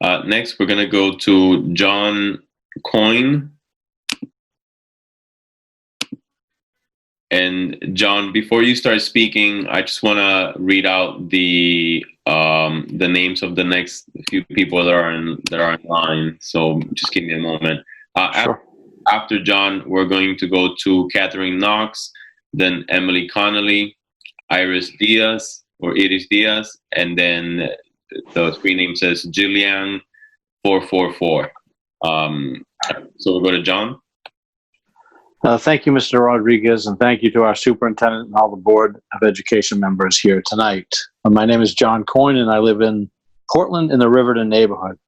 Next, we're going to go to John Coyne. And John, before you start speaking, I just want to read out the names of the next few people that are in line. So just give me a moment. Sure. After John, we're going to go to Catherine Knox, then Emily Connelly, Iris Diaz, and then the screen name says Jillian 444. So we'll go to John. Thank you, Mr. Rodriguez, and thank you to our superintendent and all the Board of Education members here tonight. My name is John Coyne, and I live in Portland in the Riverton neighborhood.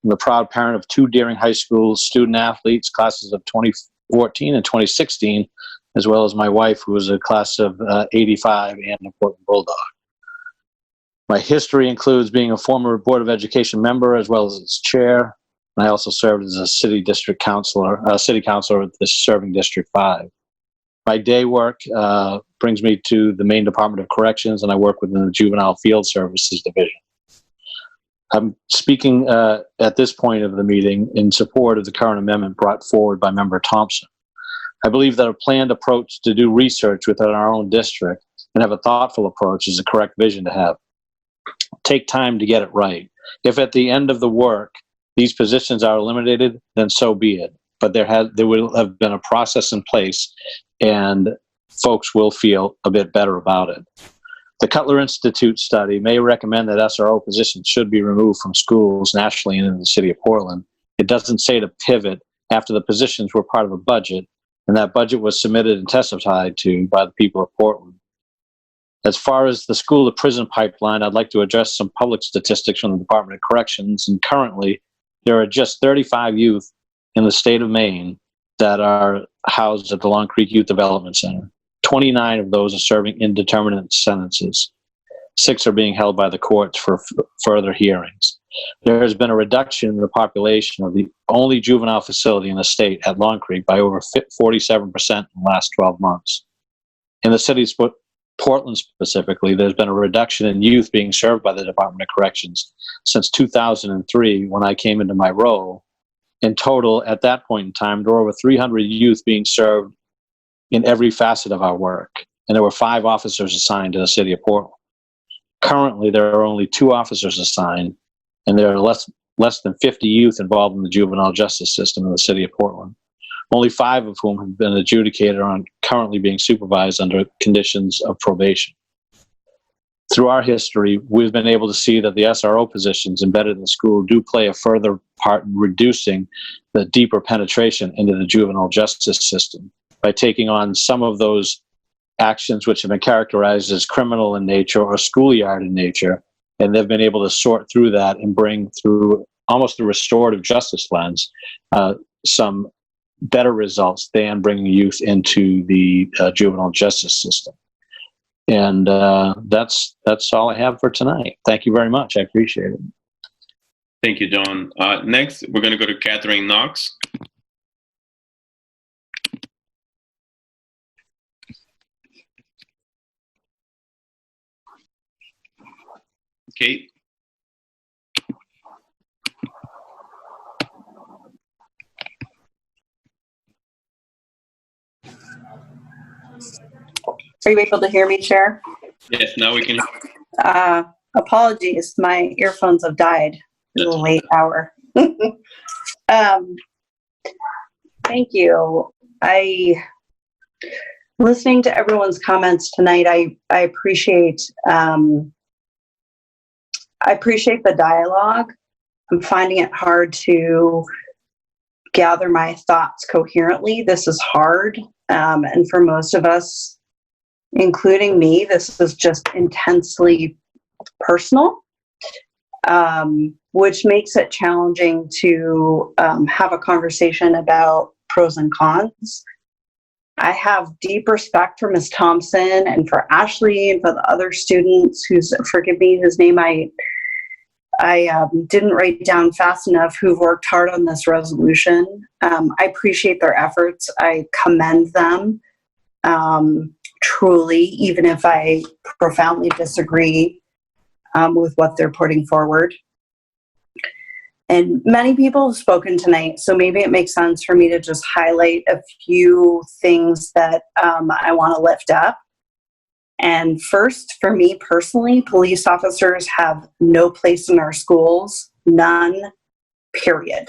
I'm the proud parent of 2 Deering High School student athletes, classes of 2014 and 2016, as well as my wife, who was a class of 85 and a Portland Bulldog. My history includes being a former Board of Education member as well as its chair. And I also served as a city councilor with the serving District 5. My day work brings me to the Maine Department of Corrections, and I work within the Juvenile Field Services Division. I'm speaking at this point of the meeting in support of the current amendment brought forward by Member Thompson. I believe that a planned approach to do research within our own district and have a thoughtful approach is the correct vision to have. Take time to get it right. If at the end of the work these positions are eliminated, then so be it. But there will have been a process in place, and folks will feel a bit better about it. The Cutler Institute study may recommend that SRO positions should be removed from schools nationally and in the city of Portland. It doesn't say to pivot after the positions were part of a budget, and that budget was submitted and testified to by the people of Portland. As far as the school-to-prison pipeline, I'd like to address some public statistics from the Department of Corrections, and currently there are just 35 youth in the state of Maine that are housed at the Long Creek Youth Development Center. 29 of those are serving indeterminate sentences. 6 are being held by the courts for further hearings. There has been a reduction in the population of the only juvenile facility in the state at Long Creek by over 47% in the last 12 months. In the city's Portland specifically, there's been a reduction in youth being served by the Department of Corrections since 2003 when I came into my role. In total, at that point in time, there were over 300 youth being served in every facet of our work, and there were 5 officers assigned to the city of Portland. Currently, there are only 2 officers assigned, and there are less than 50 youth involved in the juvenile justice system in the city of Portland, only 5 of whom have been adjudicated or are currently being supervised under conditions of probation. Through our history, we've been able to see that the SRO positions embedded in the school do play a further part in reducing the deeper penetration into the juvenile justice system by taking on some of those actions which have been characterized as criminal in nature or schoolyard in nature, and they've been able to sort through that and bring through almost the restorative justice lens some better results than bringing youth into the juvenile justice system. And that's all I have for tonight. Thank you very much. I appreciate it. Thank you, John. Next, we're going to go to Catherine Knox. Kate. Are you able to hear me, Chair? Yes, now we can. Apologies, my earphones have died. It's a late hour. Thank you. Listening to everyone's comments tonight, I appreciate the dialogue. I'm finding it hard to gather my thoughts coherently. This is hard, and for most of us, including me, this is just intensely personal, which makes it challenging to have a conversation about pros and cons. I have deep respect for Ms. Thompson and for Ashley and for the other students whose name I didn't write down fast enough, who've worked hard on this resolution. I appreciate their efforts. I commend them. Truly, even if I profoundly disagree with what they're putting forward. And many people have spoken tonight, so maybe it makes sense for me to just highlight a few things that I want to lift up. And first, for me personally, police officers have no place in our schools, none, period.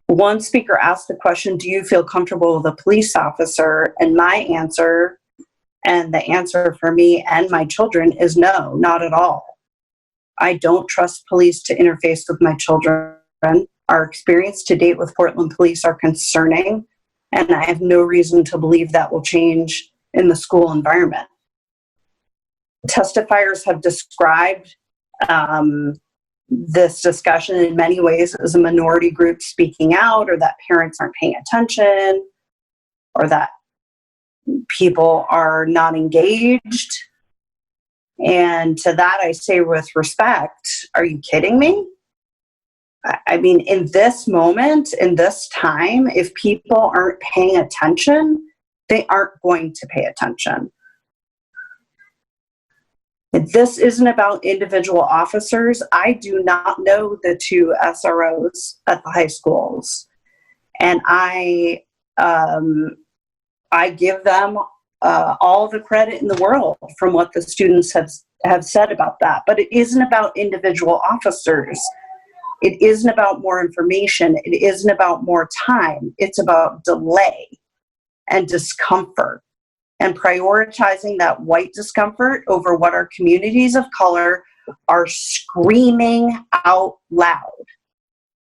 One speaker asked the question, do you feel comfortable with a police officer? And my answer, and the answer for me and my children, is no, not at all. I don't trust police to interface with my children. Our experience to date with Portland police are concerning, and I have no reason to believe that will change in the school environment. Testifiers have described this discussion in many ways as a minority group speaking out, or that parents aren't paying attention, or that people are not engaged. And to that I say with respect, are you kidding me? I mean, in this moment, in this time, if people aren't paying attention, they aren't going to pay attention. This isn't about individual officers. I do not know the two SROs at the high schools, and I give them all the credit in the world from what the students have said about that. But it isn't about individual officers. It isn't about more information. It isn't about more time. It's about delay and discomfort, and prioritizing that white discomfort over what our communities of color are screaming out loud.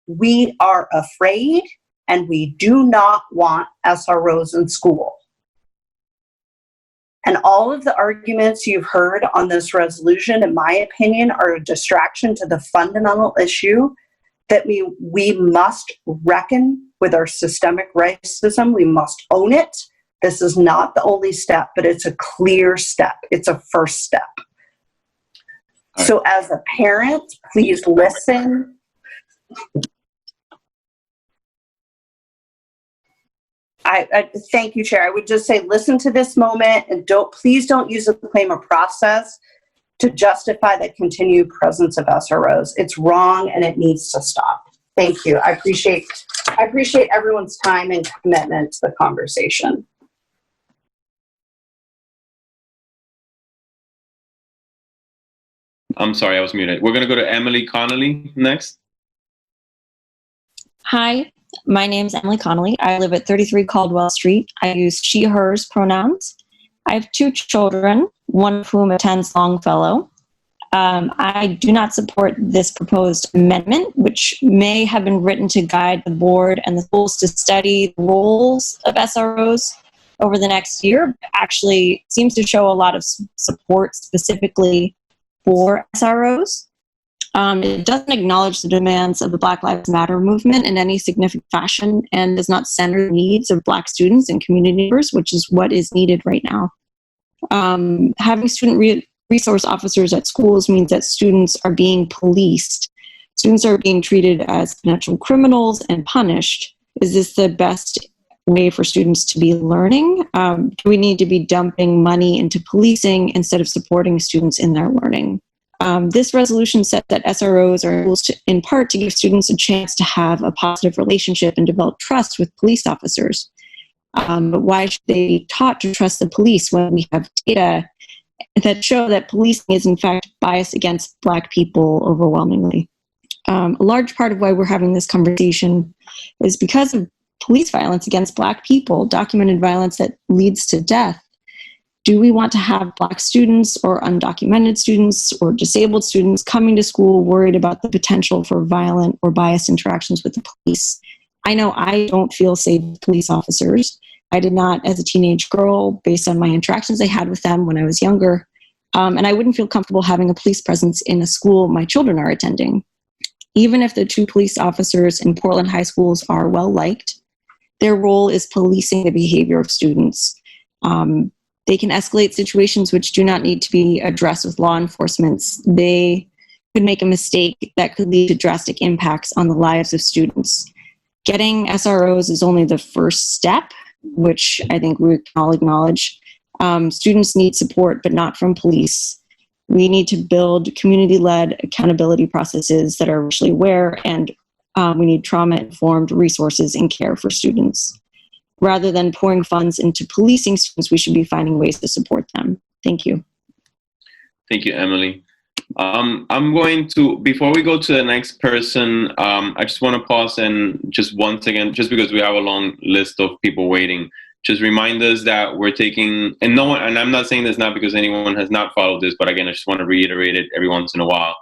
We are afraid, and we do not want SROs in school. And all of the arguments you've heard on this resolution, in my opinion, are a distraction to the fundamental issue that we must reckon with our systemic racism. We must own it. This is not the only step, but it's a clear step. It's a first step. Right. So as a parent, please listen. I thank you, Chair. I would just say, listen to this moment, and please don't use the claim of process to justify the continued presence of SROs. It's wrong, and it needs to stop. Thank you. I appreciate everyone's time and commitment to the conversation. I'm sorry, I was muted. We're going to go to Emily Connelly next. Hi, my name is Emily Connelly. I live at 33 Caldwell Street. I use she, hers pronouns. I have 2 children, one of whom attends Longfellow. I do not support this proposed amendment, which may have been written to guide the board and the schools to study the roles of SROs over the next year. Actually, seems to show a lot of support specifically for SROs. It doesn't acknowledge the demands of the Black Lives Matter movement in any significant fashion, and does not center the needs of Black students and community members, which is what is needed right now. Having student resource officers at schools means that students are being policed. Students are being treated as potential criminals and punished. Is this the best way for students to be learning? Do we need to be dumping money into policing instead of supporting students in their learning? This resolution said that SROs are tools in part to give students a chance to have a positive relationship and develop trust with police officers. But why should they be taught to trust the police when we have data that show that policing is in fact biased against Black people overwhelmingly? A large part of why we're having this conversation is because of police violence against Black people, documented violence that leads to death. Do we want to have Black students or undocumented students or disabled students coming to school worried about the potential for violent or biased interactions with the police? I know I don't feel safe with police officers. I did not as a teenage girl, based on my interactions I had with them when I was younger. And I wouldn't feel comfortable having a police presence in a school my children are attending. Even if the 2 police officers in Portland high schools are well-liked, their role is policing the behavior of students. They can escalate situations which do not need to be addressed with law enforcement. They could make a mistake that could lead to drastic impacts on the lives of students. Getting SROs is only the first step, which I think we can all acknowledge. Students need support, but not from police. We need to build community-led accountability processes that are racially aware, and we need trauma-informed resources and care for students. Rather than pouring funds into policing students, we should be finding ways to support them. Thank you. Thank you, Emily. I'm going to, before we go to the next person, I just want to pause and just once again, just because we have a long list of people waiting, just remind us that we're taking, and no one, and I'm not saying this not because anyone has not followed this, but again, I just want to reiterate it every once in a while,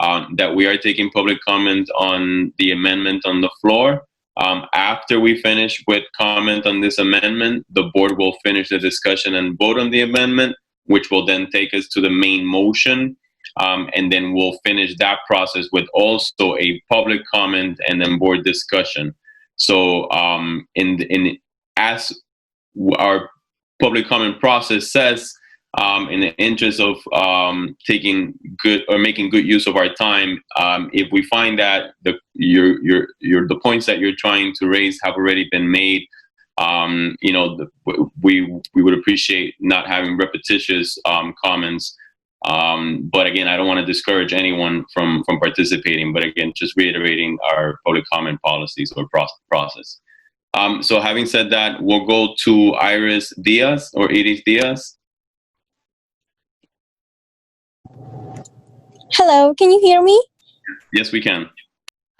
that we are taking public comment on the amendment on the floor. After we finish with comment on this amendment, the board will finish the discussion and vote on the amendment, which will then take us to the main motion. And then we'll finish that process with also a public comment and then board discussion. So as our public comment process says, in the interest of taking good or making good use of our time, if we find that the points that you're trying to raise have already been made, we would appreciate not having repetitious comments. But again, I don't want to discourage anyone from participating, but again, just reiterating our public comment policies or process. So having said that, we'll go to Iris Diaz or Iris Diaz. Hello, can you hear me? Yes, we can.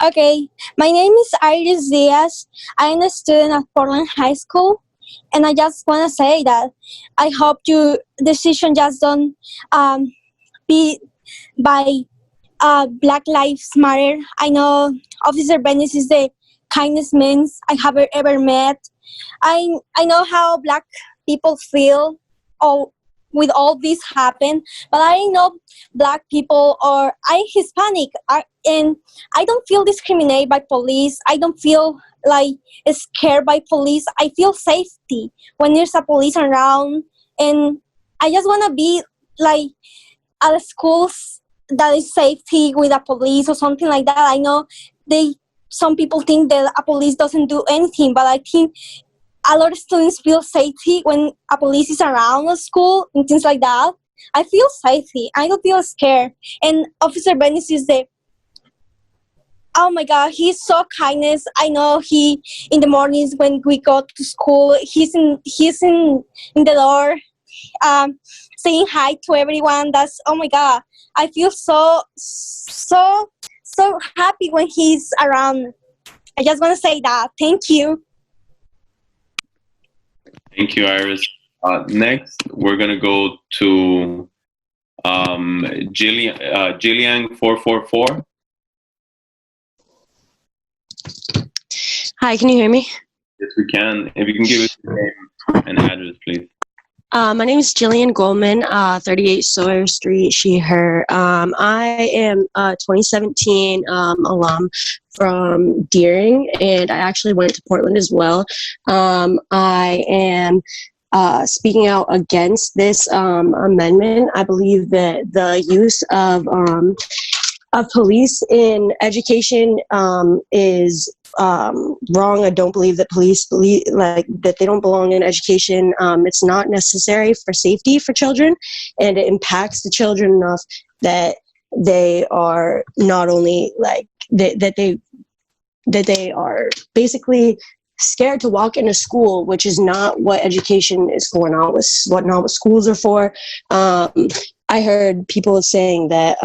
Okay, my name is Iris Diaz. I'm a student at Portland High School, and I just want to say that I hope your decision just don't be by Black Lives Matter. I know Officer Venice is the kindest man I have ever met. I know how Black people feel with all this happen, but I know Black people or I Hispanic and I don't feel discriminated by police. I don't feel like scared by police. I feel safety when there's a police around, and I just want to be like at the schools that is safety with a police or something like that. I know some people think that a police doesn't do anything, but I think a lot of students feel safety when a police is around the school and things like that. I feel safety. I don't feel scared. And Officer Venice is oh my God, he's so kindness. I know he in the mornings when we go to school, he's in the door, saying hi to everyone. That's, oh my God, I feel so happy when he's around. I just want to say that. Thank you. Thank you, Iris. Next, we're going to go to Jillian 444. Hi, can you hear me? Yes, we can. If you can give us your name and address, please. My name is Jillian Goldman, 38 Sawyer Street, she, her. I am a 2017 alum from Deering, and I actually went to Portland as well. I am speaking out against this amendment. I believe that the use of police in education is wrong. I don't believe that police that they don't belong in education. It's not necessary for safety for children, and it impacts the children enough that they are not only that they are basically scared to walk into school, which is not what education is for, not what schools are for. I heard people saying that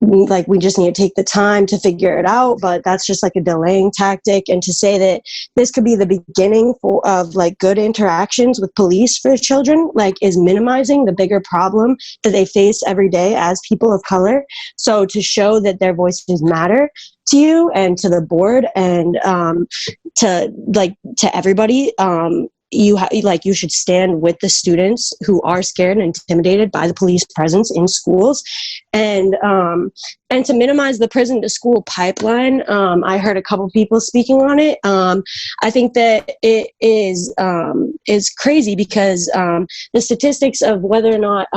we just need to take the time to figure it out, but that's just like a delaying tactic. And to say that this could be the beginning of good interactions with police for children, is minimizing the bigger problem that they face every day as people of color. So to show that their voices matter to you and to the board and to everybody, you should stand with the students who are scared and intimidated by the police presence in schools, And to minimize the prison to school pipeline, I heard a couple people speaking on it. I think that it is crazy because the statistics of whether or not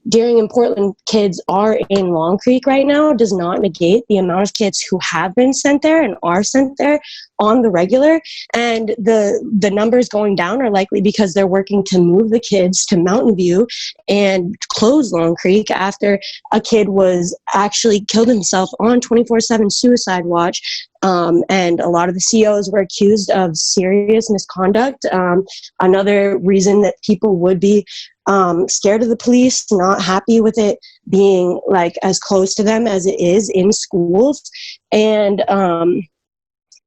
Deering and Portland kids are in Long Creek right now does not negate the amount of kids who have been sent there and are sent there on the regular. And the numbers going down are likely because they're working to move the kids to Mountain View and close Long Creek after a kid was actually killed himself on 24/7 suicide watch. And a lot of the COs were accused of serious misconduct. Another reason that people would be scared of the police, not happy with it being like as close to them as it is in schools.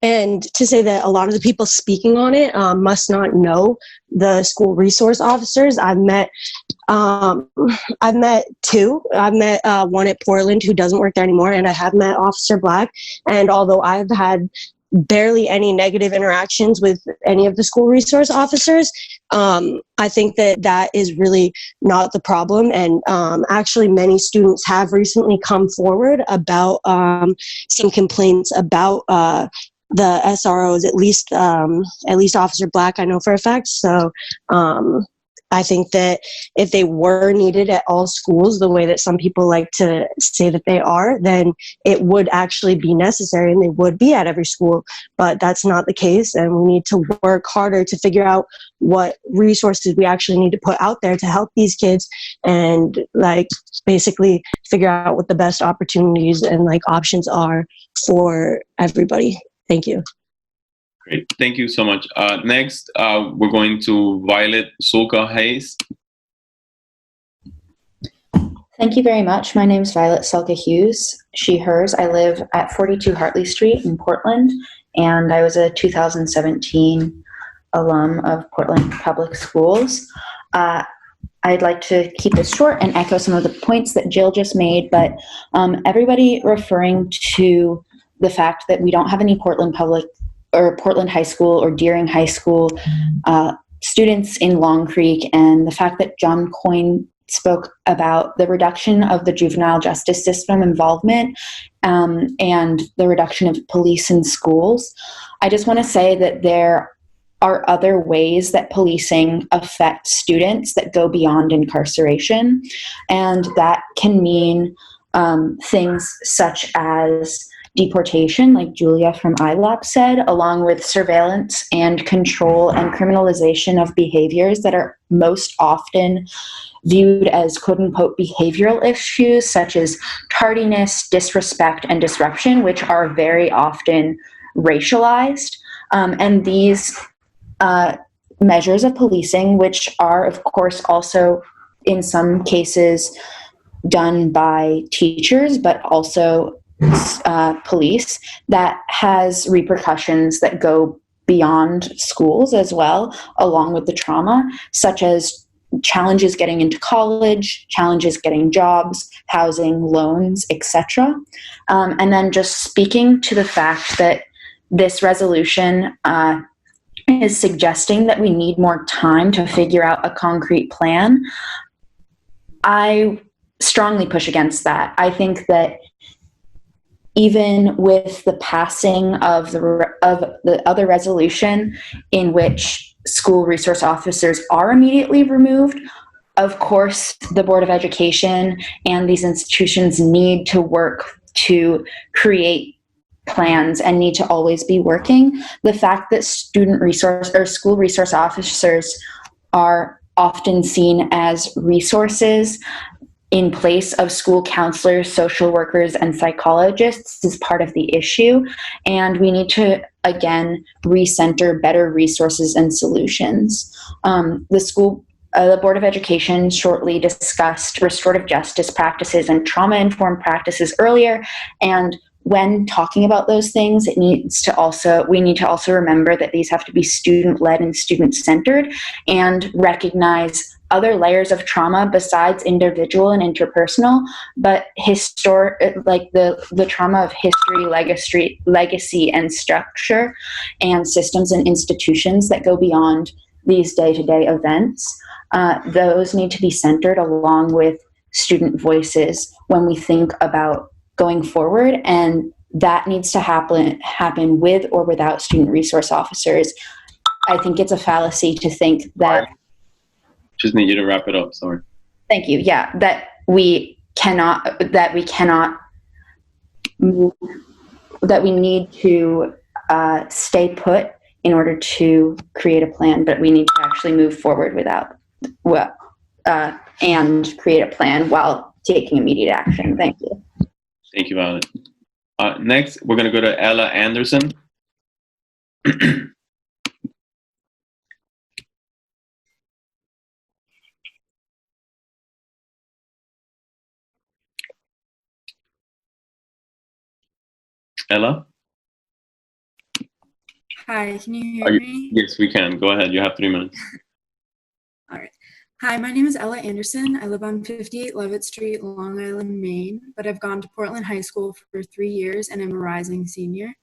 And to say that a lot of the people speaking on it must not know the school resource officers. I've met two. I've met one at Portland who doesn't work there anymore, and I have met Officer Black. And although I've had barely any negative interactions with any of the school resource officers, I think that is really not the problem. And actually, many students have recently come forward about some complaints about the SROs, at least Officer Black, I know for a fact. So I think that if they were needed at all schools, the way that some people like to say that they are, then it would actually be necessary and they would be at every school. But that's not the case, and we need to work harder to figure out what resources we actually need to put out there to help these kids, and like basically figure out what the best opportunities and like options are for everybody. Thank you. Great. Thank you so much. Next, we're going to Violet Sulka Hayes. Thank you very much. My name is Violet Sulka Hughes, she, hers. I live at 42 Hartley Street in Portland, and I was a 2017 alum of Portland Public Schools. I'd like to keep this short and echo some of the points that Jill just made, but everybody referring to the fact that we don't have any Portland Public or Portland High School or Deering High School students in Long Creek, and the fact that John Coyne spoke about the reduction of the juvenile justice system involvement and the reduction of police in schools. I just want to say that there are other ways that policing affects students that go beyond incarceration, and that can mean things such as deportation, like Julia from ILOP said, along with surveillance and control and criminalization of behaviors that are most often viewed as quote-unquote behavioral issues, such as tardiness, disrespect, and disruption, which are very often racialized. And these measures of policing, which are, of course, also in some cases done by teachers, but also police, that has repercussions that go beyond schools as well, along with the trauma, such as challenges getting into college, challenges getting jobs, housing, loans, etc. And then just speaking to the fact that this resolution is suggesting that we need more time to figure out a concrete plan, I strongly push against that. I think that even with the passing of the other resolution in which school resource officers are immediately removed, of course, the Board of Education and these institutions need to work to create plans and need to always be working. The fact that student resource or school resource officers are often seen as resources in place of school counselors, social workers, and psychologists is part of the issue. And we need to, again, recenter better resources and solutions. The Board of Education shortly discussed restorative justice practices and trauma-informed practices earlier. And when talking about those things, we need to also remember that these have to be student-led and student-centered, and recognize other layers of trauma besides individual and interpersonal, but like the trauma of history, legacy, and structure, and systems and institutions that go beyond these day-to-day events. Those need to be centered along with student voices when we think about going forward, and that needs to happen with or without student resource officers. I think it's a fallacy to think that. Just need you to wrap it up. Sorry. Thank you. Yeah, that we need to stay put in order to create a plan, but we need to actually move forward and create a plan while taking immediate action. Thank you. Thank you, Violet. Next, we're going to go to Ella Anderson. Ella? Hi, can you hear me? Yes, we can. Go ahead. You have 3 minutes. All right. Hi, my name is Ella Anderson. I live on 58 Levitt Street, Long Island, Maine, but I've gone to Portland High School for 3 years and am a rising senior.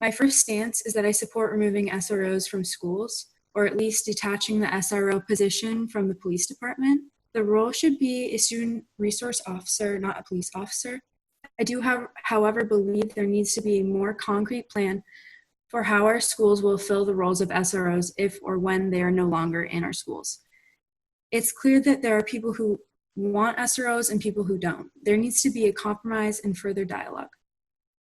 My first stance is that I support removing SROs from schools, or at least detaching the SRO position from the police department. The role should be a student resource officer, not a police officer. I do, however, believe there needs to be a more concrete plan for how our schools will fill the roles of SROs if or when they are no longer in our schools. It's clear that there are people who want SROs and people who don't. There needs to be a compromise and further dialogue.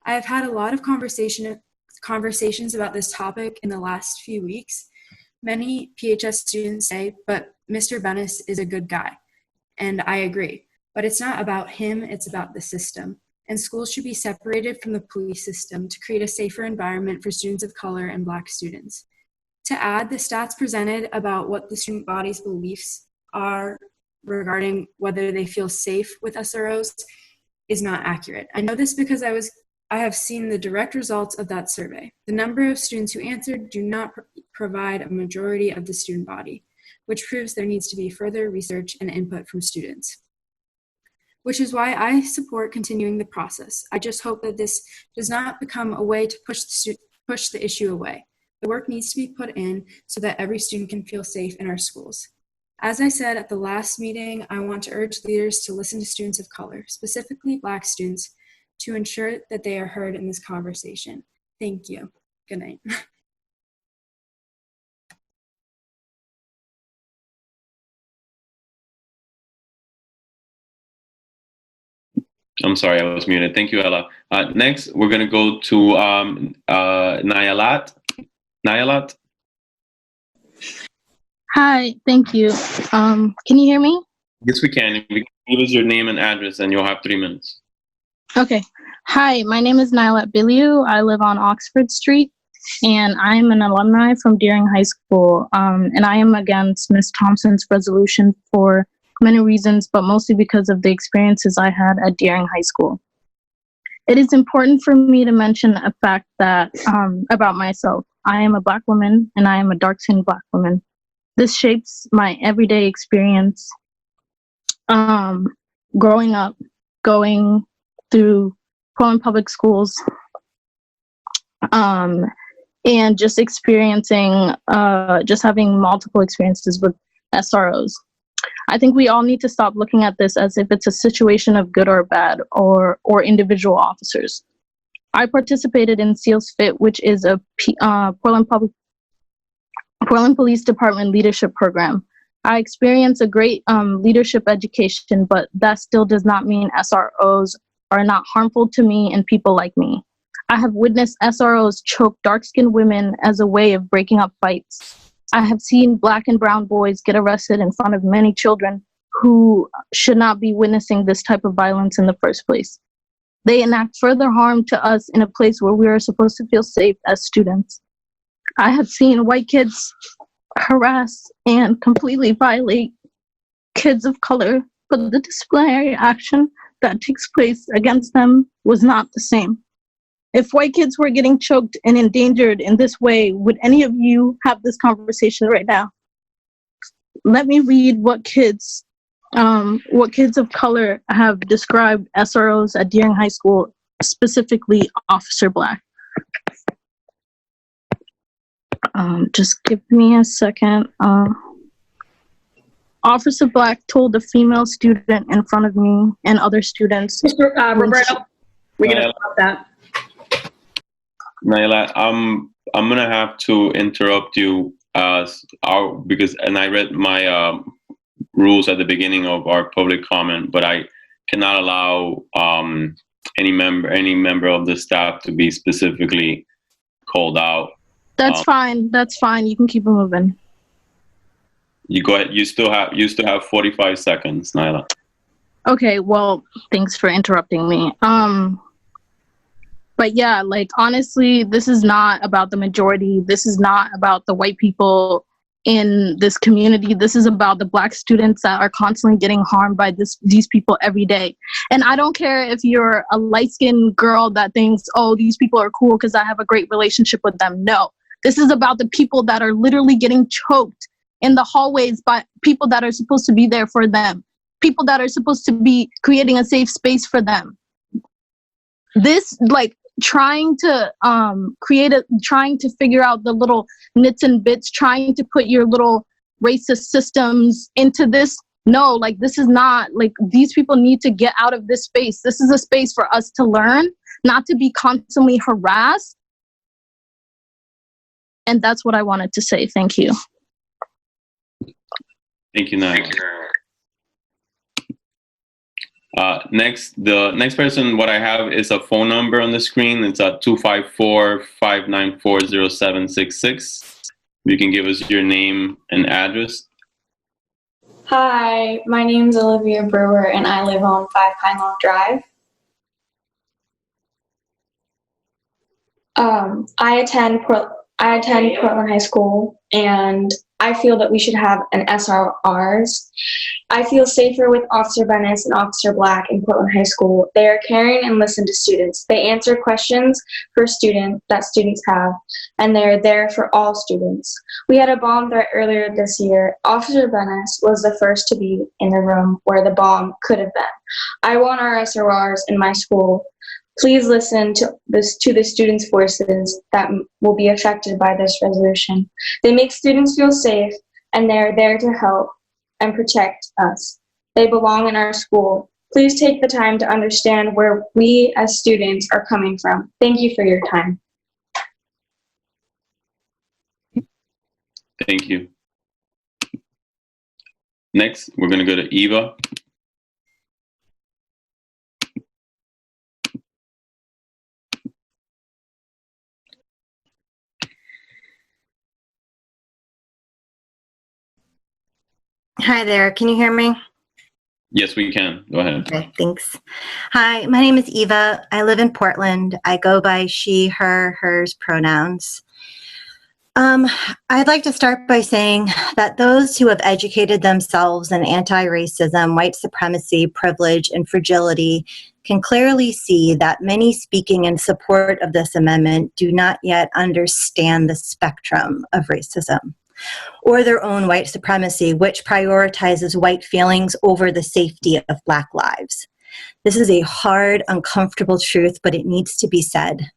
I have had a lot of conversations about this topic in the last few weeks. Many PHS students say, but Mr. Bennis is a good guy. And I agree. But it's not about him, it's about the system. And schools should be separated from the police system to create a safer environment for students of color and Black students. To add, the stats presented about what the student body's beliefs are regarding whether they feel safe with SROs is not accurate. I know this because I have seen the direct results of that survey. The number of students who answered do not provide a majority of the student body, which proves there needs to be further research and input from students. Which is why I support continuing the process. I just hope that this does not become a way to push the issue away. The work needs to be put in so that every student can feel safe in our schools. As I said at the last meeting, I want to urge leaders to listen to students of color, specifically Black students, to ensure that they are heard in this conversation. Thank you. Good night. I'm sorry, I was muted. Thank you, Ella. Next, we're going to go to Nyla. Hi, thank you. Can you hear me? Yes, we can. If you can give us your name and address, and you'll have 3 minutes. Okay. Hi, my name is Nyla Billu. I live on Oxford Street, and I'm an alumni from Deering High School. And I am against Ms. Thompson's resolution for many reasons, but mostly because of the experiences I had at Deering High School. It is important for me to mention a fact that about myself. I am a Black woman, and I am a dark-skinned Black woman. This shapes my everyday experience growing up, going through Portland Public Schools, and just experiencing, just having multiple experiences with SROs. I think we all need to stop looking at this as if it's a situation of good or bad or individual officers. I participated in SEALS Fit, which is a Portland Police Department leadership program. I experienced a great leadership education, but that still does not mean SROs are not harmful to me and people like me. I have witnessed SROs choke dark-skinned women as a way of breaking up fights. I have seen Black and brown boys get arrested in front of many children who should not be witnessing this type of violence in the first place. They enact further harm to us in a place where we are supposed to feel safe as students. I have seen white kids harass and completely violate kids of color, but the disciplinary action that takes place against them was not the same. If white kids were getting choked and endangered in this way, would any of you have this conversation right now? Let me read what kids of color have described SROs at Deering High School, specifically Officer Black. Just give me a second. Officer Black told a female student in front of me and other students. Mr. Roberto, we're going to stop that. Nyla, I'm gonna have to interrupt you because I read my rules at the beginning of our public comment, but I cannot allow any member of the staff to be specifically called out. That's fine. That's fine. You can keep it moving. You go ahead. You still have 45 seconds, Nyla. Okay. Well, thanks for interrupting me. But yeah, like, honestly, this is not about the majority. This is not about the white people in this community. This is about the Black students that are constantly getting harmed by these people every day. And I don't care if you're a light-skinned girl that thinks, oh, these people are cool because I have a great relationship with them. No, this is about the people that are literally getting choked in the hallways by people that are supposed to be there for them, people that are supposed to be creating a safe space for them. This, like, trying to figure out the little nits and bits, trying to put your little racist systems into this. No, like, this is not, like, these people need to get out of this space. This is a space for us to learn, not to be constantly harassed. And that's what I wanted to say. Thank you. Thank you, Nyla. The next person, what I have is a phone number on the screen. It's at 254-594-0766. You can give us your name and address. Hi, my name's Olivia Brewer, and I live on 5 Pine Log Drive. I attend Portland High School, and I feel that we should have an SRRs. I feel safer with Officer Bennis and Officer Black in Portland High School. They are caring and listen to students. They answer questions for students that students have, and they are there for all students. We had a bomb threat earlier this year. Officer Bennis was the first to be in the room where the bomb could have been. I want our SRRs in my school. Please listen to the students' voices that will be affected by this resolution. They make students feel safe, and they're there to help and protect us. They belong in our school. Please take the time to understand where we as students are coming from. Thank you for your time. Thank you. Next, we're going to go to Eva. Hi there, can you hear me? Yes, we can. Go ahead. Okay, thanks. Hi, my name is Eva. I live in Portland. I go by she, her, hers pronouns. I'd like to start by saying that those who have educated themselves in anti-racism, white supremacy, privilege, and fragility can clearly see that many speaking in support of this amendment do not yet understand the spectrum of racism, or their own white supremacy, which prioritizes white feelings over the safety of Black lives. This is a hard, uncomfortable truth, but it needs to be said.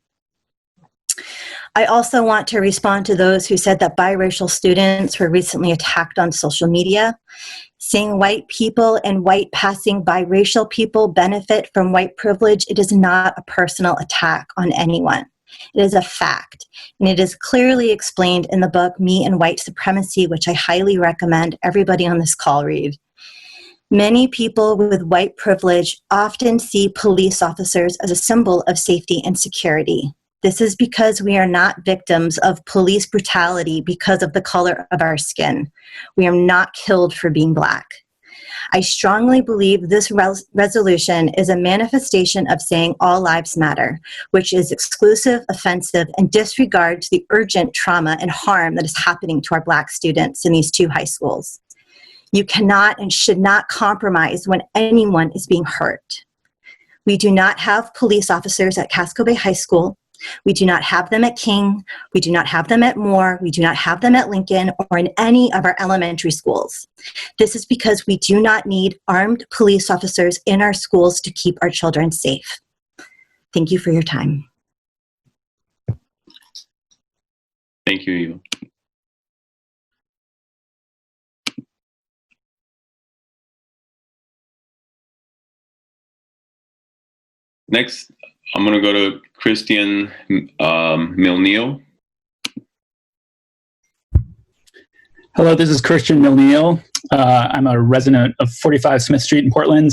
I also want to respond to those who said that biracial students were recently attacked on social media. Saying white people and white passing biracial people benefit from white privilege, it is not a personal attack on anyone. It is a fact, and it is clearly explained in the book, Me and White Supremacy, which I highly recommend everybody on this call read. Many people with white privilege often see police officers as a symbol of safety and security. This is because we are not victims of police brutality because of the color of our skin. We are not killed for being Black. I strongly believe this resolution is a manifestation of saying all lives matter, which is exclusive, offensive, and disregards the urgent trauma and harm that is happening to our Black students in these 2 high schools. You cannot and should not compromise when anyone is being hurt. We do not have police officers at Casco Bay High School. We do not have them at King. We do not have them at Moore. We do not have them at Lincoln or in any of our elementary schools. This is because we do not need armed police officers in our schools to keep our children safe. Thank you for your time. Thank you, Eva. Next, I'm going to go to Christian Milneal. Hello, this is Christian Milneal. I'm a resident of 45 Smith Street in Portland.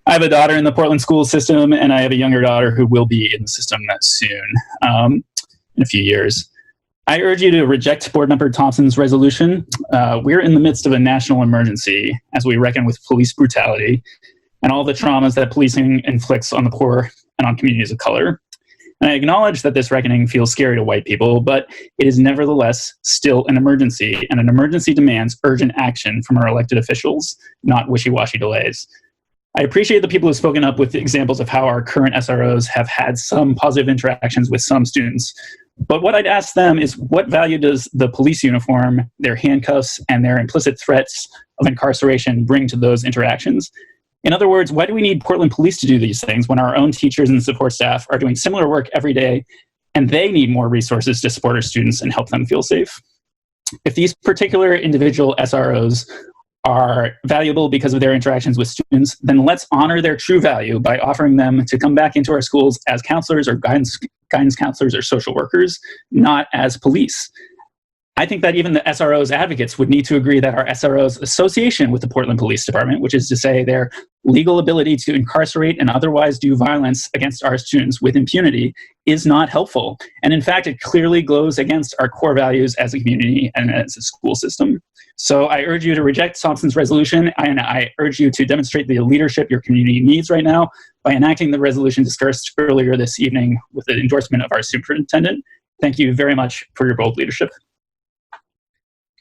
I have a daughter in the Portland school system, and I have a younger daughter who will be in the system soon, in a few years. I urge you to reject Board Member Thompson's resolution. We're in the midst of a national emergency as we reckon with police brutality and all the traumas that policing inflicts on the poor and on communities of color. And I acknowledge that this reckoning feels scary to white people, but it is nevertheless still an emergency, and an emergency demands urgent action from our elected officials, not wishy-washy delays. I appreciate the people who have spoken up with examples of how our current SROs have had some positive interactions with some students. But what I'd ask them is, what value does the police uniform, their handcuffs, and their implicit threats of incarceration bring to those interactions? In other words, why do we need Portland police to do these things when our own teachers and support staff are doing similar work every day, and they need more resources to support our students and help them feel safe? If these particular individual SROs are valuable because of their interactions with students, then let's honor their true value by offering them to come back into our schools as counselors or guidance counselors or social workers, not as police. I think that even the SRO's advocates would need to agree that our SRO's association with the Portland Police Department, which is to say their legal ability to incarcerate and otherwise do violence against our students with impunity, is not helpful. And in fact, it clearly goes against our core values as a community and as a school system. So I urge you to reject Thompson's resolution, and I urge you to demonstrate the leadership your community needs right now by enacting the resolution discussed earlier this evening with the endorsement of our superintendent. Thank you very much for your bold leadership.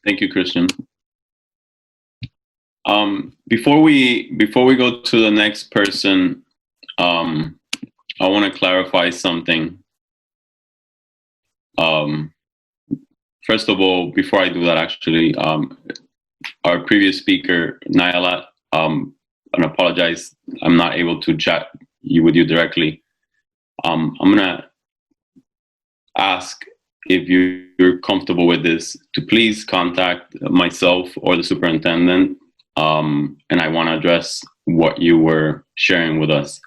Thank you, Christian. Before we go to the next person, I want to clarify something. First of all, before I do that, actually, our previous speaker, Nyla, and apologize, I'm not able to chat with you directly. I'm gonna ask if you're comfortable with this, to please contact myself or the superintendent, and I want to address what you were sharing with us.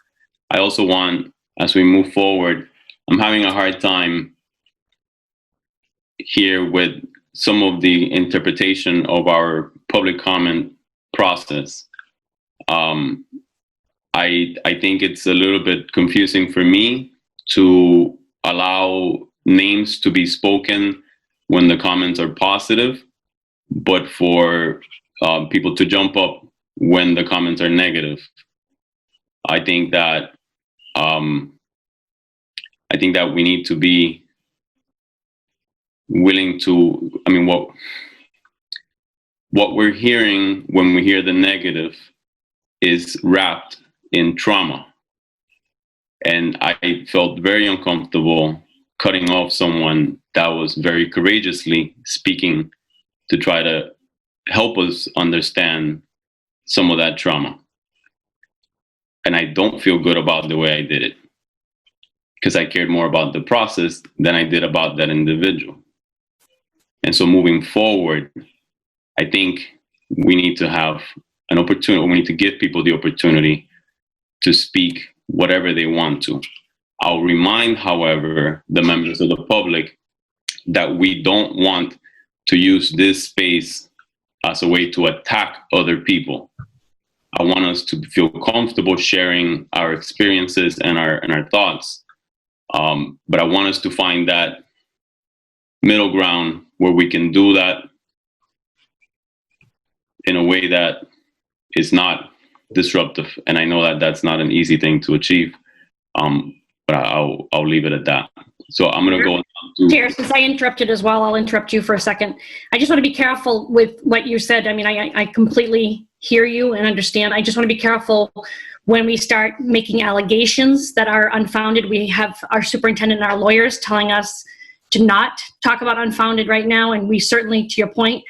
I also want, as we move forward, I'm having a hard time here with some of the interpretation of our public comment process. I think it's a little bit confusing for me to allow names to be spoken when the comments are positive, but for people to jump up when the comments are negative. I think that we need to be willing to, I mean, what we're hearing when we hear the negative is wrapped in trauma. And I felt very uncomfortable cutting off someone that was very courageously speaking to try to help us understand some of that trauma. And I don't feel good about the way I did it, because I cared more about the process than I did about that individual. And so moving forward, I think we need to have an opportunity, we need to give people the opportunity to speak whatever they want to. I'll remind, however, the members of the public that we don't want to use this space as a way to attack other people. I want us to feel comfortable sharing our experiences and our thoughts. But I want us to find that middle ground where we can do that in a way that is not disruptive. And I know that that's not an easy thing to achieve, but I'll leave it at that. So I'm going to go to... Chair, since I interrupted as well, I'll interrupt you for a second. I just want to be careful with what you said. I mean, I completely hear you and understand. I just want to be careful when we start making allegations that are unfounded. We have our superintendent and our lawyers telling us to not talk about unfounded right now, and we certainly, to your point,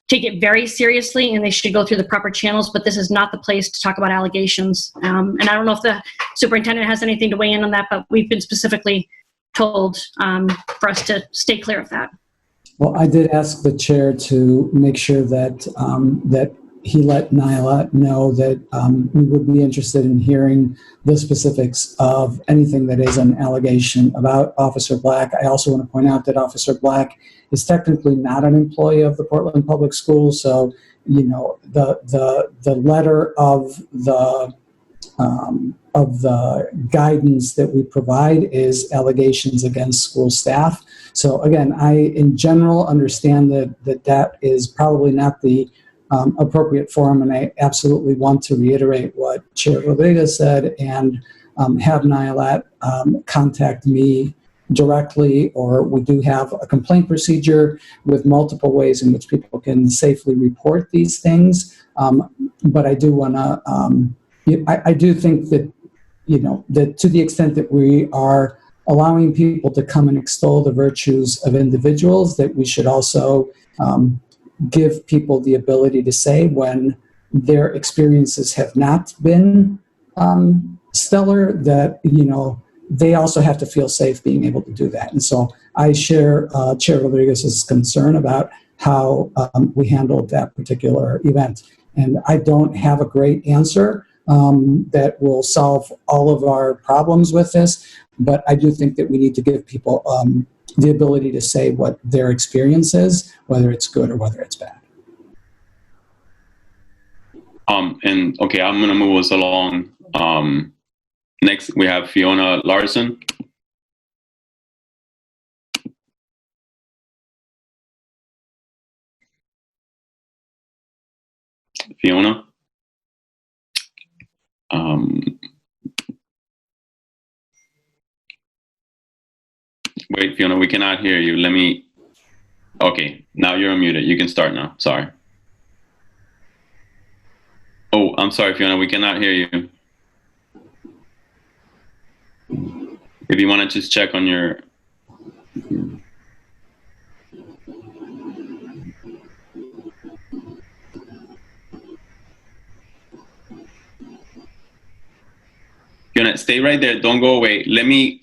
take it very seriously, and they should go through the proper channels, but this is not the place to talk about allegations. And I don't know if the superintendent has anything to weigh in on that, but we've been specifically told for us to stay clear of that. Well, I did ask the chair to make sure that that he let Nyla know that we would be interested in hearing the specifics of anything that is an allegation about Officer Black. I also want to point out that Officer Black is technically not an employee of the Portland Public Schools, so the letter of the guidance that we provide is allegations against school staff. So again, I in general understand that is probably not the appropriate forum, and I absolutely want to reiterate what Chair Rodriguez said and have Nyla contact me directly, or we do have a complaint procedure with multiple ways in which people can safely report these things. But I do want to, I do think that, that to the extent that we are allowing people to come and extol the virtues of individuals, that we should also give people the ability to say when their experiences have not been stellar, that, they also have to feel safe being able to do that. And so I share Chair Rodriguez's concern about how we handled that particular event. And I don't have a great answer that will solve all of our problems with this, but I do think that we need to give people the ability to say what their experience is, whether it's good or whether it's bad. And okay, I'm gonna move us along. Next, we have Fiona Larsen. Fiona. Wait, Fiona, we cannot hear you. Okay, now you're unmuted. You can start now. Sorry. Oh, I'm sorry, Fiona, we cannot hear you. If you want to just check on your... Fiona, stay right there. Don't go away. Let me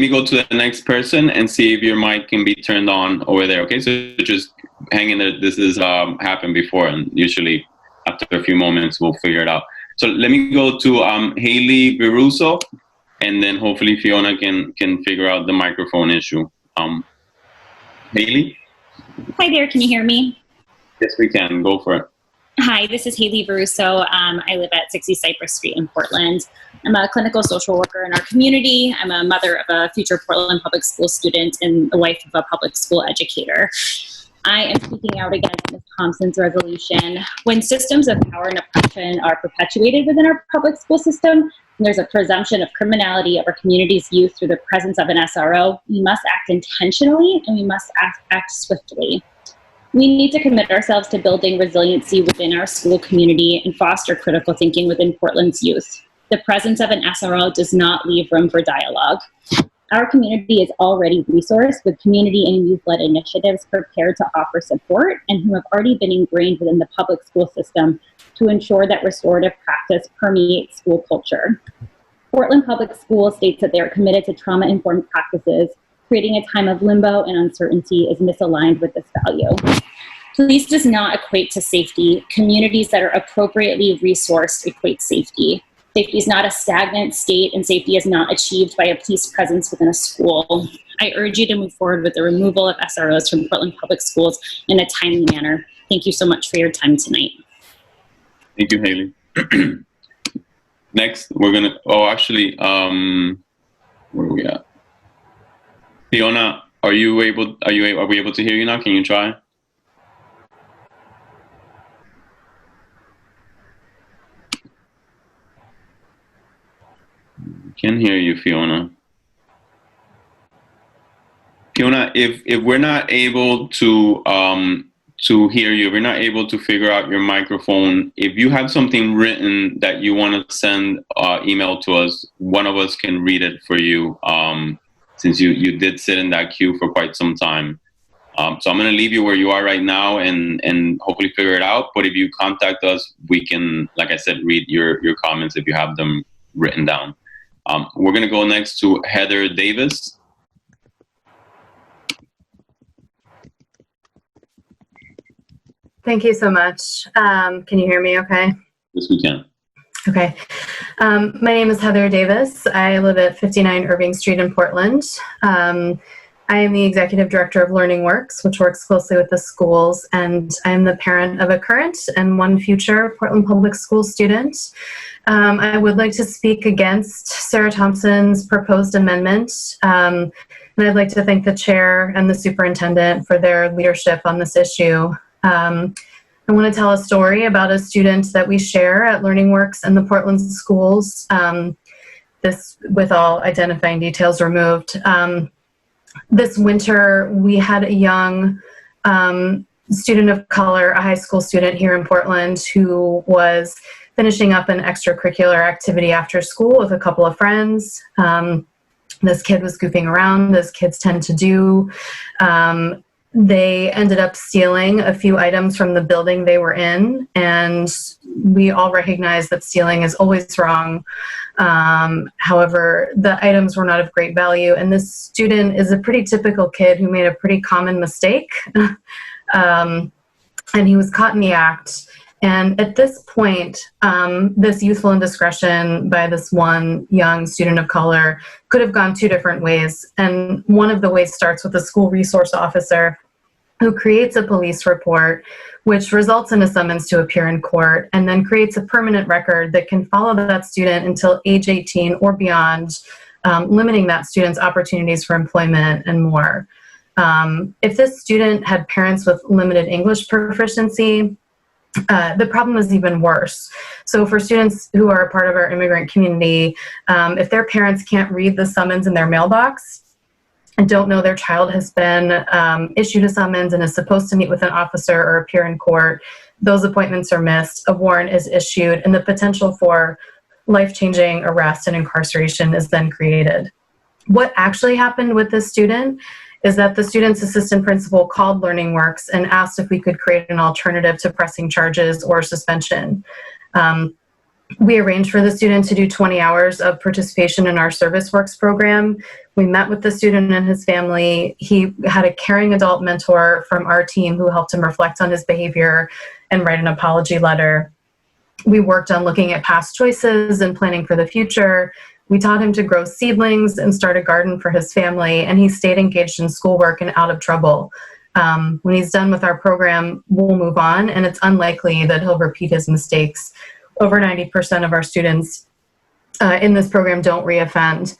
go to the next person and see if your mic can be turned on over there. Okay, so just hang in there. This has happened before, and usually after a few moments we'll figure it out. So let me go to Haley Viruso, and then hopefully Fiona can figure out the microphone issue. Haley? Hi there, can you hear me? Yes, we can. Go for it. Hi, this is Haley Viruso. I live at 60 Cypress Street in Portland. I'm a clinical social worker in our community. I'm a mother of a future Portland Public School student and the wife of a public school educator. I am speaking out against Ms. Thompson's resolution. When systems of power and oppression are perpetuated within our public school system, and there's a presumption of criminality of our community's youth through the presence of an SRO, we must act intentionally and we must act swiftly. We need to commit ourselves to building resiliency within our school community and foster critical thinking within Portland's youth. The presence of an SRO does not leave room for dialogue. Our community is already resourced with community and youth-led initiatives prepared to offer support and who have already been ingrained within the public school system to ensure that restorative practice permeates school culture. Portland Public Schools states that they are committed to trauma-informed practices. Creating a time of limbo and uncertainty is misaligned with this value. Police does not equate to safety. Communities that are appropriately resourced equate safety. Safety is not a stagnant state, and safety is not achieved by a police presence within a school. I urge you to move forward with the removal of SROs from Portland Public Schools in a timely manner. Thank you so much for your time tonight. Thank you, Haley. Next, we're gonna, where are we at? Fiona, are we able to hear you now? Can you try? Can hear you, Fiona. Fiona, if we're not able to hear you, if we're not able to figure out your microphone, if you have something written that you want to send email to us, one of us can read it for you, since you did sit in that queue for quite some time. So I'm going to leave you where you are right now and hopefully figure it out. But if you contact us, we can, like I said, read your comments if you have them written down. We're going to go next to Heather Davis. Thank you so much. Can you hear me okay? Yes, we can. Okay. My name is Heather Davis. I live at 59 Irving Street in Portland. I am the Executive Director of Learning Works, which works closely with the schools, and I'm the parent of a current and one future Portland Public School student. I would like to speak against Sarah Thompson's proposed amendment, and I'd like to thank the chair and the superintendent for their leadership on this issue. I want to tell a story about a student that we share at Learning Works and the Portland schools, this with all identifying details removed. This winter, we had a young student of color, a high school student here in Portland, who was finishing up an extracurricular activity after school with a couple of friends. This kid was goofing around, as kids tend to do. They ended up stealing a few items from the building they were in, and we all recognize that stealing is always wrong. However, the items were not of great value, and this student is a pretty typical kid who made a pretty common mistake, and he was caught in the act. And at this point, this youthful indiscretion by this one young student of color could have gone two different ways. And one of the ways starts with a school resource officer who creates a police report, which results in a summons to appear in court, and then creates a permanent record that can follow that student until age 18 or beyond, limiting that student's opportunities for employment and more. If this student had parents with limited English proficiency, the problem is even worse. So for students who are a part of our immigrant community, if their parents can't read the summons in their mailbox and don't know their child has been issued a summons and is supposed to meet with an officer or appear in court, those appointments are missed, a warrant is issued, and the potential for life-changing arrest and incarceration is then created. What actually happened with this student is that the student's assistant principal called Learning Works and asked if we could create an alternative to pressing charges or suspension. We arranged for the student to do 20 hours of participation in our service works program. We met with the student and his family. He had a caring adult mentor from our team who helped him reflect on his behavior and write an apology letter. We worked on looking at past choices and planning for the future. We taught him to grow seedlings and start a garden for his family, and he stayed engaged in schoolwork and out of trouble. When he's done with our program, we'll move on, and it's unlikely that he'll repeat his mistakes. Over 90% of our students in this program don't reoffend.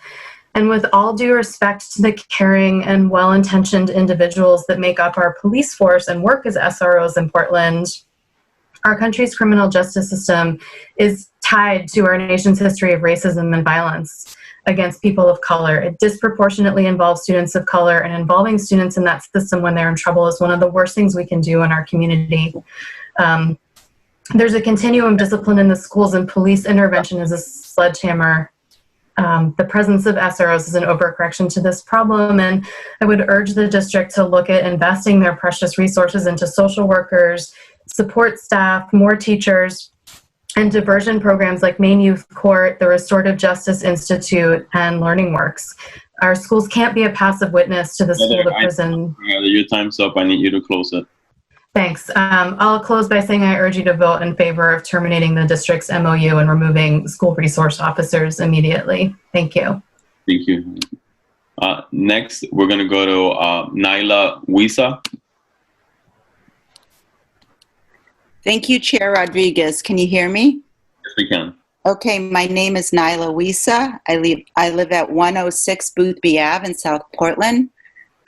And with all due respect to the caring and well-intentioned individuals that make up our police force and work as SROs in Portland, our country's criminal justice system is tied to our nation's history of racism and violence against people of color. It disproportionately involves students of color, and involving students in that system when they're in trouble is one of the worst things we can do in our community. There's a continuum of discipline in the schools, and police intervention is a sledgehammer. The presence of SROs is an overcorrection to this problem, and I would urge the district to look at investing their precious resources into social workers, support staff, more teachers, and diversion programs like Maine Youth Court, the Restorative Justice Institute, and Learning Works. Our schools can't be a passive witness to the school to prison. Your time's up. I need you to close it. Thanks. I'll close by saying I urge you to vote in favor of terminating the district's MOU and removing school resource officers immediately. Thank you. Thank you. Next, we're going to go to Nyla Weesa. Thank you, Chair Rodriguez. Can you hear me? Yes, we can. Okay, my name is Nyla Weesa. I live at 106 Boothby Ave in South Portland.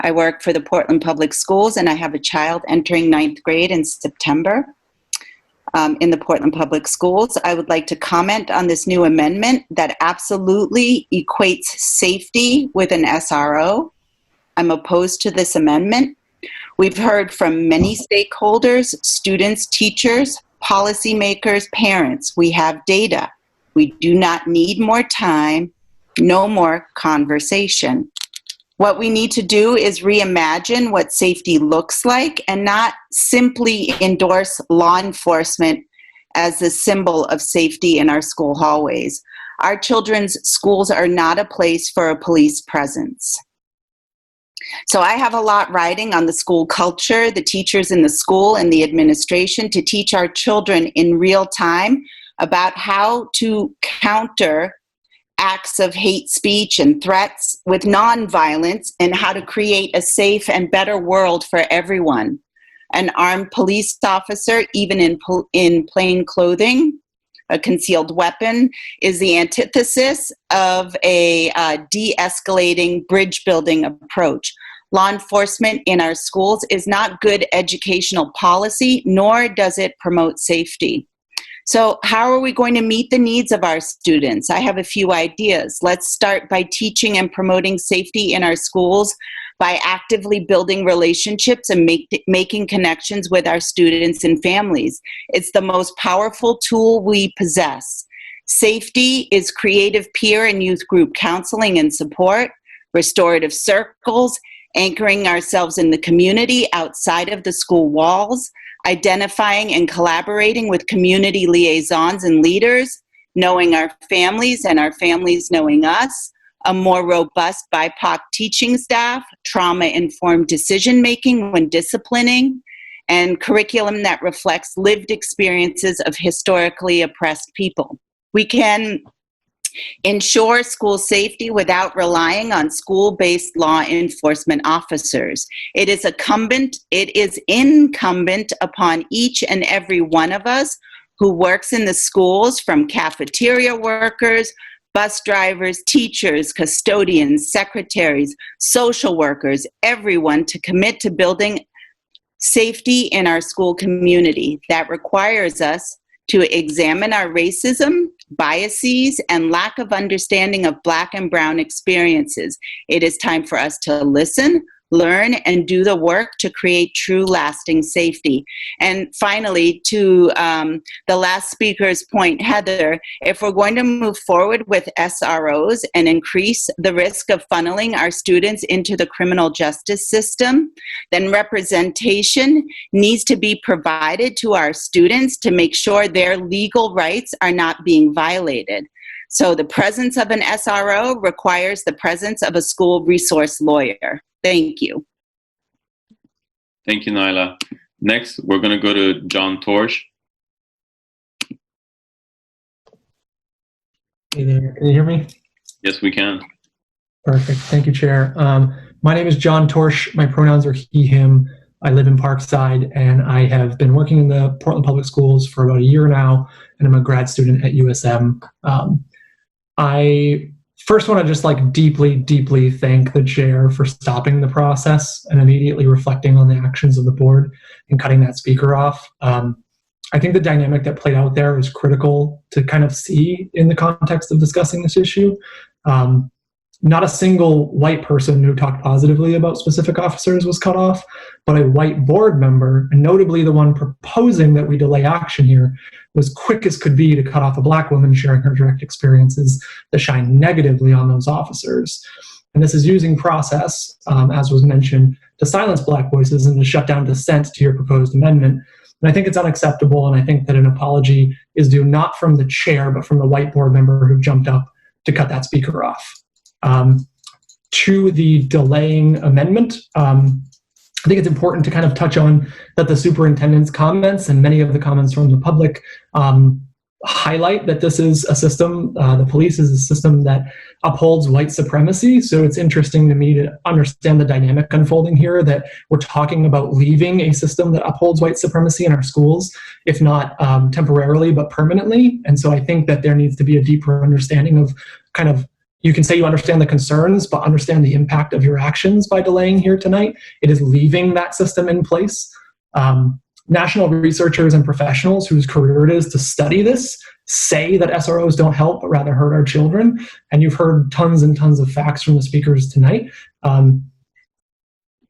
I work for the Portland Public Schools, and I have a child entering 9th grade in September in the Portland Public Schools. I would like to comment on this new amendment that absolutely equates safety with an SRO. I'm opposed to this amendment. We've heard from many stakeholders, students, teachers, policymakers, parents. We have data. We do not need more time, no more conversation. What we need to do is reimagine what safety looks like and not simply endorse law enforcement as a symbol of safety in our school hallways. Our children's schools are not a place for a police presence. So I have a lot riding on the school culture, the teachers in the school, and the administration to teach our children in real time about how to counter acts of hate speech and threats with nonviolence, and how to create a safe and better world for everyone. An armed police officer, even in plain clothing, a concealed weapon, is the antithesis of a de-escalating, bridge-building approach. Law enforcement in our schools is not good educational policy, nor does it promote safety. So how are we going to meet the needs of our students? I have a few ideas. Let's start by teaching and promoting safety in our schools by actively building relationships and making connections with our students and families. It's the most powerful tool we possess. Safety is creative peer and youth group counseling and support, restorative circles, anchoring ourselves in the community outside of the school walls, identifying and collaborating with community liaisons and leaders, knowing our families and our families knowing us, a more robust BIPOC teaching staff, trauma-informed decision-making when disciplining, and curriculum that reflects lived experiences of historically oppressed people. We can ensure school safety without relying on school-based law enforcement officers. It is incumbent upon each and every one of us who works in the schools, from cafeteria workers, bus drivers, teachers, custodians, secretaries, social workers, everyone, to commit to building safety in our school community. That requires us to examine our racism, biases, and lack of understanding of Black and Brown experiences. It is time for us to listen, learn, and do the work to create true lasting safety. And finally, to the last speaker's point, Heather, if we're going to move forward with SROs and increase the risk of funneling our students into the criminal justice system, then representation needs to be provided to our students to make sure their legal rights are not being violated. So the presence of an SRO requires the presence of a school resource lawyer. Thank you. Thank you, Nyla. Next, we're going to go to John Torsch. Hey there, can you hear me? Yes, we can. Perfect, thank you, Chair. My name is John Torsch. My pronouns are he, him. I live in Parkside, and I have been working in the Portland Public Schools for about a year now, and I'm a grad student at USM. I first want to just deeply thank the chair for stopping the process and immediately reflecting on the actions of the board and cutting that speaker off. I think the dynamic that played out there is critical to kind of see in the context of discussing this issue. Not a single white person who talked positively about specific officers was cut off, but a white board member, and notably the one proposing that we delay action here, was quick as could be to cut off a Black woman sharing her direct experiences that shine negatively on those officers. And this is using process, as was mentioned, to silence Black voices and to shut down dissent to your proposed amendment. And I think it's unacceptable, and I think that an apology is due not from the chair, but from the white board member who jumped up to cut that speaker off. To the delaying amendment, I think it's important to kind of touch on that the superintendent's comments and many of the comments from the public highlight that this is a system, the police is a system that upholds white supremacy. So it's interesting to me to understand the dynamic unfolding here, that we're talking about leaving a system that upholds white supremacy in our schools, if not temporarily, but permanently. And so I think that there needs to be a deeper understanding of kind of, you can say you understand the concerns, but understand the impact of your actions by delaying here tonight. It is leaving that system in place. National researchers and professionals whose career it is to study this say that SROs don't help, but rather hurt our children. And you've heard tons and tons of facts from the speakers tonight.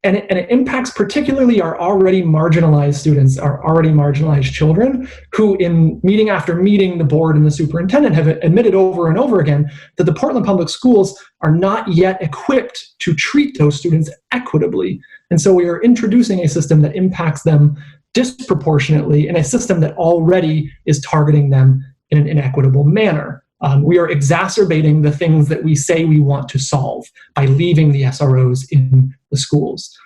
And it impacts particularly our already marginalized students, our already marginalized children, who in meeting after meeting, the board and the superintendent have admitted over and over again that the Portland Public Schools are not yet equipped to treat those students equitably. And so we are introducing a system that impacts them disproportionately in a system that already is targeting them in an inequitable manner. We are exacerbating the things that we say we want to solve by leaving the SROs in the schools.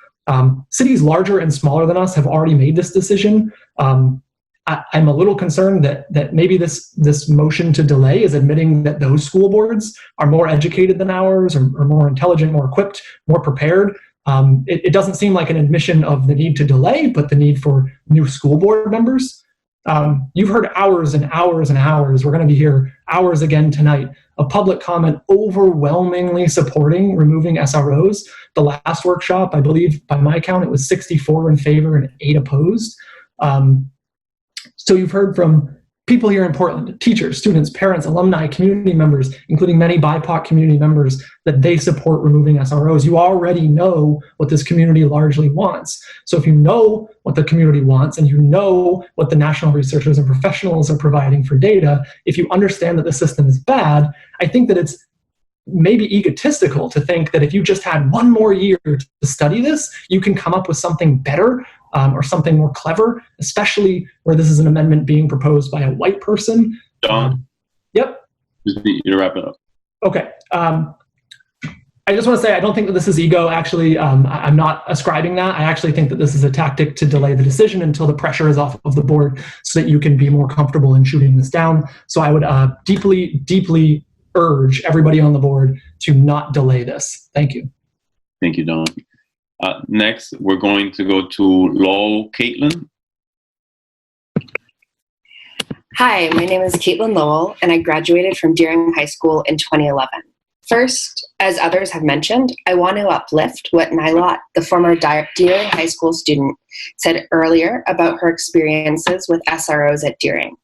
Cities larger and smaller than us have already made this decision. I'm a little concerned that maybe this motion to delay is admitting that those school boards are more educated than ours, or more intelligent, more equipped, more prepared. It doesn't seem like an admission of the need to delay, but the need for new school board members. You've heard hours and hours and hours. We're going to be here hours again tonight of public comment overwhelmingly supporting removing SROs. The last workshop, I believe, by my count, it was 64 in favor and 8 opposed. So you've heard from people here in Portland, teachers, students, parents, alumni, community members, including many BIPOC community members, that they support removing SROs. You already know what this community largely wants. So if you know what the community wants, and you know what the national researchers and professionals are providing for data, if you understand that the system is bad, I think that it's maybe egotistical to think that if you just had one more year to study this, you can come up with something better or something more clever, especially where this is an amendment being proposed by a white person. Don? Yep. Just need you to wrap it up. Okay. I just want to say I don't think that this is ego. Actually, I'm not ascribing that. I actually think that this is a tactic to delay the decision until the pressure is off of the board so that you can be more comfortable in shooting this down. So I would deeply, deeply urge everybody on the board to not delay this. Thank you. Thank you, Don. Next, we're going to go to Lowell Caitlin. Hi, my name is Caitlin Lowell, and I graduated from Deering High School in 2011. First, as others have mentioned, I want to uplift what Nyla, the former Deering High School student, said earlier about her experiences with SROs at Deering.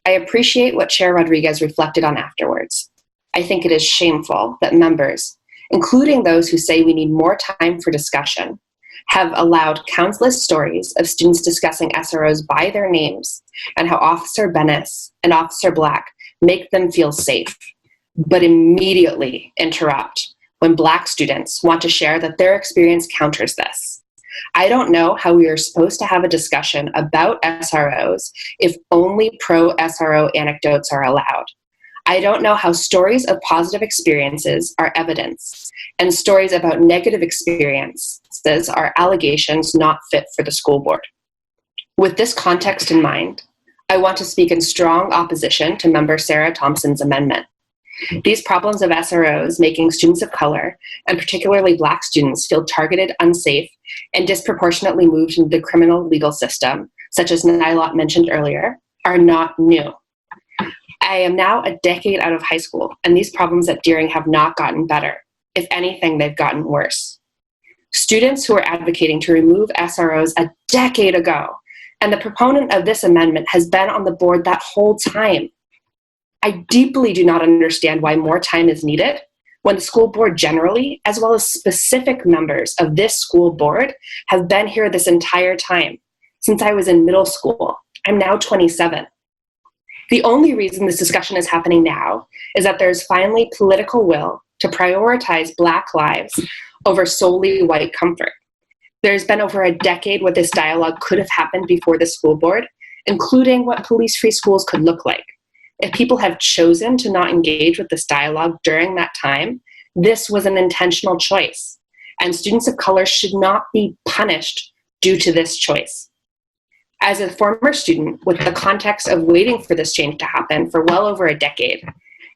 I appreciate what Chair Rodriguez reflected on afterwards. I think it is shameful that members, including those who say we need more time for discussion, have allowed countless stories of students discussing SROs by their names and how Officer Bennis and Officer Black make them feel safe, but immediately interrupt when Black students want to share that their experience counters this. I don't know how we are supposed to have a discussion about SROs if only pro-SRO anecdotes are allowed. I don't know how stories of positive experiences are evidence and stories about negative experiences are allegations not fit for the school board. With this context in mind, I want to speak in strong opposition to Member Sarah Thompson's amendment. These problems of SROs making students of color, and particularly Black students, feel targeted, unsafe, and disproportionately moved into the criminal legal system, such as Nyla mentioned earlier, are not new. I am now a decade out of high school, and these problems at Deering have not gotten better. If anything, they've gotten worse. Students who are advocating to remove SROs a decade ago, and the proponent of this amendment has been on the board that whole time. I deeply do not understand why more time is needed when the school board generally, as well as specific members of this school board, have been here this entire time, since I was in middle school. I'm now 27. The only reason this discussion is happening now is that there's finally political will to prioritize Black lives over solely white comfort. There's been over a decade where this dialogue could have happened before the school board, including what police-free schools could look like. If people have chosen to not engage with this dialogue during that time, this was an intentional choice, and students of color should not be punished due to this choice. As a former student with the context of waiting for this change to happen for well over a decade,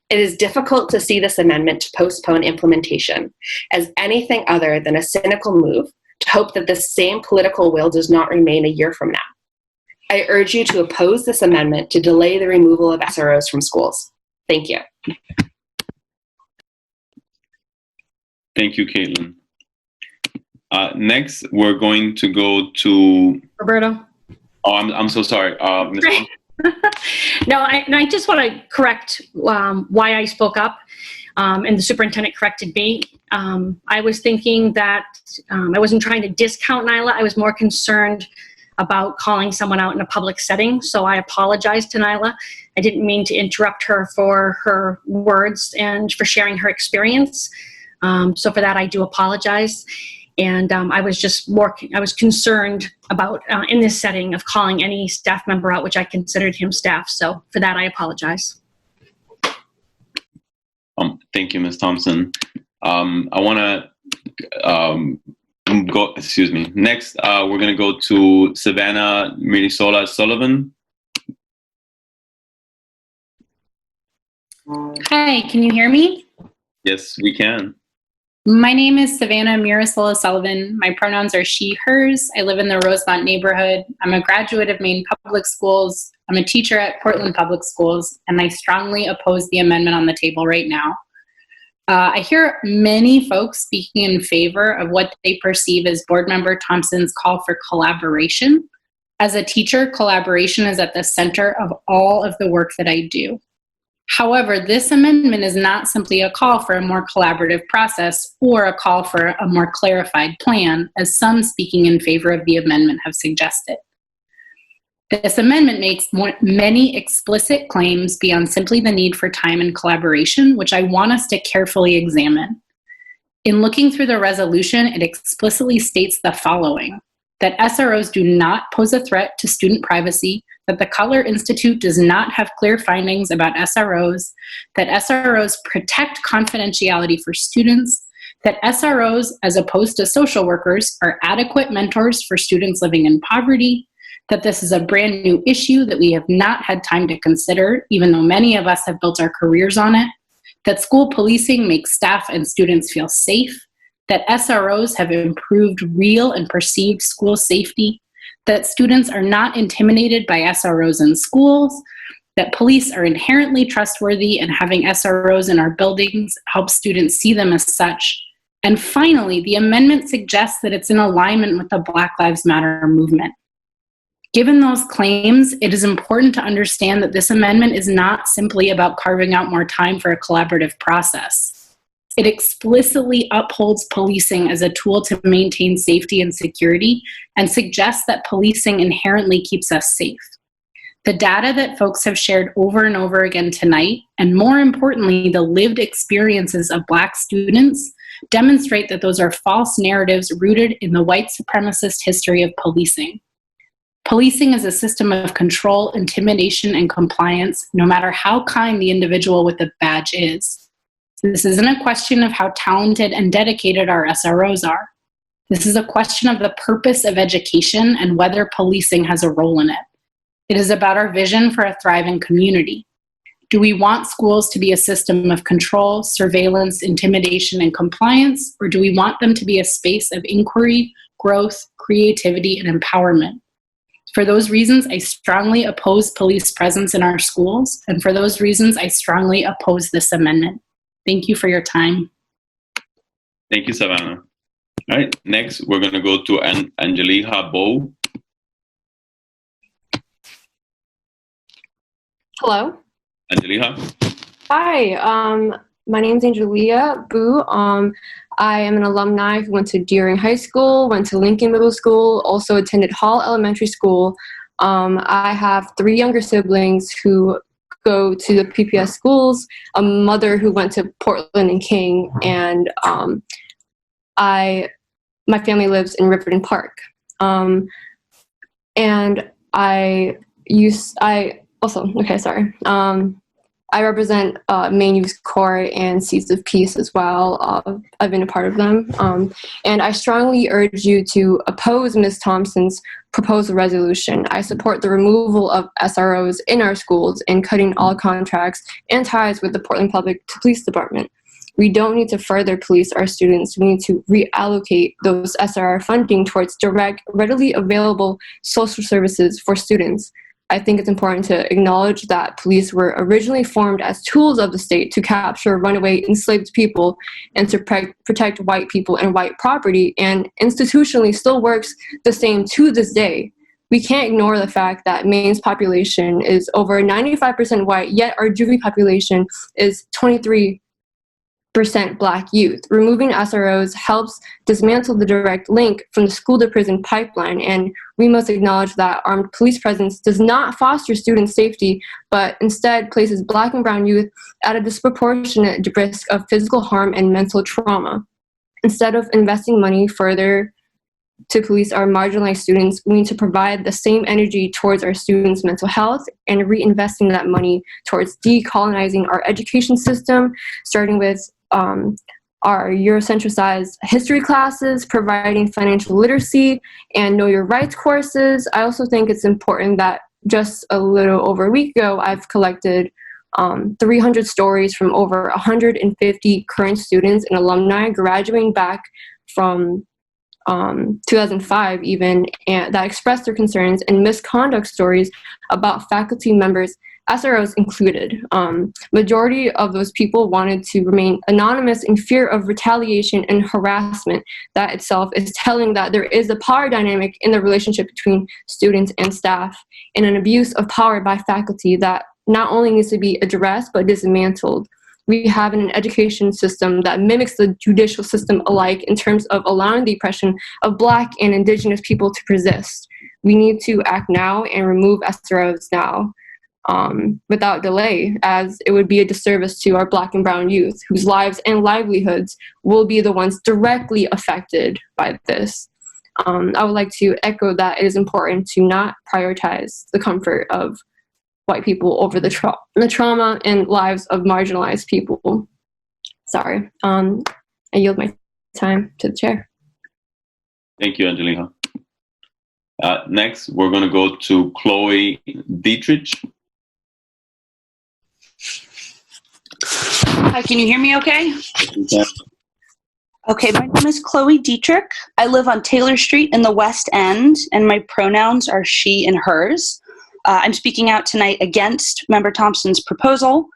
it is difficult to see this amendment to postpone implementation as anything other than a cynical move to hope that the same political will does not remain a year from now. I urge you to oppose this amendment to delay the removal of SROs from schools. Thank you. Thank you, Caitlin. Next, we're going to go to Roberto. Oh, I'm so sorry. No, I just want to correct why I spoke up, and the superintendent corrected me. I was thinking that I wasn't trying to discount Nyla. I was more concerned about calling someone out in a public setting, so I apologize to Nyla. I didn't mean to interrupt her for her words and for sharing her experience. So for that, I do apologize. And I was concerned about, in this setting, of calling any staff member out, which I considered him staff. So for that, I apologize. Thank you, Ms. Thompson. I want to go, excuse me. Next, we're going to go to Savannah Mirisola Sullivan. Hi, can you hear me? Yes, we can. My name is Savannah Mirisola Sullivan. My pronouns are she, hers. I live in the Rosemont neighborhood. I'm a graduate of Maine Public Schools. I'm a teacher at Portland Public Schools, and I strongly oppose the amendment on the table right now. I hear many folks speaking in favor of what they perceive as Board Member Thompson's call for collaboration. As a teacher, collaboration is at the center of all of the work that I do. However, this amendment is not simply a call for a more collaborative process or a call for a more clarified plan, as some speaking in favor of the amendment have suggested. This amendment makes many explicit claims beyond simply the need for time and collaboration, which I want us to carefully examine. In looking through the resolution, it explicitly states the following: that SROs do not pose a threat to student privacy, that the Cutler Institute does not have clear findings about SROs, that SROs protect confidentiality for students, that SROs, as opposed to social workers, are adequate mentors for students living in poverty, that this is a brand new issue that we have not had time to consider, even though many of us have built our careers on it, that school policing makes staff and students feel safe, that SROs have improved real and perceived school safety, that students are not intimidated by SROs in schools, that police are inherently trustworthy and having SROs in our buildings helps students see them as such. And finally, the amendment suggests that it's in alignment with the Black Lives Matter movement. Given those claims, it is important to understand that this amendment is not simply about carving out more time for a collaborative process. It explicitly upholds policing as a tool to maintain safety and security and suggests that policing inherently keeps us safe. The data that folks have shared over and over again tonight, and more importantly, the lived experiences of Black students, demonstrate that those are false narratives rooted in the white supremacist history of policing. Policing is a system of control, intimidation, and compliance, no matter how kind the individual with the badge is. This isn't a question of how talented and dedicated our SROs are. This is a question of the purpose of education and whether policing has a role in it. It is about our vision for a thriving community. Do we want schools to be a system of control, surveillance, intimidation, and compliance, or do we want them to be a space of inquiry, growth, creativity, and empowerment? For those reasons, I strongly oppose police presence in our schools, and for those reasons, I strongly oppose this amendment. Thank you for your time. Thank you, Savannah. All right, next we're going to go to Angelica Bow. Hello. Angelica. Hi, my name is Angelia Boo. I am an alumni who went to Deering High School, went to Lincoln Middle School, also attended Hall Elementary School. I have 3 younger siblings who go to the PPS schools, a mother who went to Portland and King, and my family lives in Riverton Park. And I represent Maine Youth Corps and Seeds of Peace as well. I've been a part of them. And I strongly urge you to oppose Ms. Thompson's proposed resolution. I support the removal of SROs in our schools and cutting all contracts and ties with the Portland Public Police Department. We don't need to further police our students. We need to reallocate those SRR funding towards direct, readily available social services for students. I think it's important to acknowledge that police were originally formed as tools of the state to capture runaway enslaved people and to protect white people and white property, and institutionally still works the same to this day. We can't ignore the fact that Maine's population is over 95% white, yet our juvie population is 23% Black youth. Removing SROs helps dismantle the direct link from the school to prison pipeline, and we must acknowledge that armed police presence does not foster student safety, but instead places Black and brown youth at a disproportionate risk of physical harm and mental trauma. Instead of investing money further to police our marginalized students, we need to provide the same energy towards our students' mental health and reinvesting that money towards decolonizing our education system, starting with our Eurocentricized history classes, providing financial literacy and know your rights courses. I also think it's important that just a little over a week ago, I've collected 300 stories from over 150 current students and alumni graduating back from 2005 even, and that expressed their concerns and misconduct stories about faculty members, SROs included. Majority of those people wanted to remain anonymous in fear of retaliation and harassment. That itself is telling that there is a power dynamic in the relationship between students and staff and an abuse of power by faculty that not only needs to be addressed but dismantled. We have an education system that mimics the judicial system alike in terms of allowing the oppression of Black and Indigenous people to persist. We need to act now and remove SROs now without delay, as it would be a disservice to our Black and brown youth, whose lives and livelihoods will be the ones directly affected by this. I would like to echo that it is important to not prioritize the comfort of white people over the trauma and lives of marginalized people. Sorry. I yield my time to the chair. Thank you, Angelina. Next, we're going to go to Chloe Dietrich. Hi, can you hear me okay? Yeah. Okay, my name is Chloe Dietrich. I live on Taylor Street in the West End, and my pronouns are she and hers. I'm speaking out tonight against Member Thompson's proposal.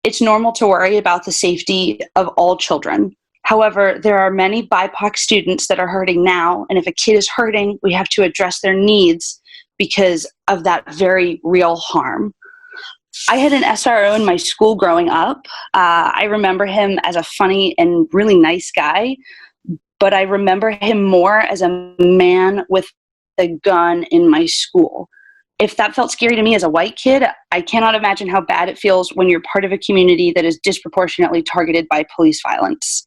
It's normal to worry about the safety of all children. However, there are many BIPOC students that are hurting now, and if a kid is hurting, we have to address their needs because of that very real harm. I had an SRO in my school growing up. I remember him as a funny and really nice guy, but I remember him more as a man with a gun in my school. If that felt scary to me as a white kid, I cannot imagine how bad it feels when you're part of a community that is disproportionately targeted by police violence.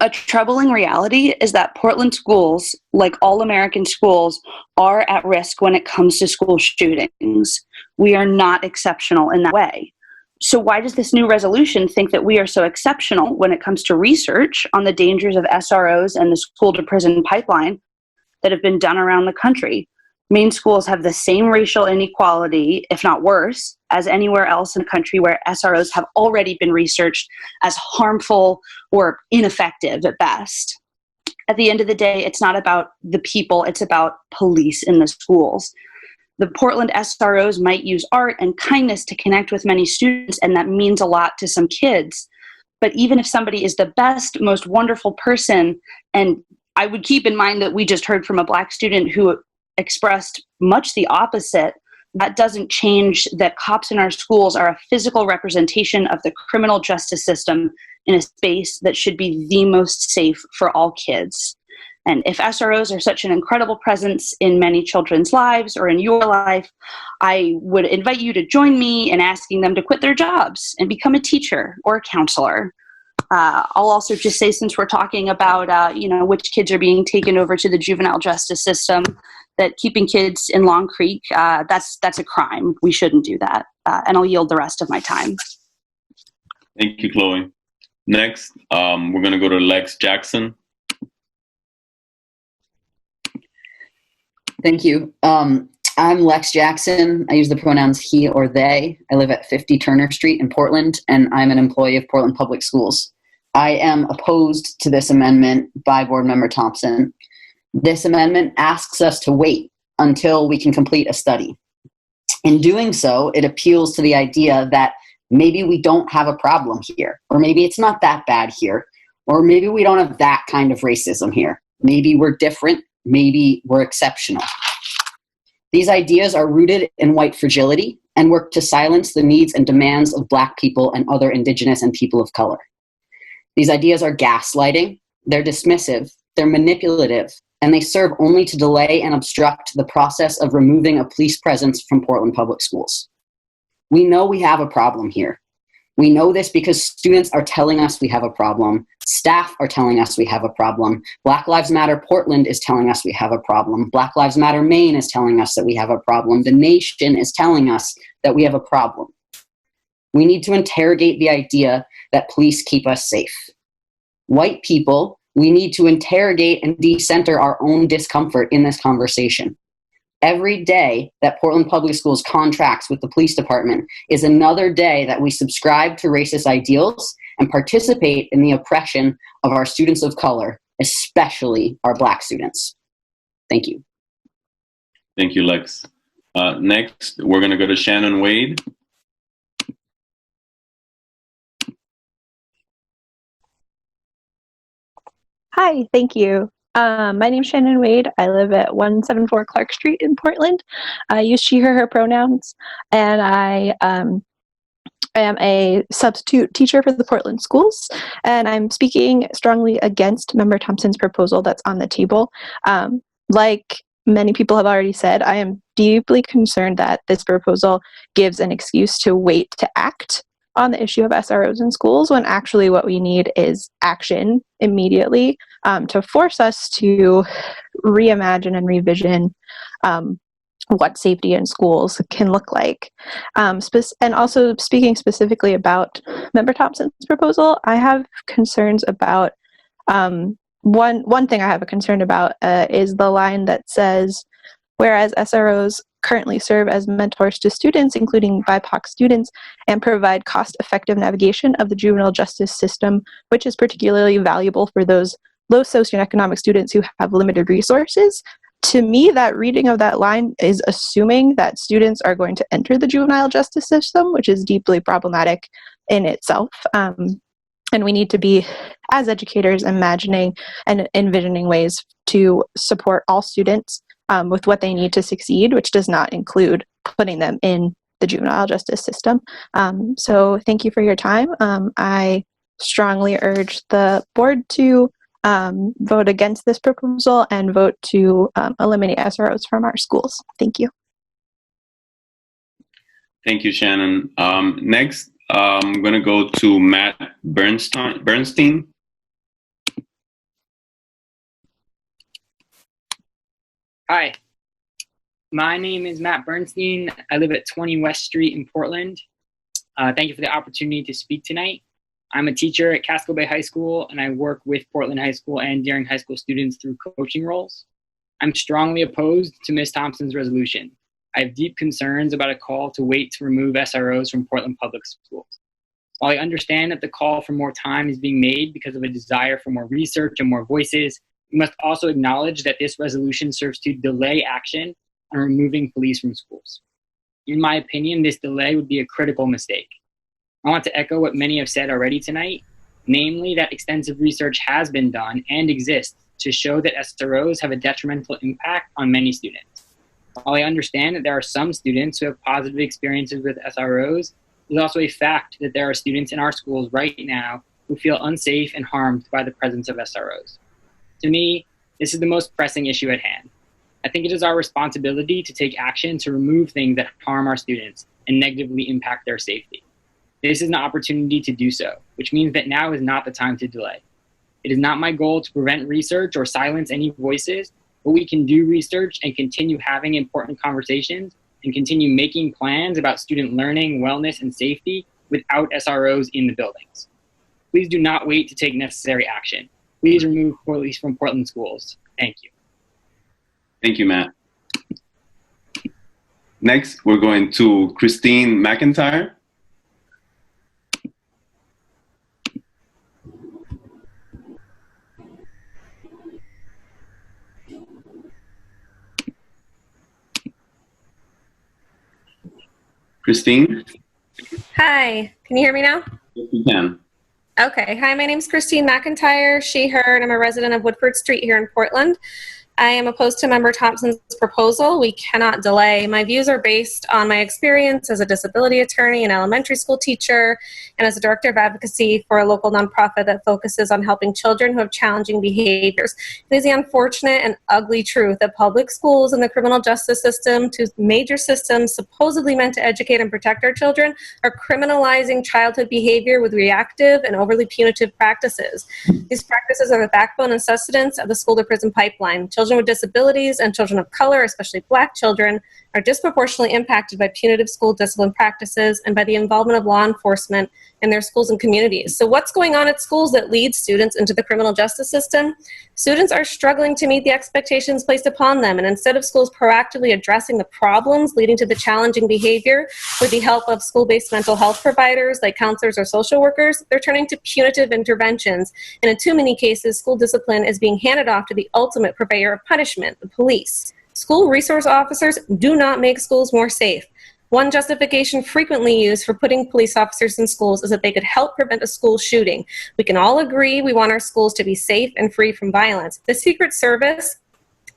A troubling reality is that Portland schools, like all American schools, are at risk when it comes to school shootings. We are not exceptional in that way. So why does this new resolution think that we are so exceptional when it comes to research on the dangers of SROs and the school-to-prison pipeline that have been done around the country? Maine schools have the same racial inequality, if not worse, as anywhere else in the country where SROs have already been researched as harmful or ineffective at best. At the end of the day, it's not about the people, it's about police in the schools. The Portland SROs might use art and kindness to connect with many students, and that means a lot to some kids. But even if somebody is the best, most wonderful person, and I would keep in mind that we just heard from a Black student who expressed much the opposite, that doesn't change that cops in our schools are a physical representation of the criminal justice system in a space that should be the most safe for all kids. And if SROs are such an incredible presence in many children's lives or in your life, I would invite you to join me in asking them to quit their jobs and become a teacher or a counselor. I'll also just say, since we're talking about, which kids are being taken over to the juvenile justice system, that keeping kids in Long Creek, that's a crime. We shouldn't do that. And I'll yield the rest of my time. Thank you, Chloe. Next, we're going to go to Lex Jackson. Thank you. I'm Lex Jackson. I use the pronouns he or they. I live at 50 Turner Street in Portland, and I'm an employee of Portland Public Schools. I am opposed to this amendment by Board Member Thompson. This amendment asks us to wait until we can complete a study. In doing so, it appeals to the idea that maybe we don't have a problem here, or maybe it's not that bad here, or maybe we don't have that kind of racism here. Maybe we're different, maybe we're exceptional. These ideas are rooted in white fragility and work to silence the needs and demands of Black people and other Indigenous and people of color. These ideas are gaslighting, they're dismissive, they're manipulative, and they serve only to delay and obstruct the process of removing a police presence from Portland Public Schools. We know we have a problem here. We know this because students are telling us we have a problem. Staff are telling us we have a problem. Black Lives Matter Portland is telling us we have a problem. Black Lives Matter Maine is telling us that we have a problem. The nation is telling us that we have a problem. We need to interrogate the idea that police keep us safe. White people, we need to interrogate and decenter our own discomfort in this conversation. Every day that Portland Public Schools contracts with the police department is another day that we subscribe to racist ideals and participate in the oppression of our students of color, especially our Black students. Thank you. Thank you, Lex. Next, we're going to go to Shannon Wade. Hi, thank you. My name's Shannon Wade. I live at 174 Clark Street in Portland. I use she, her pronouns, and I am a substitute teacher for the Portland schools, and I'm speaking strongly against Member Thompson's proposal that's on the table. Like many people have already said, I am deeply concerned that this proposal gives an excuse to wait to act on the issue of SROs in schools, when actually what we need is action immediately to force us to reimagine and revision what safety in schools can look like. And also speaking specifically about Member Thompson's proposal, I have concerns about, one thing I have a concern about is the line that says, whereas SROs currently serve as mentors to students, including BIPOC students, and provide cost-effective navigation of the juvenile justice system, which is particularly valuable for those low socioeconomic students who have limited resources. To me, that reading of that line is assuming that students are going to enter the juvenile justice system, which is deeply problematic in itself. And we need to be, as educators, imagining and envisioning ways to support all students with what they need to succeed, which does not include putting them in the juvenile justice system. So thank you for your time. I strongly urge the board to vote against this proposal and vote to eliminate SROs from our schools. Thank you. Thank you, Shannon. Next, I'm going to go to Matt Bernstein. Hi, my name is Matt Bernstein. I live at 20 West Street in Portland. Thank you for the opportunity to speak tonight. I'm a teacher at Casco Bay High School, and I work with Portland High School and Deering High School students through coaching roles. I'm strongly opposed to Ms. Thompson's resolution. I have deep concerns about a call to wait to remove SROs from Portland Public Schools. While I understand that the call for more time is being made because of a desire for more research and more voices, we must also acknowledge that this resolution serves to delay action on removing police from schools. In my opinion, this delay would be a critical mistake. I want to echo what many have said already tonight, namely that extensive research has been done and exists to show that SROs have a detrimental impact on many students. While I understand that there are some students who have positive experiences with SROs, it's also a fact that there are students in our schools right now who feel unsafe and harmed by the presence of SROs. To me, this is the most pressing issue at hand. I think it is our responsibility to take action to remove things that harm our students and negatively impact their safety. This is an opportunity to do so, which means that now is not the time to delay. It is not my goal to prevent research or silence any voices, but we can do research and continue having important conversations and continue making plans about student learning, wellness, and safety without SROs in the buildings. Please do not wait to take necessary action. Please remove police from Portland schools. Thank you. Thank you, Matt. Next, we're going to Christine McIntyre. Christine? Hi, can you hear me now? Yes, you can. Okay, hi, my name's Christine McIntyre, she, her, and I'm a resident of Woodford Street here in Portland. I am opposed to Member Thompson's proposal. We cannot delay. My views are based on my experience as a disability attorney, an elementary school teacher, and as a director of advocacy for a local nonprofit that focuses on helping children who have challenging behaviors. It is the unfortunate and ugly truth that public schools and the criminal justice system, two major systems supposedly meant to educate and protect our children, are criminalizing childhood behavior with reactive and overly punitive practices. These practices are the backbone and sustenance of the school-to-prison pipeline. Children with disabilities and children of color, especially Black children, are disproportionately impacted by punitive school discipline practices and by the involvement of law enforcement in their schools and communities. So what's going on at schools that leads students into the criminal justice system? Students are struggling to meet the expectations placed upon them, and instead of schools proactively addressing the problems leading to the challenging behavior with the help of school-based mental health providers like counselors or social workers, they're turning to punitive interventions. And in too many cases, school discipline is being handed off to the ultimate purveyor of punishment, the police. School resource officers do not make schools more safe. One justification frequently used for putting police officers in schools is that they could help prevent a school shooting. We can all agree we want our schools to be safe and free from violence. The Secret Service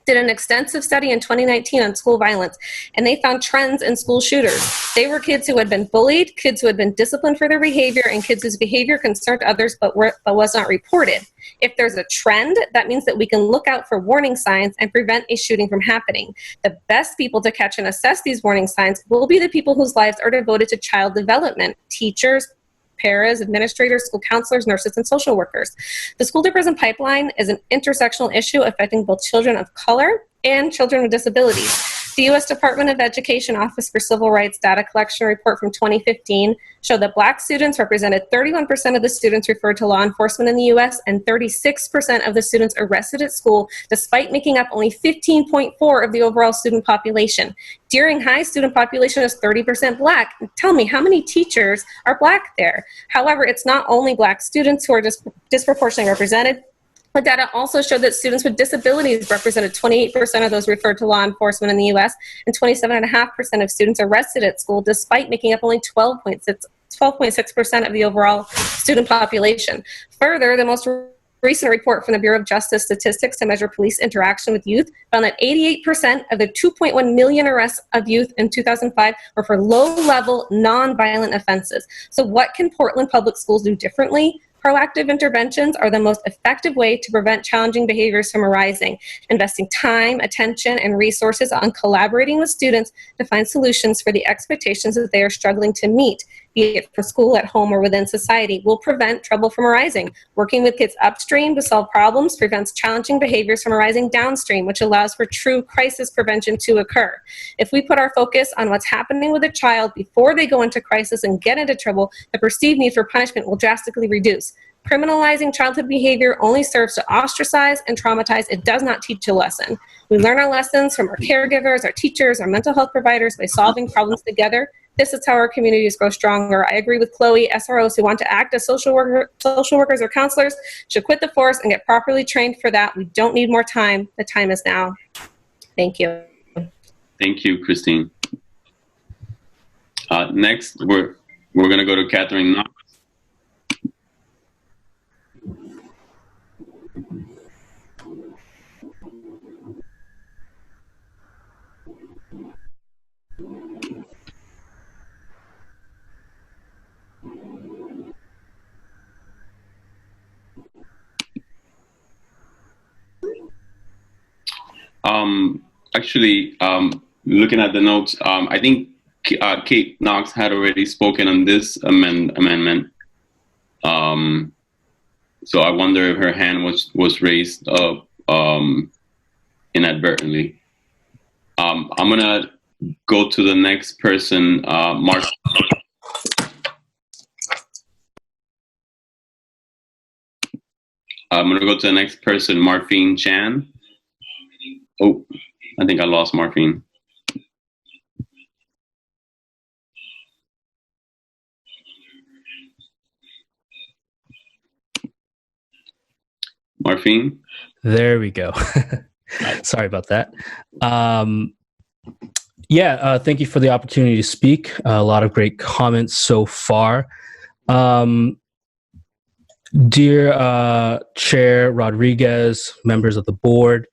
did an extensive study in 2019 on school violence, and they found trends in school shooters. They were kids who had been bullied, kids who had been disciplined for their behavior, and kids whose behavior concerned others but was not reported. If there's a trend, that means that we can look out for warning signs and prevent a shooting from happening. The best people to catch and assess these warning signs will be the people whose lives are devoted to child development: teachers, paras, administrators, school counselors, nurses, and social workers. The school-to-prison pipeline is an intersectional issue affecting both children of color and children with disabilities. The U.S. Department of Education Office for Civil Rights data collection report from 2015 showed that Black students represented 31% of the students referred to law enforcement in the U.S. and 36% of the students arrested at school, despite making up only 15.4% of the overall student population. Deering High student population is 30% Black. Tell me, how many teachers are Black there? However, it's not only Black students who are disproportionately represented. The data also showed that students with disabilities represented 28% of those referred to law enforcement in the U.S. and 27.5% of students arrested at school, despite making up only 12.6% of the overall student population. Further, the most recent report from the Bureau of Justice Statistics to measure police interaction with youth found that 88% of the 2.1 million arrests of youth in 2005 were for low-level, non-violent offenses. So what can Portland Public Schools do differently? Proactive interventions are the most effective way to prevent challenging behaviors from arising. Investing time, attention, and resources on collaborating with students to find solutions for the expectations that they are struggling to meet, be it from school, at home, or within society, will prevent trouble from arising. Working with kids upstream to solve problems prevents challenging behaviors from arising downstream, which allows for true crisis prevention to occur. If we put our focus on what's happening with a child before they go into crisis and get into trouble, the perceived need for punishment will drastically reduce. Criminalizing childhood behavior only serves to ostracize and traumatize. It does not teach a lesson. We learn our lessons from our caregivers, our teachers, our mental health providers by solving problems together. This is how our communities grow stronger. I agree with Chloe. SROs who want to act as social workers or counselors should quit the force and get properly trained for that. We don't need more time. The time is now. Thank you. Thank you, Christine. Next, we're going to go to Catherine Knox. Looking at the notes, I think Kate Knox had already spoken on this amendment. So I wonder if her hand was raised up inadvertently. I'm gonna go to the next person, Mark. I'm gonna go to the next person, Marfine Chan. Oh, I think I lost Marfine. Marfine? There we go. Sorry about that. Thank you for the opportunity to speak. A lot of great comments so far. Dear Chair Rodriguez, members of the board,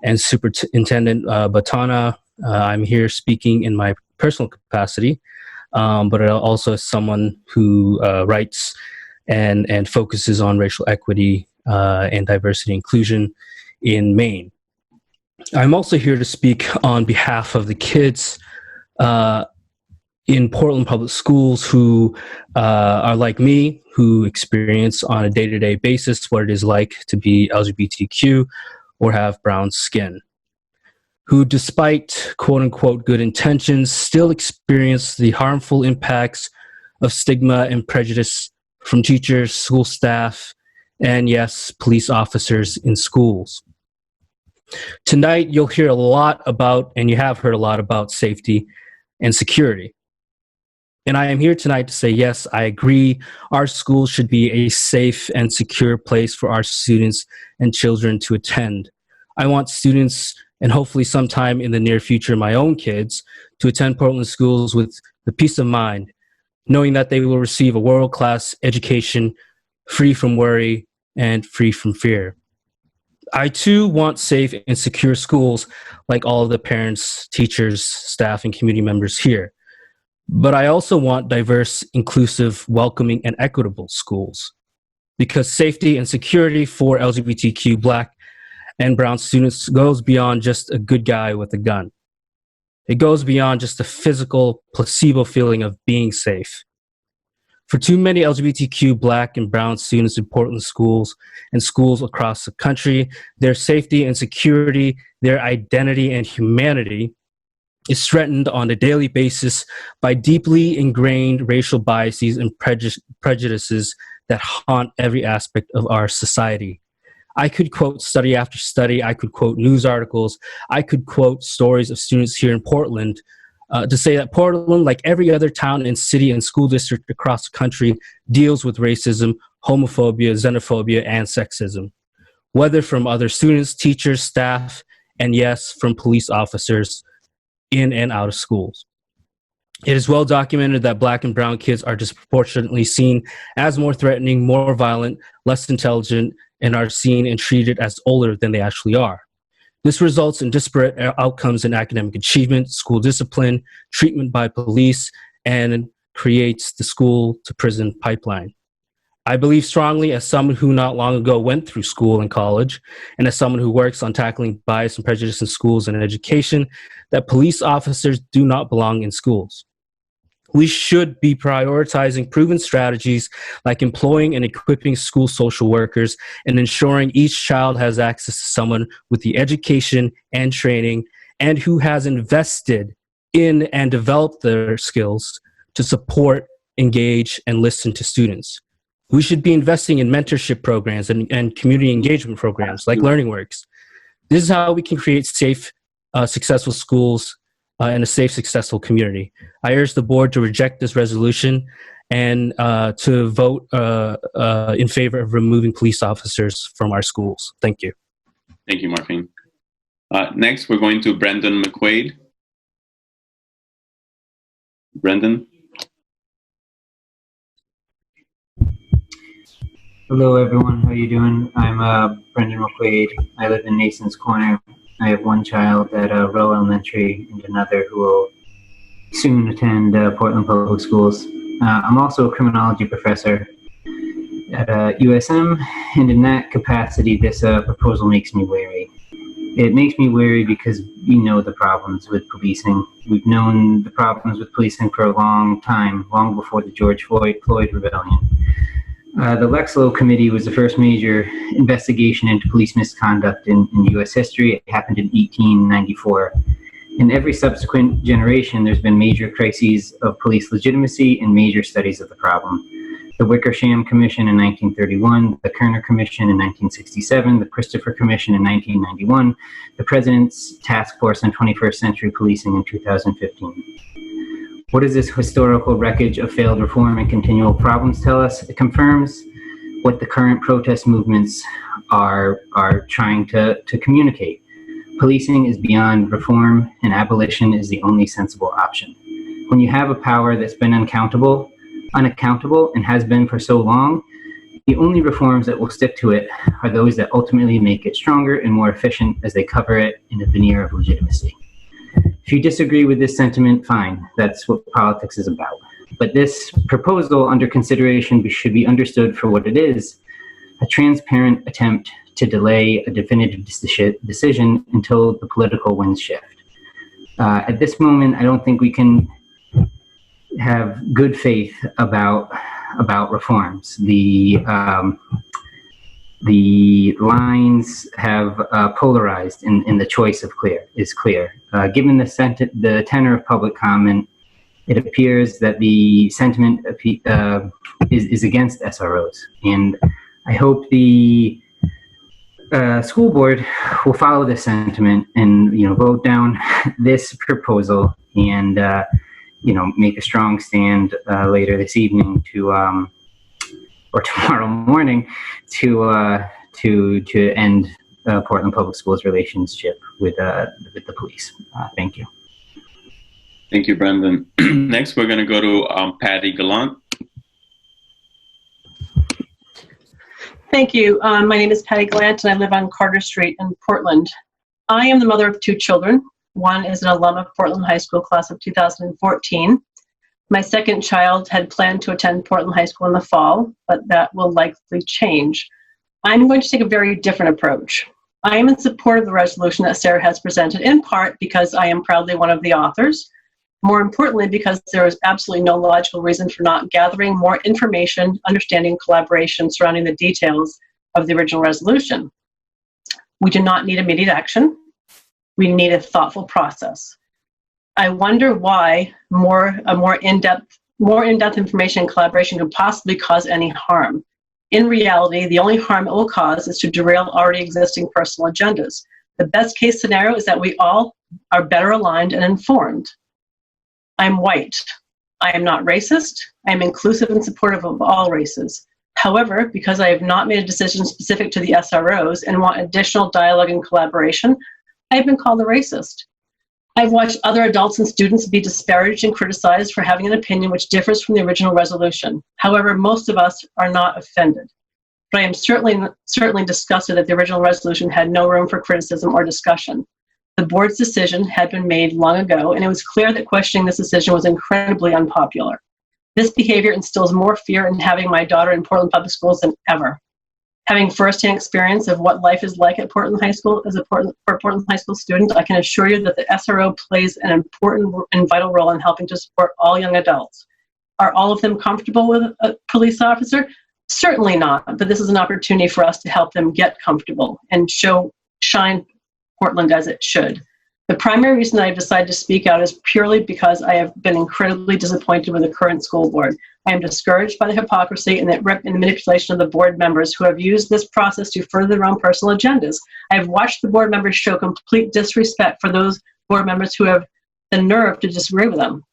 and Superintendent Batana. I'm here speaking in my personal capacity, but also as someone who writes and focuses on racial equity and diversity inclusion in Maine. I'm also here to speak on behalf of the kids in Portland Public Schools who are like me, who experience on a day-to-day basis what it is like to be LGBTQ or have brown skin, who despite quote-unquote good intentions still experience the harmful impacts of stigma and prejudice from teachers, school staff, and yes, police officers in schools. Tonight, you'll hear a lot about, and you have heard a lot about, safety and security. And I am here tonight to say, yes, I agree, our schools should be a safe and secure place for our students and children to attend. I want students, and hopefully sometime in the near future, my own kids, to attend Portland schools with the peace of mind, knowing that they will receive a world-class education free from worry and free from fear. I too want safe and secure schools like all of the parents, teachers, staff, and community members here. But I also want diverse, inclusive, welcoming, and equitable schools, because safety and security for LGBTQ, Black, and brown students goes beyond just a good guy with a gun. It goes beyond just the physical placebo feeling of being safe. For too many LGBTQ, Black, and brown students in Portland schools and schools across the country, their safety and security, their identity and humanity is threatened on a daily basis by deeply ingrained racial biases and prejudices that haunt every aspect of our society. I could quote study after study, I could quote news articles, I could quote stories of students here in Portland to say that Portland, like every other town and city and school district across the country, deals with racism, homophobia, xenophobia, and sexism, whether from other students, teachers, staff, and yes, from police officers in and out of schools. It is well documented that Black and brown kids are disproportionately seen as more threatening, more violent, less intelligent, and are seen and treated as older than they actually are. This results in disparate outcomes in academic achievement, school discipline, treatment by police, and creates the school-to-prison pipeline. I believe strongly, as someone who not long ago went through school and college, and as someone who works on tackling bias and prejudice in schools and education, that police officers do not belong in schools. We should be prioritizing proven strategies like employing and equipping school social workers and ensuring each child has access to someone with the education and training and who has invested in and developed their skills to support, engage, and listen to students. We should be investing in mentorship programs and community engagement programs like Learning Works. This is how we can create safe, successful schools and a safe, successful community. I urge the board to reject this resolution and to vote in favor of removing police officers from our schools. Thank you. Thank you, Marfine. Next, we're going to Brendan McQuaid. Brendan? Hello, everyone. How you doing? I'm Brendan McQuaid. I live in Nason's Corner. I have one child at Rowe Elementary and another who will soon attend Portland Public Schools. I'm also a criminology professor at USM, and in that capacity, this proposal makes me wary. It makes me wary because we know the problems with policing. We've known the problems with policing for a long time, long before the George Floyd rebellion. The Lexlow Committee was the first major investigation into police misconduct in U.S. history. It happened in 1894. In every subsequent generation, there's been major crises of police legitimacy and major studies of the problem. The Wickersham Commission in 1931, the Kerner Commission in 1967, the Christopher Commission in 1991, the President's Task Force on 21st Century Policing in 2015. What does this historical wreckage of failed reform and continual problems tell us? It confirms what the current protest movements are trying to communicate. Policing is beyond reform, and abolition is the only sensible option. When you have a power that's been unaccountable, and has been for so long, The only reforms that will stick to it are those that ultimately make it stronger and more efficient as they cover it in a veneer of legitimacy. If you disagree with this sentiment, fine. That's what politics is about. But this proposal under consideration should be understood for what it is, a transparent attempt to delay a definitive decision until the political winds shift. At this moment, I don't think we can have good faith about reforms. The lines have polarized in the choice of is clear. Given the tenor of public comment, it appears that the sentiment is against SROs, and I hope the school board will follow this sentiment and vote down this proposal and make a strong stand later this evening or tomorrow morning to end Portland Public Schools' relationship with the police. Thank you. Thank you, Brendan. Next, we're going to go to Patty Gallant. Thank you. My name is Patty Gallant, and I live on Carter Street in Portland. I am the mother of two children. One is an alum of Portland High School, class of 2014. My second child had planned to attend Portland High School in the fall, but that will likely change. I'm going to take a very different approach. I am in support of the resolution that Sarah has presented, in part because I am proudly one of the authors. More importantly, because there is absolutely no logical reason for not gathering more information, understanding, collaboration surrounding the details of the original resolution. We do not need immediate action. We need a thoughtful process. I wonder why a more in-depth information and collaboration could possibly cause any harm. In reality, the only harm it will cause is to derail already existing personal agendas. The best case scenario is that we all are better aligned and informed. I'm white. I am not racist. I am inclusive and supportive of all races. However, because I have not made a decision specific to the SROs and want additional dialogue and collaboration, I have been called a racist. I've watched other adults and students be disparaged and criticized for having an opinion which differs from the original resolution. However, most of us are not offended. But I am certainly disgusted that the original resolution had no room for criticism or discussion. The board's decision had been made long ago, and it was clear that questioning this decision was incredibly unpopular. This behavior instills more fear in having my daughter in Portland Public Schools than ever. Having firsthand experience of what life is like at Portland High School as a Portland High School student, I can assure you that the SRO plays an important and vital role in helping to support all young adults. Are all of them comfortable with a police officer? Certainly not, but this is an opportunity for us to help them get comfortable and shine Portland as it should. The primary reason I've decided to speak out is purely because I have been incredibly disappointed with the current school board. I am discouraged by the hypocrisy and the manipulation of the board members who have used this process to further their own personal agendas. I have watched the board members show complete disrespect for those board members who have the nerve to disagree with them.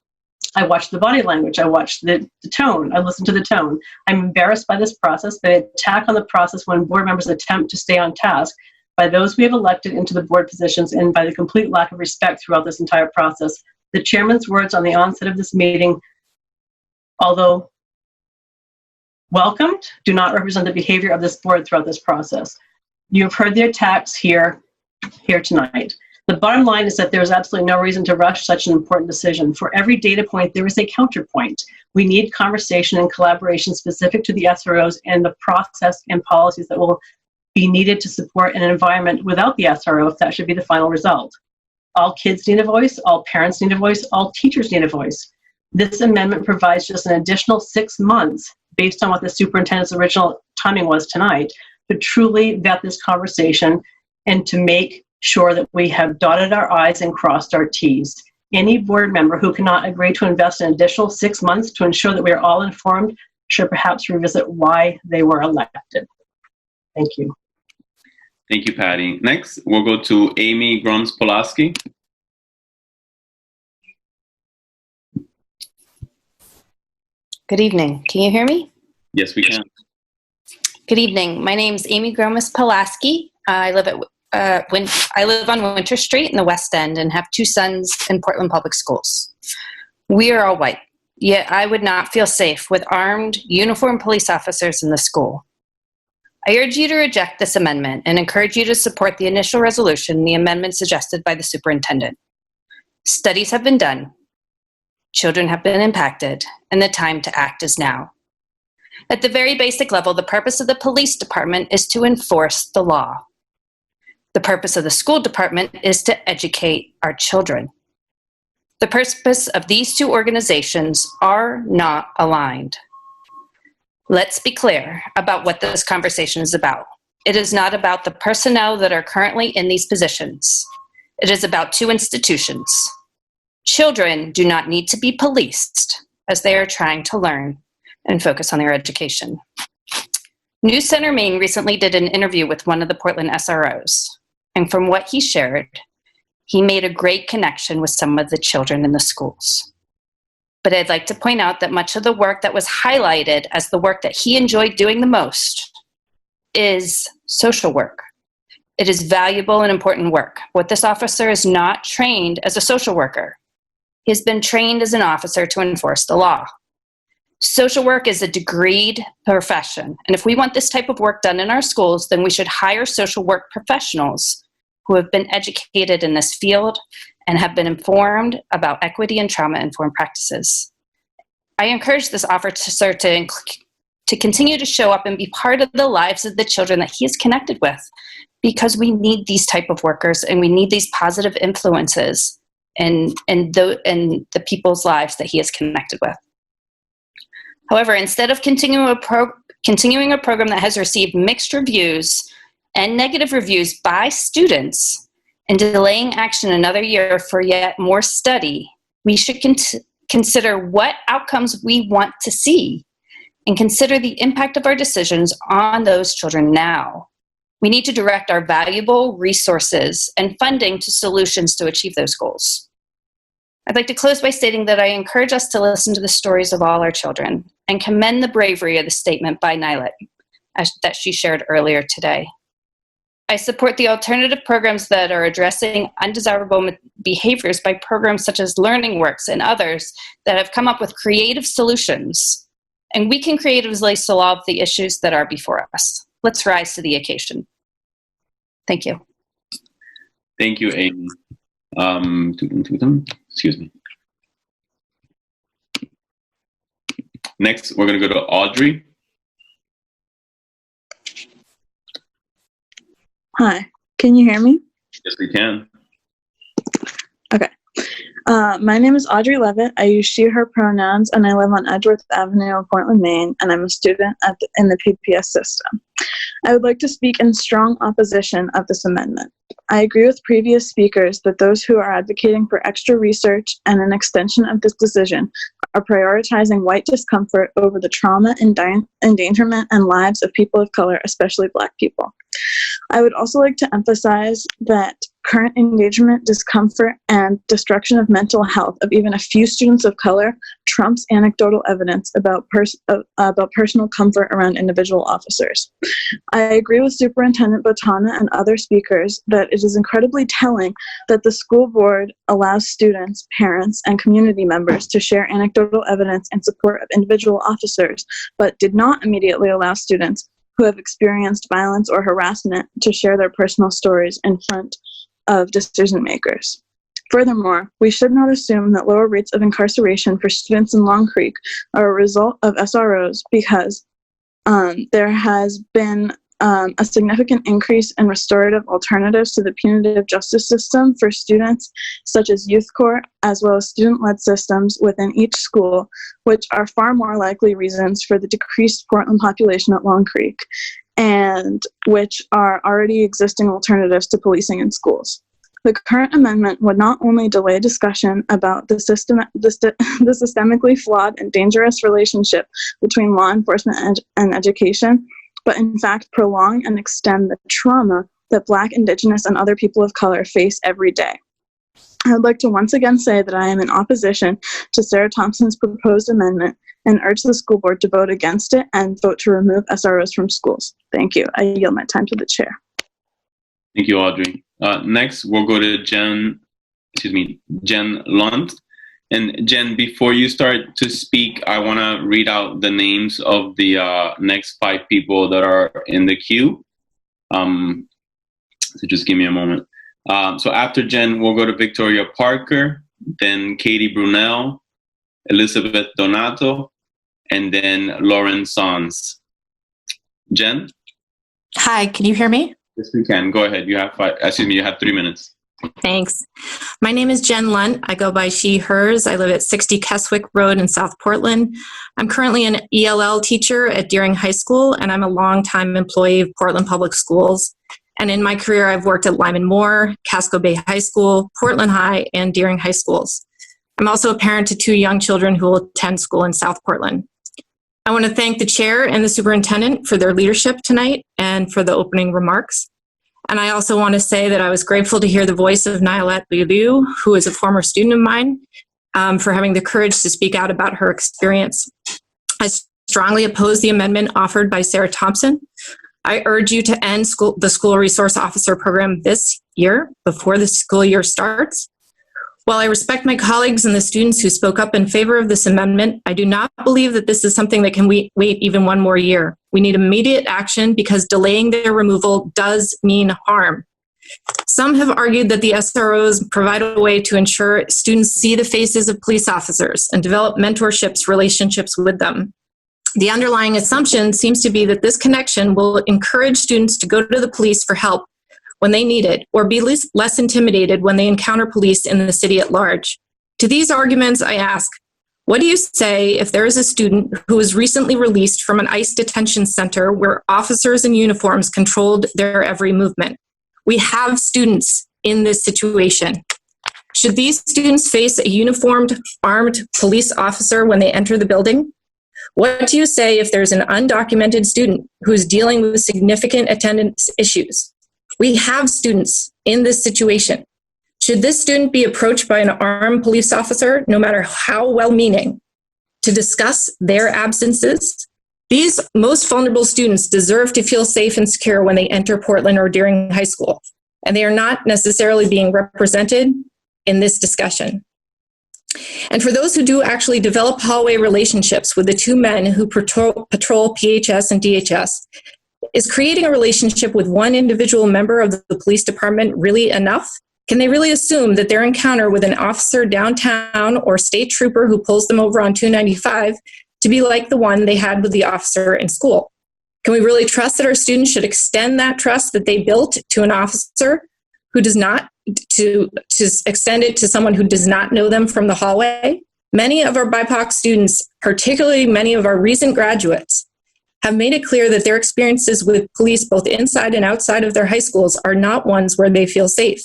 I watched the body language. I watched the tone. I listened to the tone. I'm embarrassed by this process. They attack on the process when board members attempt to stay on task, by those we have elected into the board positions, and by the complete lack of respect throughout this entire process. The chairman's words on the onset of this meeting, although welcomed, do not represent the behavior of this board throughout this process. You have heard the attacks here tonight. The bottom line is that there is absolutely no reason to rush such an important decision. For every data point, there is a counterpoint. We need conversation and collaboration specific to the SROs and the process and policies that will be needed to support an environment without the SRO if that should be the final result. All kids need a voice, all parents need a voice, all teachers need a voice. This amendment provides just an additional 6 months based on what the superintendent's original timing was tonight to truly vet this conversation and to make sure that we have dotted our I's and crossed our T's. Any board member who cannot agree to invest an additional 6 months to ensure that we are all informed should perhaps revisit why they were elected. Thank you. Thank you, Patty. Next, we'll go to Amy Grons-Pulaski. Good evening. Can you hear me? Yes, we can. Good evening. My name is Amy Grons-Pulaski. I live on Winter Street in the West End and have 2 sons in Portland Public Schools. We are all white, yet I would not feel safe with armed, uniformed police officers in the school. I urge you to reject this amendment and encourage you to support the initial resolution and the amendment suggested by the superintendent. Studies have been done, children have been impacted, and the time to act is now. At the very basic level, the purpose of the police department is to enforce the law. The purpose of the school department is to educate our children. The purpose of these two organizations are not aligned. Let's be clear about what this conversation is about. It is not about the personnel that are currently in these positions. It is about two institutions. Children do not need to be policed as they are trying to learn and focus on their education. News Center Maine recently did an interview with one of the Portland SROs, and from what he shared, he made a great connection with some of the children in the schools. But I'd like to point out that much of the work that was highlighted as the work that he enjoyed doing the most is social work. It is valuable and important work. What this officer is not trained as a social worker. He has been trained as an officer to enforce the law. Social work is a degreed profession, and if we want this type of work done in our schools, then we should hire social work professionals who have been educated in this field and have been informed about equity and trauma-informed practices. I encourage this officer to continue to show up and be part of the lives of the children that he is connected with, because we need these type of workers and we need these positive influences in the people's lives that he is connected with. However, instead of continuing a program that has received mixed reviews and negative reviews by students and delaying action another year for yet more study, we should consider what outcomes we want to see and consider the impact of our decisions on those children now. We need to direct our valuable resources and funding to solutions to achieve those goals. I'd like to close by stating that I encourage us to listen to the stories of all our children and commend the bravery of the statement by Nyla that she shared earlier today. I support the alternative programs that are addressing undesirable behaviors by programs such as Learning Works and others that have come up with creative solutions. And we can creatively solve the issues that are before us. Let's rise to the occasion. Thank you. Thank you, Amy. Excuse me. Next, we're going to go to Audrey. Hi, can you hear me? Yes, we can. Okay. My name is Audrey Levitt. I use she, her pronouns, and I live on Edgeworth Avenue in Portland, Maine, and I'm a student in the PPS system. I would like to speak in strong opposition of this amendment. I agree with previous speakers that those who are advocating for extra research and an extension of this decision are prioritizing white discomfort over the trauma, endangerment, and lives of people of color, especially Black people. I would also like to emphasize that current endangerment, discomfort, and destruction of mental health of even a few students of color trumps anecdotal evidence about personal comfort around individual officers. I agree with Superintendent Botana and other speakers that it is incredibly telling that the school board allows students, parents, and community members to share anecdotal evidence in support of individual officers, but did not immediately allow students who have experienced violence or harassment to share their personal stories in front of decision makers. Furthermore, we should not assume that lower rates of incarceration for students in Long Creek are a result of SROs, because there has been a significant increase in restorative alternatives to the punitive justice system for students, such as youth court, as well as student-led systems within each school, which are far more likely reasons for the decreased Portland population at Long Creek, and which are already existing alternatives to policing in schools. The current amendment would not only delay discussion about the systemically flawed and dangerous relationship between law enforcement and education, but in fact prolong and extend the trauma that Black, Indigenous, and other people of color face every day. I would like to once again say that I am in opposition to Sarah Thompson's proposed amendment and urge the school board to vote against it and vote to remove SROs from schools. Thank you. I yield my time to the chair. Thank you, Audrey. Next, we'll go to Jen Lunt, And Jen, before you start to speak, I want to read out the names of the next 5 people that are in the queue. So just give me a moment. So after Jen, we'll go to Victoria Parker, then Katie Brunel, Elizabeth Donato, and then Lauren Sons. Jen? Hi, can you hear me? Yes, we can. Go ahead. You have 3 minutes. Thanks. My name is Jen Lunt. I go by she, hers. I live at 60 Keswick Road in South Portland. I'm currently an ELL teacher at Deering High School, and I'm a longtime employee of Portland Public Schools. And in my career, I've worked at Lyman Moore, Casco Bay High School, Portland High, and Deering High Schools. I'm also a parent to 2 young children who will attend school in South Portland. I want to thank the chair and the superintendent for their leadership tonight and for the opening remarks. And I also want to say that I was grateful to hear the voice of Nyla Billu, who is a former student of mine, for having the courage to speak out about her experience. I strongly oppose the amendment offered by Sarah Thompson. I urge you to end the School Resource Officer program this year, before the school year starts. While I respect my colleagues and the students who spoke up in favor of this amendment, I do not believe that this is something that can wait even one more year. We need immediate action because delaying their removal does mean harm. Some have argued that the SROs provide a way to ensure students see the faces of police officers and develop relationships with them. The underlying assumption seems to be that this connection will encourage students to go to the police for help when they need it, or be less intimidated when they encounter police in the city at large. To these arguments, I ask, what do you say if there is a student who was recently released from an ICE detention center where officers in uniforms controlled their every movement? We have students in this situation. Should these students face a uniformed, armed police officer when they enter the building? What do you say if there's an undocumented student who's dealing with significant attendance issues? We have students in this situation. Should this student be approached by an armed police officer, no matter how well-meaning, to discuss their absences? These most vulnerable students deserve to feel safe and secure when they enter Portland or Deering High School, and they are not necessarily being represented in this discussion. And for those who do actually develop hallway relationships with the 2 men who patrol PHS and DHS, is creating a relationship with one individual member of the police department really enough? Can they really assume that their encounter with an officer downtown or state trooper who pulls them over on 295 to be like the one they had with the officer in school? Can we really trust that our students should extend that trust that they built to an officer who does not, to extend it to someone who does not know them from the hallway? Many of our BIPOC students, particularly many of our recent graduates, have made it clear that their experiences with police both inside and outside of their high schools are not ones where they feel safe.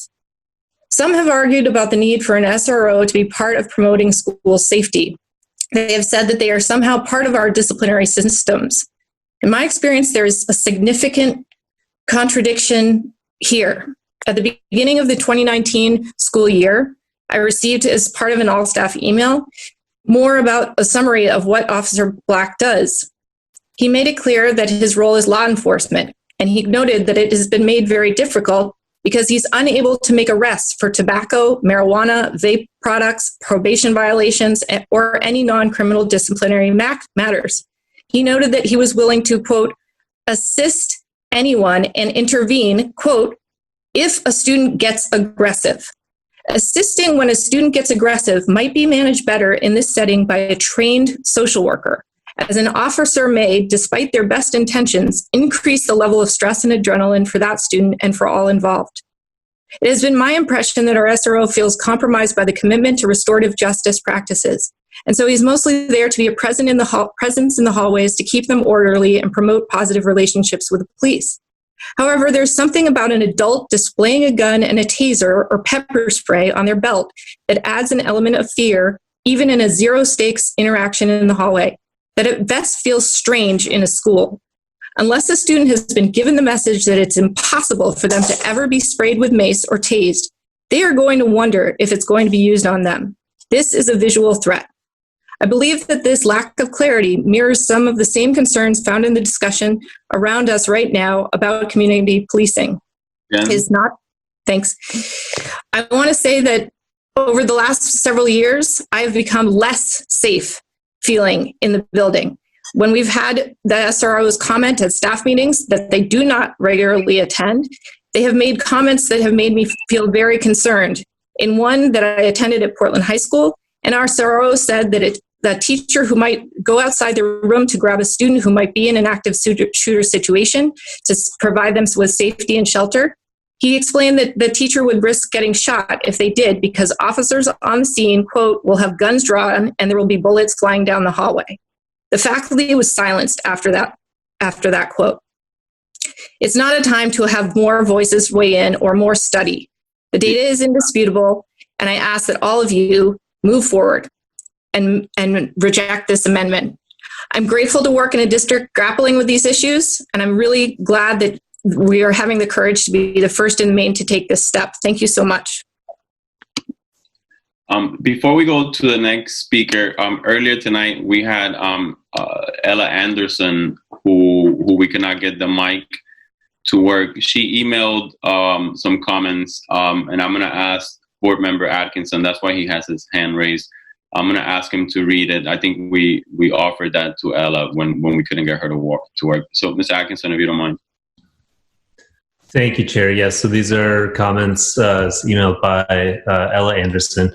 Some have argued about the need for an SRO to be part of promoting school safety. They have said that they are somehow part of our disciplinary systems. In my experience, there is a significant contradiction here. At the beginning of the 2019 school year, I received, as part of an all-staff email, more about a summary of what Officer Black does. He made it clear that his role is law enforcement, and he noted that it has been made very difficult because he's unable to make arrests for tobacco, marijuana, vape products, probation violations, or any non-criminal disciplinary matters. He noted that he was willing to, quote, assist anyone and intervene, quote, if a student gets aggressive. Assisting when a student gets aggressive might be managed better in this setting by a trained social worker, as an officer may, despite their best intentions, increase the level of stress and adrenaline for that student and for all involved. It has been my impression that our SRO feels compromised by the commitment to restorative justice practices, and so he's mostly there to be a presence in the hallways to keep them orderly and promote positive relationships with the police. However, there's something about an adult displaying a gun and a taser or pepper spray on their belt that adds an element of fear, even in a zero-stakes interaction in the hallway, that at best feels strange in a school. Unless a student has been given the message that it's impossible for them to ever be sprayed with mace or tased, they are going to wonder if it's going to be used on them. This is a visual threat. I believe that this lack of clarity mirrors some of the same concerns found in the discussion around us right now about community policing. Thanks. I want to say that over the last several years, I have become less safe feeling in the building. When we've had the SROs comment at staff meetings that they do not regularly attend, they have made comments that have made me feel very concerned. In one that I attended at Portland High School, an SRO said that the teacher who might go outside the room to grab a student who might be in an active shooter situation to provide them with safety and shelter, he explained that the teacher would risk getting shot if they did because officers on the scene, quote, will have guns drawn and there will be bullets flying down the hallway. The faculty was silenced after that quote. It's not a time to have more voices weigh in or more study. The data is indisputable, and I ask that all of you move forward and reject this amendment. I'm grateful to work in a district grappling with these issues, and I'm really glad that we are having the courage to be the first in Maine to take this step. Thank you so much. Before we go to the next speaker, earlier tonight we had Ella Anderson, who we could not get the mic to work. She emailed some comments, and I'm going to ask Board Member Atkinson. That's why he has his hand raised. I'm going to ask him to read it. I think we offered that to Ella when we couldn't get her to work. So, Ms. Atkinson, if you don't mind. Thank you, Chair. Yes, so these are comments emailed by Ella Anderson.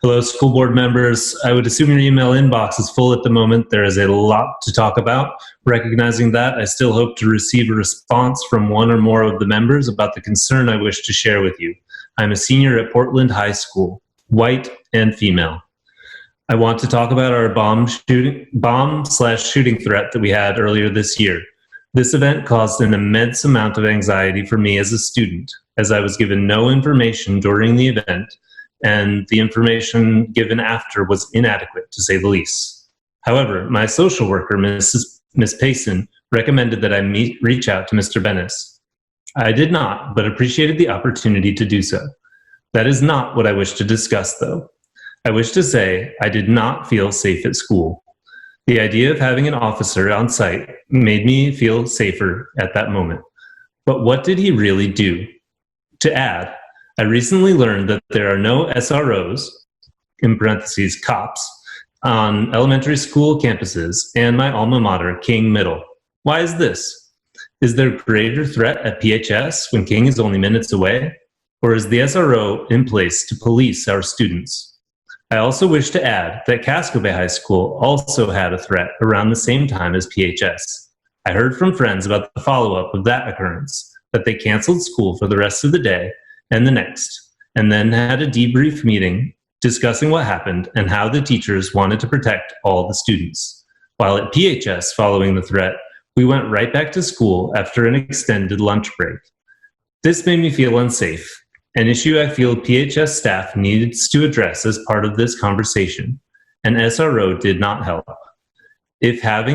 Hello, school board members. I would assume your email inbox is full at the moment. There is a lot to talk about. Recognizing that, I still hope to receive a response from one or more of the members about the concern I wish to share with you. I'm a senior at Portland High School, white and female. I want to talk about our bomb/shooting threat that we had earlier this year. This event caused an immense amount of anxiety for me as a student, as I was given no information during the event, and the information given after was inadequate, to say the least. However, my social worker, Ms. Payson, recommended that I reach out to Mr. Bennis. I did not, but appreciated the opportunity to do so. That is not what I wish to discuss, though. I wish to say I did not feel safe at school. The idea of having an officer on site made me feel safer at that moment. But what did he really do? To add, I recently learned that there are no SROs, in parentheses, cops, on elementary school campuses and my alma mater, King Middle. Why is this? Is there a greater threat at PHS when King is only minutes away? Or is the SRO in place to police our students? I also wish to add that Casco Bay High School also had a threat around the same time as PHS. I heard from friends about the follow-up of that occurrence, that they canceled school for the rest of the day and the next, and then had a debrief meeting discussing what happened and how the teachers wanted to protect all the students. While at PHS, following the threat, we went right back to school after an extended lunch break. This made me feel unsafe, an issue I feel PHS staff needs to address as part of this conversation. An SRO did not help. If not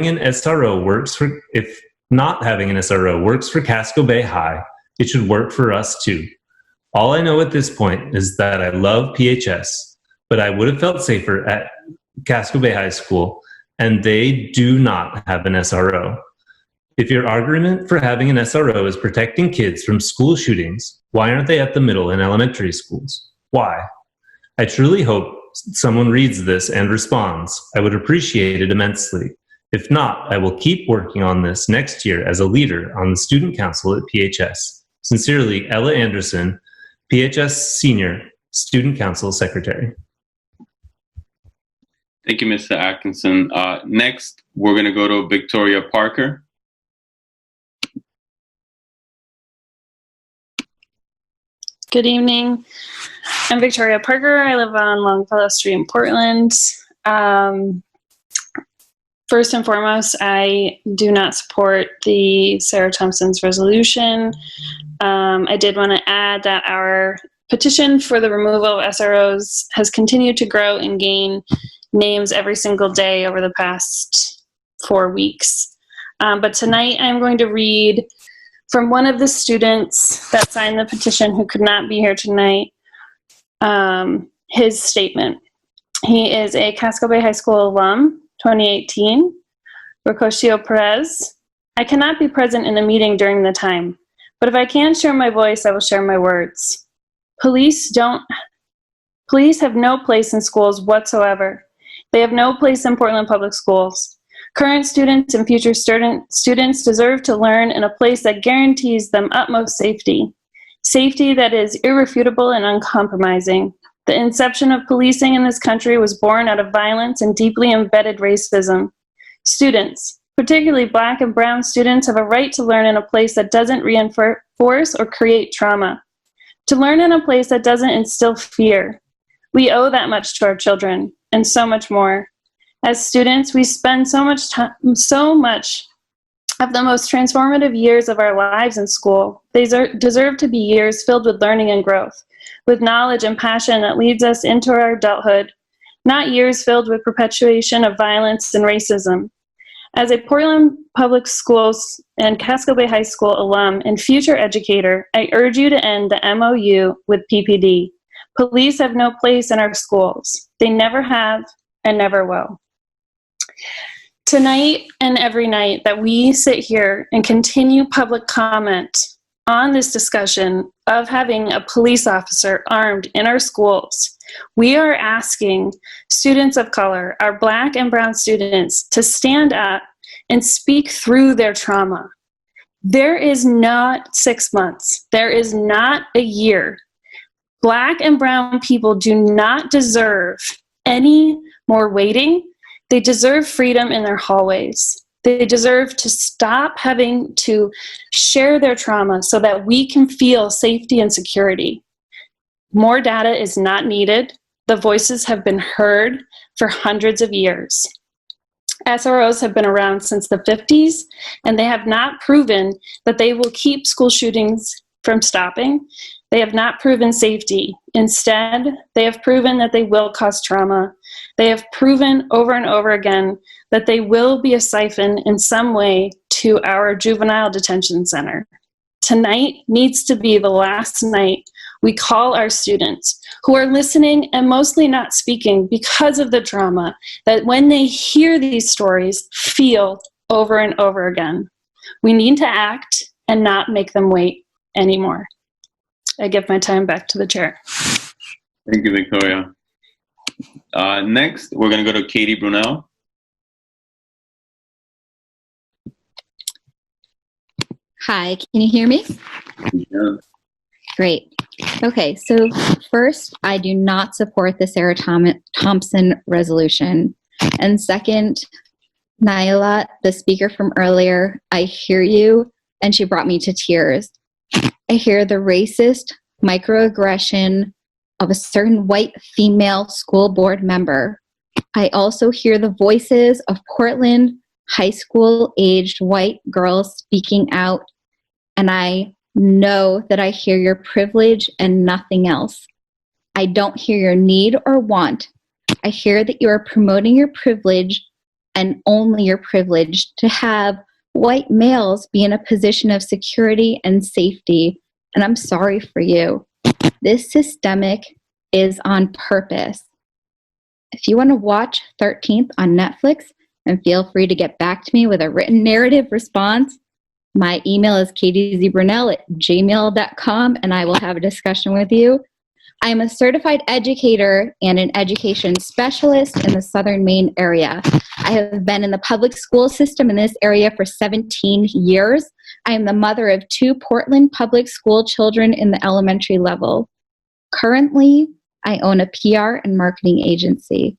having an SRO works for Casco Bay High, it should work for us too. All I know at this point is that I love PHS, but I would have felt safer at Casco Bay High School, and they do not have an SRO. If your argument for having an SRO is protecting kids from school shootings, why aren't they at the middle and elementary schools? Why? I truly hope someone reads this and responds. I would appreciate it immensely. If not, I will keep working on this next year as a leader on the student council at PHS. Sincerely, Ella Anderson, PHS Senior Student Council Secretary. Thank you, Mr. Atkinson. Next, we're going to go to Victoria Parker. Good evening. I'm Victoria Parker. I live on Longfellow Street in Portland. First and foremost, I do not support the Sarah Thompson's resolution. I did want to add that our petition for the removal of SROs has continued to grow and gain names every single day over the past 4 weeks. But tonight I'm going to read from one of the students that signed the petition who could not be here tonight, his statement. He is a Casco Bay High School alum, 2018, Rocosio Perez. I cannot be present in the meeting during the time, but if I can share my voice, I will share my words. Police don't Police have no place in schools whatsoever. They have no place in Portland Public Schools. Current students and future students deserve to learn in a place that guarantees them utmost safety. Safety that is irrefutable and uncompromising. The inception of policing in this country was born out of violence and deeply embedded racism. Students, particularly Black and brown students, have a right to learn in a place that doesn't reinforce or create trauma. To learn in a place that doesn't instill fear. We owe that much to our children, and so much more. As students, we spend so much of the most transformative years of our lives in school. They deserve to be years filled with learning and growth, with knowledge and passion that leads us into our adulthood, not years filled with perpetuation of violence and racism. As a Portland Public Schools and Casco Bay High School alum and future educator, I urge you to end the MOU with PPD. Police have no place in our schools. They never have and never will. Tonight and every night that we sit here and continue public comment on this discussion of having a police officer armed in our schools, we are asking students of color, our Black and brown students, to stand up and speak through their trauma. There is not 6 months. There is not a year. Black and brown people do not deserve any more waiting. They deserve freedom in their hallways. They deserve to stop having to share their trauma so that we can feel safety and security. More data is not needed. The voices have been heard for hundreds of years. SROs have been around since the 50s, and they have not proven that they will keep school shootings from stopping. They have not proven safety. Instead, they have proven that they will cause trauma. They have proven over and over again that they will be a siphon in some way to our juvenile detention center. Tonight needs to be the last night we call our students who are listening and mostly not speaking because of the trauma that when they hear these stories, feel over and over again. We need to act and not make them wait anymore. I give my time back to the chair. Thank you, Victoria. Next, we're going to go to Katie Brunel. Hi, can you hear me? Yeah. Great. Okay, so first, I do not support the Sarah Thompson resolution. And second, Nyla, the speaker from earlier, I hear you, and she brought me to tears. I hear the racist microaggression of a certain white female school board member. I also hear the voices of Portland high school-aged white girls speaking out, and I know that I hear your privilege and nothing else. I don't hear your need or want. I hear that you are promoting your privilege and only your privilege to have white males be in a position of security and safety, and I'm sorry for you. This systemic is on purpose. If you want to watch 13th on Netflix, and feel free to get back to me with a written narrative response, my email is katiezbrunel@gmail.com, and I will have a discussion with you. I am a certified educator and an education specialist in the Southern Maine area. I have been in the public school system in this area for 17 years. I am the mother of 2 Portland public school children in the elementary level. Currently, I own a PR and marketing agency.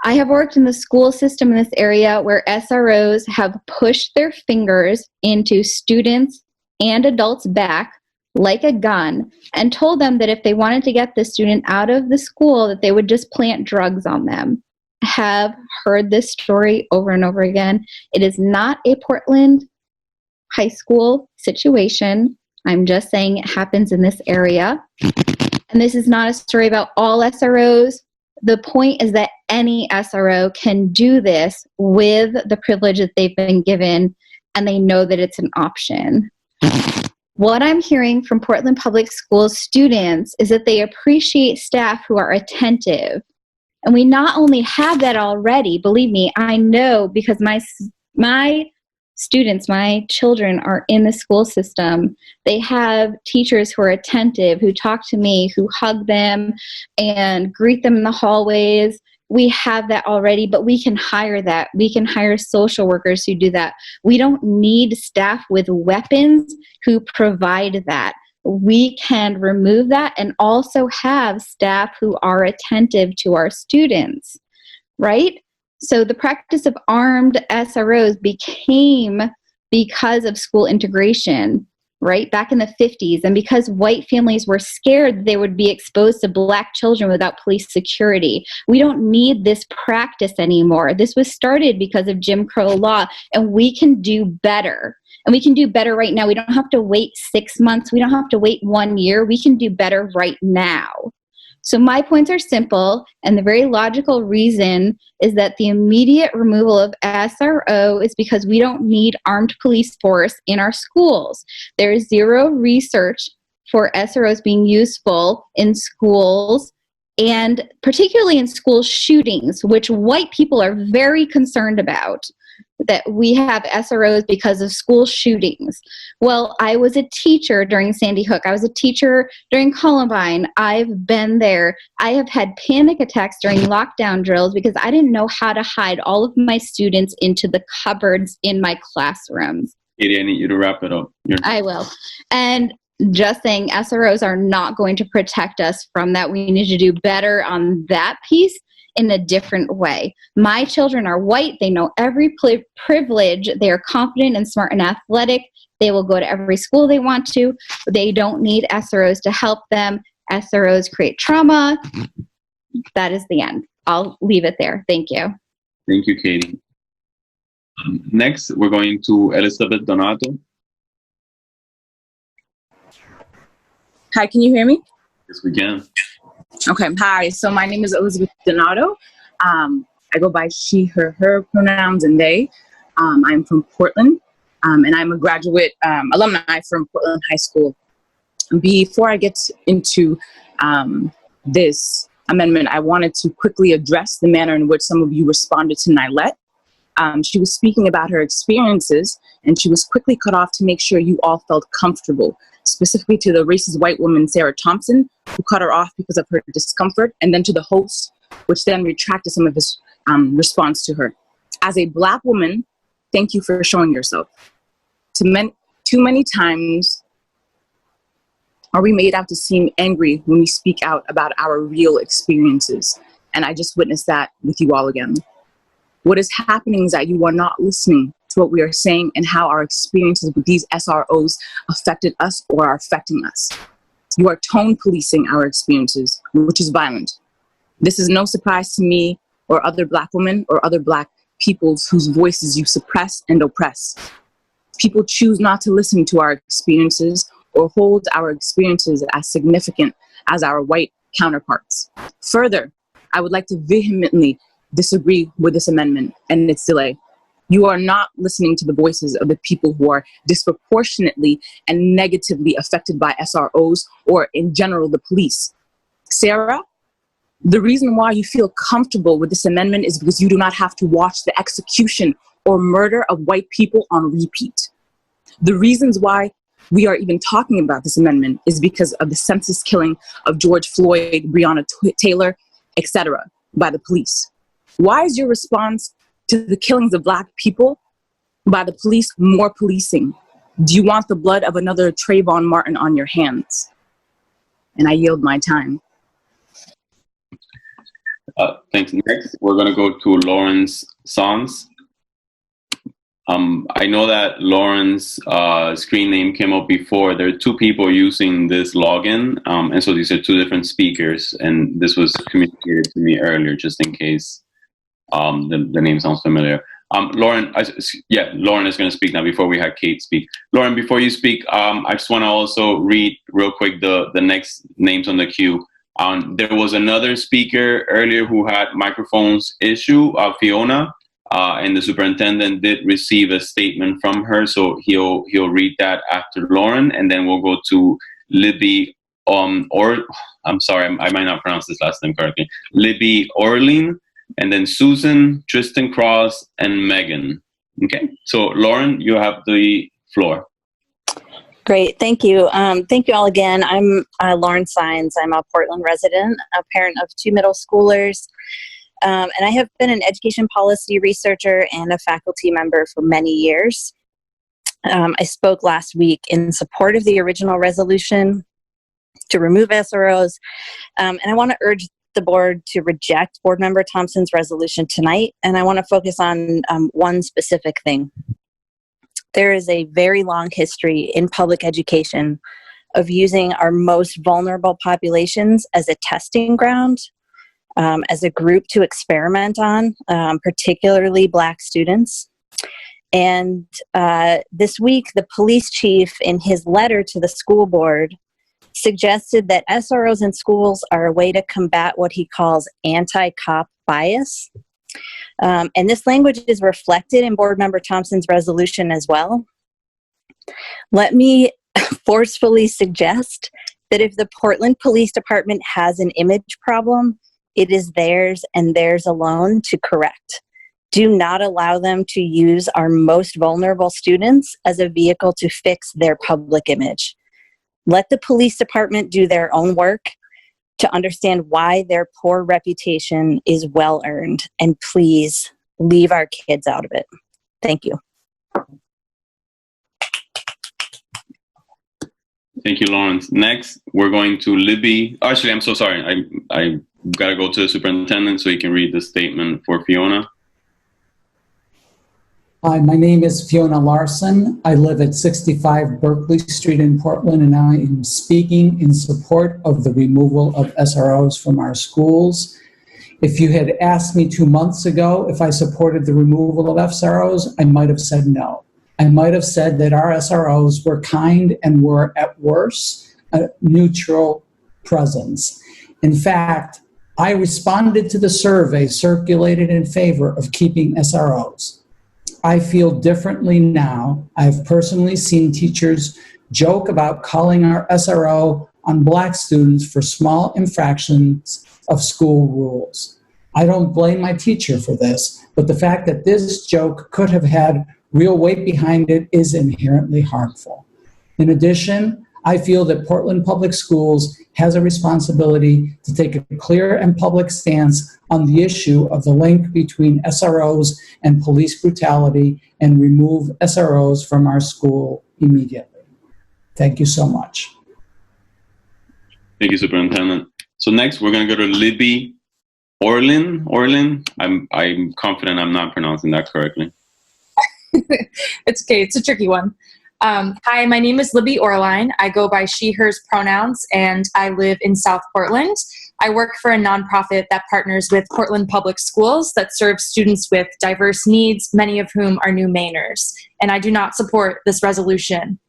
I have worked in the school system in this area where SROs have pushed their fingers into students and adults' back like a gun and told them that if they wanted to get the student out of the school, that they would just plant drugs on them. I have heard this story over and over again. It is not a Portland high school situation. I'm just saying it happens in this area. And this is not a story about all SROs. The point is that any SRO can do this with the privilege that they've been given, and they know that it's an option. What I'm hearing from Portland Public Schools students is that they appreciate staff who are attentive. And we not only have that already, believe me, I know because my students, my children are in the school system. They have teachers who are attentive, who talk to me, who hug them and greet them in the hallways. We have that already, but we can hire that. We can hire social workers who do that. We don't need staff with weapons who provide that. We can remove that and also have staff who are attentive to our students, right? So the practice of armed SROs became because of school integration, right, back in the 50s, and because white families were scared they would be exposed to black children without police security. We don't need this practice anymore. This was started because of Jim Crow law, and we can do better. And we can do better right now. We don't have to wait 6 months. We don't have to wait 1 year. We can do better right now. So my points are simple, and the very logical reason is that the immediate removal of SRO is because we don't need armed police force in our schools. There is zero research for SROs being useful in schools, and particularly in school shootings, which white people are very concerned about, that we have SROs because of school shootings. Well, I was a teacher during Sandy Hook. I was a teacher during Columbine. I've been there. I have had panic attacks during lockdown drills because I didn't know how to hide all of my students into the cupboards in my classrooms. Katie, I need you to wrap it up. I will. And just saying, SROs are not going to protect us from that. We need to do better on that piece in a different way. My children are white. They know every privilege. They are confident and smart and athletic. They will go to every school they want to. They don't need SROs to help them. SROs create trauma. That is the end. I'll leave it there. Thank you. Thank you, Katie. Next, we're going to Elizabeth Donato. Hi, can you hear me? Yes, we can. Okay, hi. So my name is Elizabeth Donato. I go by she, her pronouns, and they. I'm from Portland, and I'm a graduate alumni from Portland High School. Before I get into this amendment, I wanted to quickly address the manner in which some of you responded to Nyla. She was speaking about her experiences, and she was quickly cut off to make sure you all felt comfortable, specifically to the racist white woman, Sarah Thompson, who cut her off because of her discomfort, and then to the host, which then retracted some of his response to her. As a Black woman, thank you for showing yourself. Too many times are we made out to seem angry when we speak out about our real experiences, and I just witnessed that with you all again. What is happening is that you are not listening to what we are saying and how our experiences with these SROs affected us or are affecting us. You are tone policing our experiences, which is violent. This is no surprise to me or other Black women or other Black peoples whose voices you suppress and oppress. People choose not to listen to our experiences or hold our experiences as significant as our white counterparts. Further, I would like to vehemently disagree with this amendment and its delay. You are not listening to the voices of the people who are disproportionately and negatively affected by SROs or in general the police. Sarah, the reason why you feel comfortable with this amendment is because you do not have to watch the execution or murder of white people on repeat. The reasons why we are even talking about this amendment is because of the senseless killing of George Floyd, Breonna Taylor, etc. by the police. Why is your response to the killings of Black people by the police more policing? Do you want the blood of another Trayvon Martin on your hands? And I yield my time. Thanks. Next, we're going to go to Lauren's songs. I know that Lauren's screen name came up before. There are two people using this login, and so these are two different speakers, and this was communicated to me earlier, just in case the name sounds familiar. Lauren, Lauren is going to speak now before we had Kate speak. Lauren, before you speak, I just want to also read real quick the next names on the queue. There was another speaker earlier who had microphones issue, Fiona, and the superintendent did receive a statement from her, so he'll read that after Lauren, and then we'll go to Libby, I'm sorry, I might not pronounce this last name correctly, Libby Orlean, and then Susan, Tristan Cross, and Megan. Okay, so Lauren, you have the floor. Great, thank you. Thank you all again. I'm Lauren Sines. I'm a Portland resident, a parent of 2 middle schoolers, and I have been an education policy researcher and a faculty member for many years. I spoke last week in support of the original resolution to remove SROs, and I want to urge the board to reject Board Member Thompson's resolution tonight, and I want to focus on one specific thing. There is a very long history in public education of using our most vulnerable populations as a testing ground, as a group to experiment on, particularly Black students. And this week, the police chief, in his letter to the school board, suggested that SROs in schools are a way to combat what he calls anti-cop bias. And this language is reflected in Board Member Thompson's resolution as well. Let me forcefully suggest that if the Portland Police Department has an image problem, it is theirs and theirs alone to correct. Do not allow them to use our most vulnerable students as a vehicle to fix their public image. Let the police department do their own work to understand why their poor reputation is well earned, and please leave our kids out of it. Thank you. Thank you, Lawrence. Next, we're going to Libby. Actually, I'm so sorry. I gotta go to the superintendent so he can read the statement for Fiona. Hi, my name is Fiona Larsen. I live at 65 Berkeley Street in Portland, and I am speaking in support of the removal of SROs from our schools. If you had asked me 2 months ago if I supported the removal of SROs, I might have said no. I might have said that our SROs were kind and were, at worst, a neutral presence. In fact, I responded to the survey circulated in favor of keeping SROs. I feel differently now. I've personally seen teachers joke about calling our SRO on Black students for small infractions of school rules. I don't blame my teacher for this, but the fact that this joke could have had real weight behind it is inherently harmful. In addition, I feel that Portland Public Schools has a responsibility to take a clear and public stance on the issue of the link between SROs and police brutality and remove SROs from our school immediately. Thank you so much. Thank you, Superintendent. So next, we're going to go to Libby Orlin. I'm confident I'm not pronouncing that correctly. It's okay. It's a tricky one. Hi, my name is Libby Orline. I go by she, hers pronouns, and I live in South Portland. I work for a nonprofit that partners with Portland Public Schools that serves students with diverse needs, many of whom are new Mainers, and I do not support this resolution.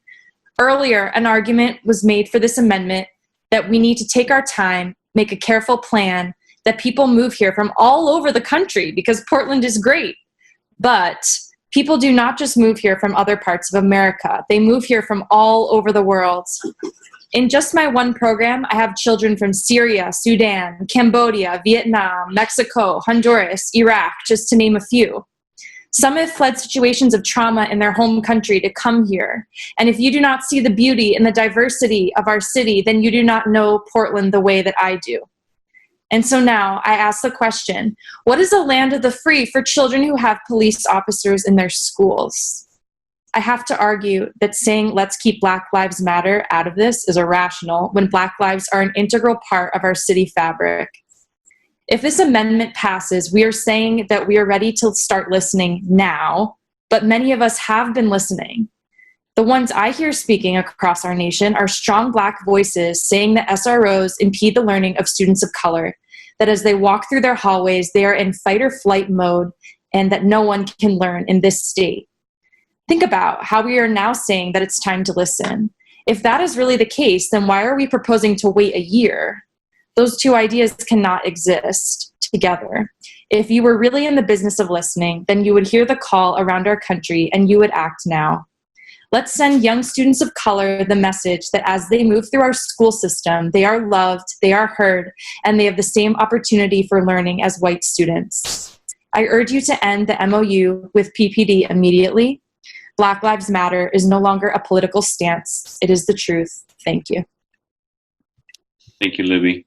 Earlier, an argument was made for this amendment that we need to take our time, make a careful plan, that people move here from all over the country because Portland is great. But people do not just move here from other parts of America. They move here from all over the world. In just my one program, I have children from Syria, Sudan, Cambodia, Vietnam, Mexico, Honduras, Iraq, just to name a few. Some have fled situations of trauma in their home country to come here. And if you do not see the beauty and the diversity of our city, then you do not know Portland the way that I do. And so now I ask the question, what is a land of the free for children who have police officers in their schools? I have to argue that saying let's keep Black Lives Matter out of this is irrational when Black lives are an integral part of our city fabric. If this amendment passes, we are saying that we are ready to start listening now, but many of us have been listening. The ones I hear speaking across our nation are strong Black voices saying that SROs impede the learning of students of color, that as they walk through their hallways, they are in fight or flight mode, and that no one can learn in this state. Think about how we are now saying that it's time to listen. If that is really the case, then why are we proposing to wait a year? Those two ideas cannot exist together. If you were really in the business of listening, then you would hear the call around our country and you would act now. Let's send young students of color the message that as they move through our school system, they are loved, they are heard, and they have the same opportunity for learning as white students. I urge you to end the MOU with PPD immediately. Black Lives Matter is no longer a political stance. It is the truth. Thank you. Thank you, Libby.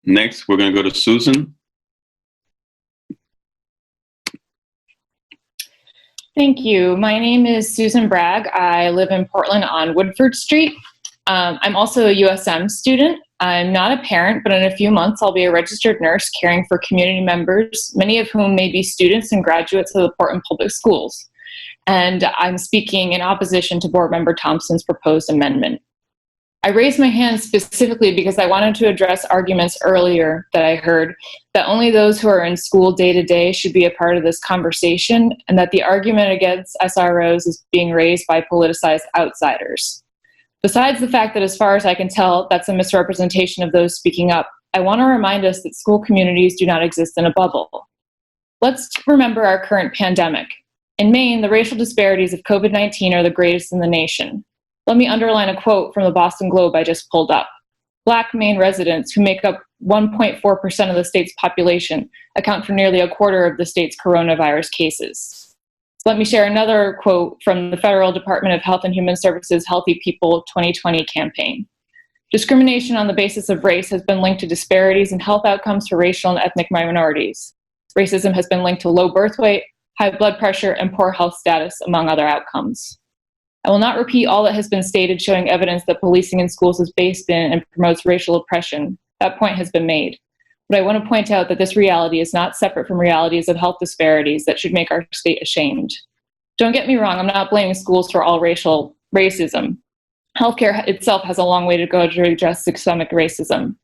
Next, we're going to go to Susan. Thank you. My name is Susan Bragg. I live in Portland on Woodford Street. I'm also a USM student. I'm not a parent, but in a few months I'll be a registered nurse caring for community members, many of whom may be students and graduates of the Portland Public Schools. And I'm speaking in opposition to Board Member Thompson's proposed amendment. I raised my hand specifically because I wanted to address arguments earlier that I heard that only those who are in school day to day should be a part of this conversation, and that the argument against SROs is being raised by politicized outsiders. Besides the fact that, as far as I can tell, that's a misrepresentation of those speaking up, I want to remind us that school communities do not exist in a bubble. Let's remember our current pandemic. In Maine, the racial disparities of COVID-19 are the greatest in the nation. Let me underline a quote from the Boston Globe I just pulled up. Black Maine residents, who make up 1.4% of the state's population, account for nearly a quarter of the state's coronavirus cases. Let me share another quote from the Federal Department of Health and Human Services Healthy People 2020 campaign. Discrimination on the basis of race has been linked to disparities in health outcomes for racial and ethnic minorities. Racism has been linked to low birth weight, high blood pressure, and poor health status, among other outcomes. I will not repeat all that has been stated showing evidence that policing in schools is based in and promotes racial oppression. That point has been made. But I want to point out that this reality is not separate from realities of health disparities that should make our state ashamed. Don't get me wrong, I'm not blaming schools for all racism. Healthcare itself has a long way to go to address systemic racism,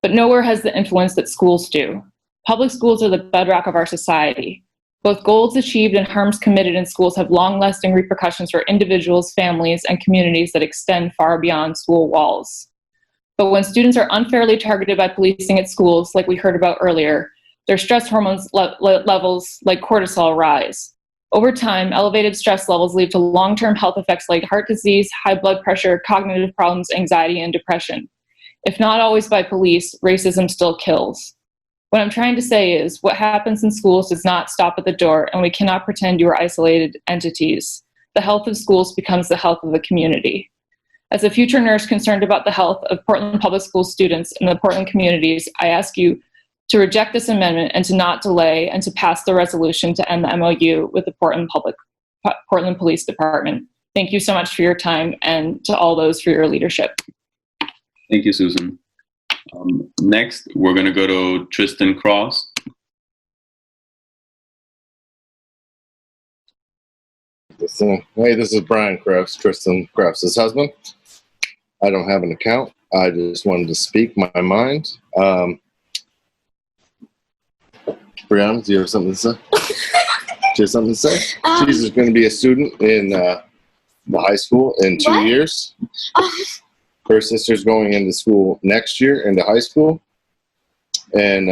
but nowhere has the influence that schools do. Public schools are the bedrock of our society. Both goals achieved and harms committed in schools have long-lasting repercussions for individuals, families, and communities that extend far beyond school walls. But when students are unfairly targeted by policing at schools, like we heard about earlier, their stress hormones levels like cortisol rise. Over time, elevated stress levels lead to long-term health effects like heart disease, high blood pressure, cognitive problems, anxiety, and depression. If not always by police, racism still kills. What I'm trying to say is what happens in schools does not stop at the door, and we cannot pretend you are isolated entities. The health of schools becomes the health of the community. As a future nurse concerned about the health of Portland Public School students and the Portland communities, I ask you to reject this amendment and to not delay and to pass the resolution to end the MOU with the Portland Police Department. Thank you so much for your time, and to all those for your leadership. Thank you, Susan. Next, we're going to go to Tristan Cross. Hey, this is Brian Krause, Tristan Krause's husband. I don't have an account. I just wanted to speak my mind. Brianna, do you have something to say? Do you have something to say? She's going to be a student in the high school in 2 years. Her sister's going into school next year, into high school. And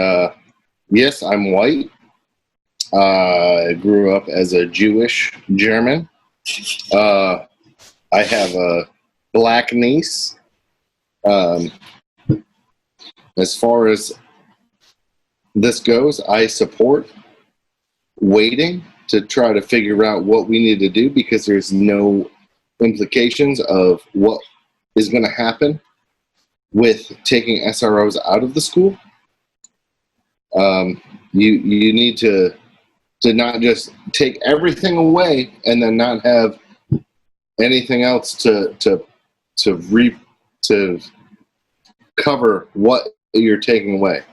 yes, I'm white. I grew up as a Jewish German. I have a black niece. As far as this goes, I support waiting to try to figure out what we need to do, because there's no implications of what is going to happen with taking SROs out of the school. You need to not just take everything away and then not have anything else to cover what you're taking away.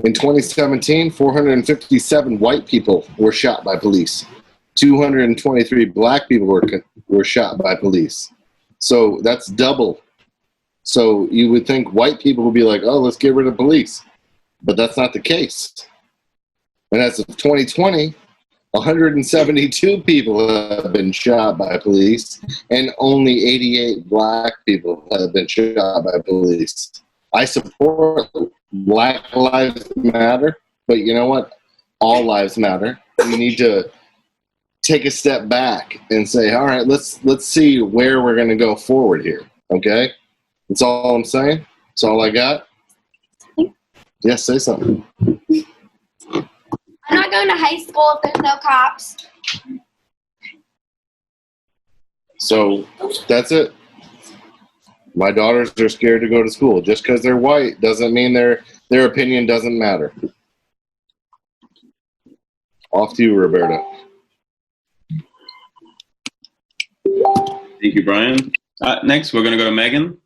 In 2017, 457 white people were shot by police. 223 black people were shot by police. So that's double. So you would think white people would be like, oh, let's get rid of police. But that's not the case. And as of 2020, 172 people have been shot by police, and only 88 black people have been shot by police. I support Black Lives Matter, but you know what? All lives matter. We need to take a step back and say, all right, let's see where we're going to go forward here. Okay? That's all I'm saying. That's all I got. Yes, say something. I'm not going to high school if there's no cops. So that's it. My daughters are scared to go to school. Just because they're white doesn't mean their opinion doesn't matter. Off to you, Roberta. Thank you, Brian. Next, we're going to go to Megan.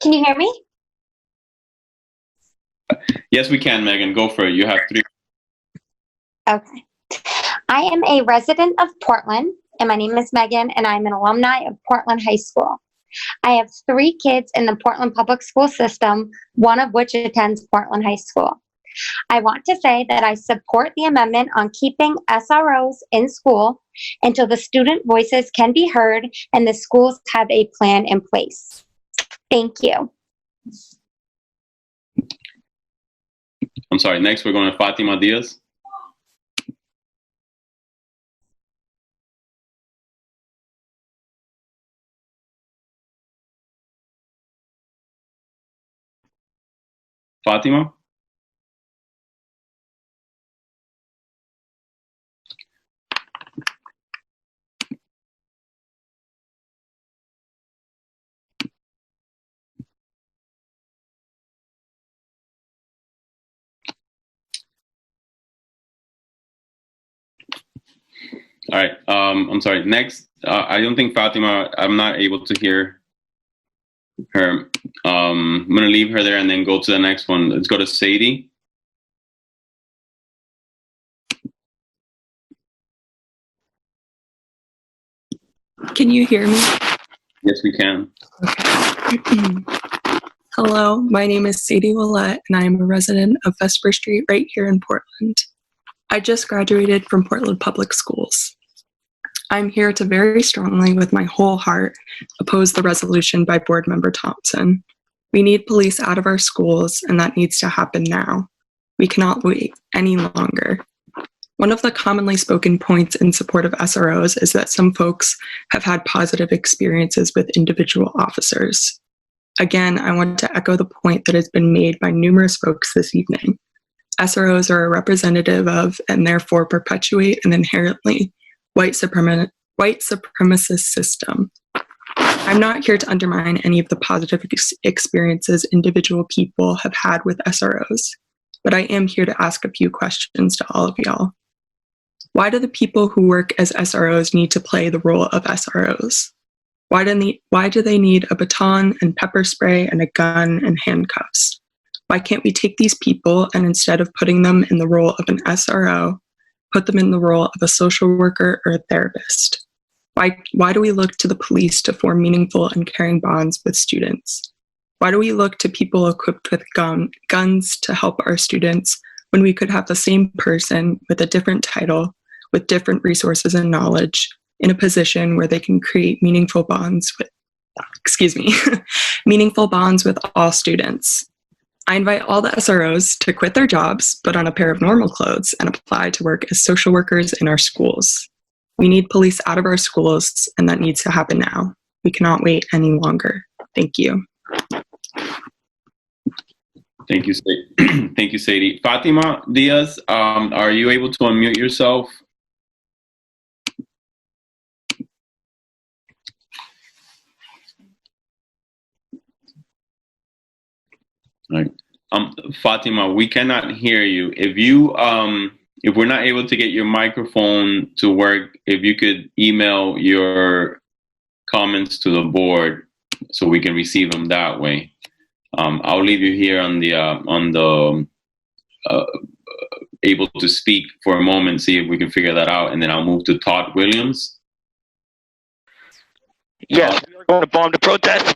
Can you hear me? Yes, we can, Megan. Go for it. You have 3. Okay. I am a resident of Portland, and my name is Megan, and I'm an alumni of Portland High School. I have 3 kids in the Portland public school system, one of which attends Portland High School. I want to say that I support the amendment on keeping SROs in school until the student voices can be heard and the schools have a plan in place. Thank you. I'm sorry. Next, we're going to Fatima Diaz. Fatima? All right. I'm sorry. Next, I don't think Fatima, I'm not able to hear her. I'm going to leave her there and then go to the next one. Let's go to Sadie. Can you hear me? Yes, we can. Hello, my name is Sadie Willette, and I am a resident of Vesper Street right here in Portland. I just graduated from Portland Public Schools. I'm here to very strongly, with my whole heart, oppose the resolution by Board Member Thompson. We need police out of our schools, and that needs to happen now. We cannot wait any longer. One of the commonly spoken points in support of SROs is that some folks have had positive experiences with individual officers. Again, I want to echo the point that has been made by numerous folks this evening. SROs are a representative of and therefore perpetuate an inherently white supremacist system. I'm not here to undermine any of the positive experiences individual people have had with SROs, but I am here to ask a few questions to all of y'all. Why do the people who work as SROs need to play the role of SROs? Why do they need a baton and pepper spray and a gun and handcuffs? Why can't we take these people and instead of putting them in the role of an SRO, put them in the role of a social worker or a therapist? Why do we look to the police to form meaningful and caring bonds with students? Why do we look to people equipped with guns to help our students when we could have the same person with a different title, with different resources and knowledge, in a position where they can create meaningful bonds with, meaningful bonds with all students? I invite all the SROs to quit their jobs, put on a pair of normal clothes, and apply to work as social workers in our schools. We need police out of our schools, and that needs to happen now. We cannot wait any longer. Thank you. Thank you, Sadie. Thank you, Sadie. Fatima Diaz, are you able to unmute yourself? Right. Fatima, we cannot hear you. If we're not able to get your microphone to work, if you could email your comments to the board so we can receive them that way. I'll leave you here on the able to speak for a moment, see if we can figure that out, and then I'll move to Todd Williams. Yes, we are going to bomb the protest.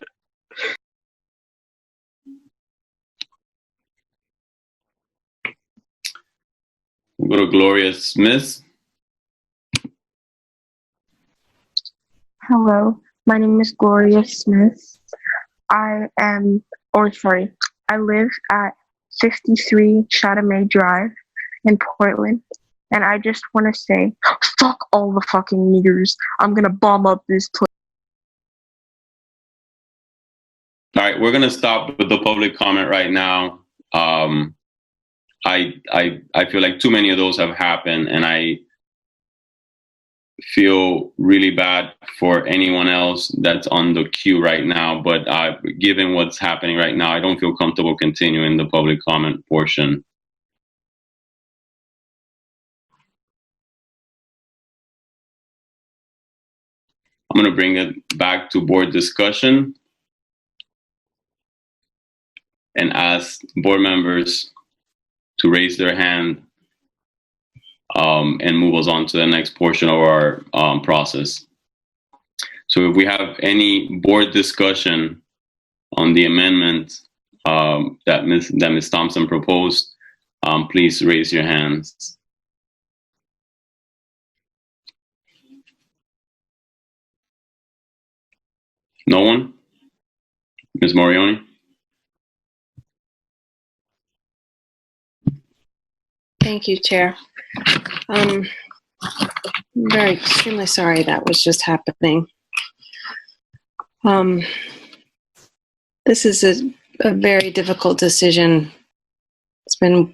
We'll go to Gloria Smith. Hello, my name is Gloria Smith. I am I live at 63 Chatham Drive in Portland, and I just want to say, fuck all the fucking niggers. I'm gonna bomb up this place. All right, we're gonna stop with the public comment right now. I feel like too many of those have happened, and I feel really bad for anyone else that's on the queue right now. But given what's happening right now, I don't feel comfortable continuing the public comment portion. I'm going to bring it back to board discussion and ask board members to raise their hand and move us on to the next portion of our process. So if we have any board discussion on the amendment that Ms. Thompson proposed, please raise your hands. No one? Ms. Morioni? Thank you, Chair. I'm very extremely sorry that was just happening. This is a very difficult decision. It's been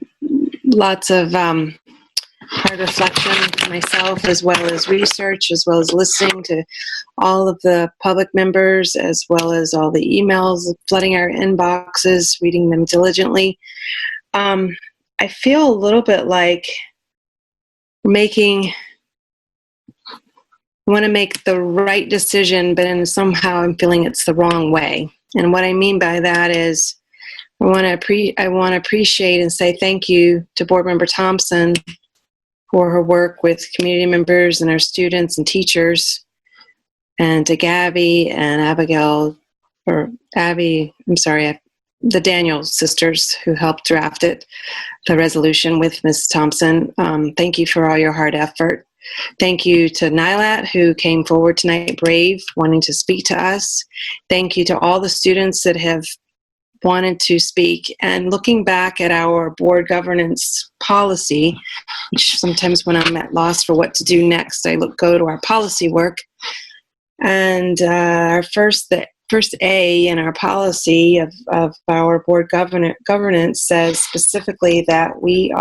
lots of hard reflection for myself, as well as research, as well as listening to all of the public members, as well as all the emails flooding our inboxes, reading them diligently. I feel a little bit like I want to make the right decision, but then somehow I'm feeling it's the wrong way. And what I mean by that is I want to appreciate and say thank you to Board Member Thompson for her work with community members and our students and teachers, and to Gabby and Abigail, or Abby, I'm sorry, the Daniels sisters who helped draft it, the resolution with Ms. Thompson. Thank you for all your hard effort. Thank you to Nyla, who came forward tonight brave, wanting to speak to us. Thank you to all the students that have wanted to speak. And looking back at our board governance policy, which sometimes when I'm at loss for what to do next, I go to our policy work. And our first A in our policy of our board governance says specifically that we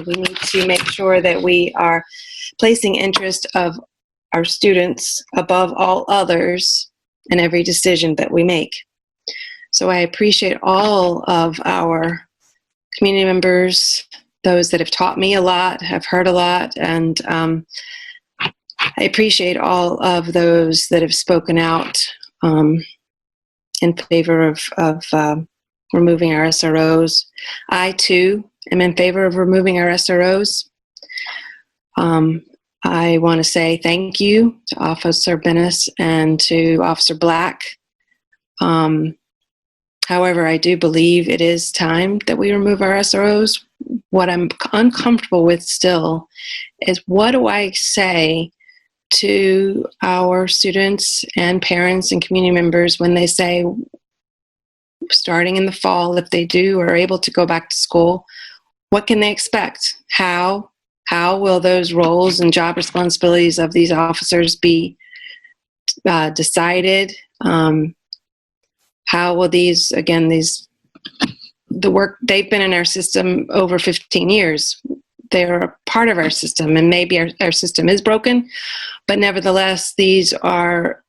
need to make sure that we are placing interest of our students above all others in every decision that we make. So I appreciate all of our community members, those that have taught me a lot, have heard a lot, and I appreciate all of those that have spoken out in favor of removing our SROs. I, too, am in favor of removing our SROs. I want to say thank you to Officer Bennis and to Officer Black. However, I do believe it is time that we remove our SROs. What I'm uncomfortable with still is, what do I say to our students and parents and community members when they say, starting in the fall, if they do are able to go back to school, what can they expect? How will those roles and job responsibilities of these officers be decided? How will the work, they've been in our system over 15 years. They're a part of our system, and maybe our system is broken, but nevertheless, these are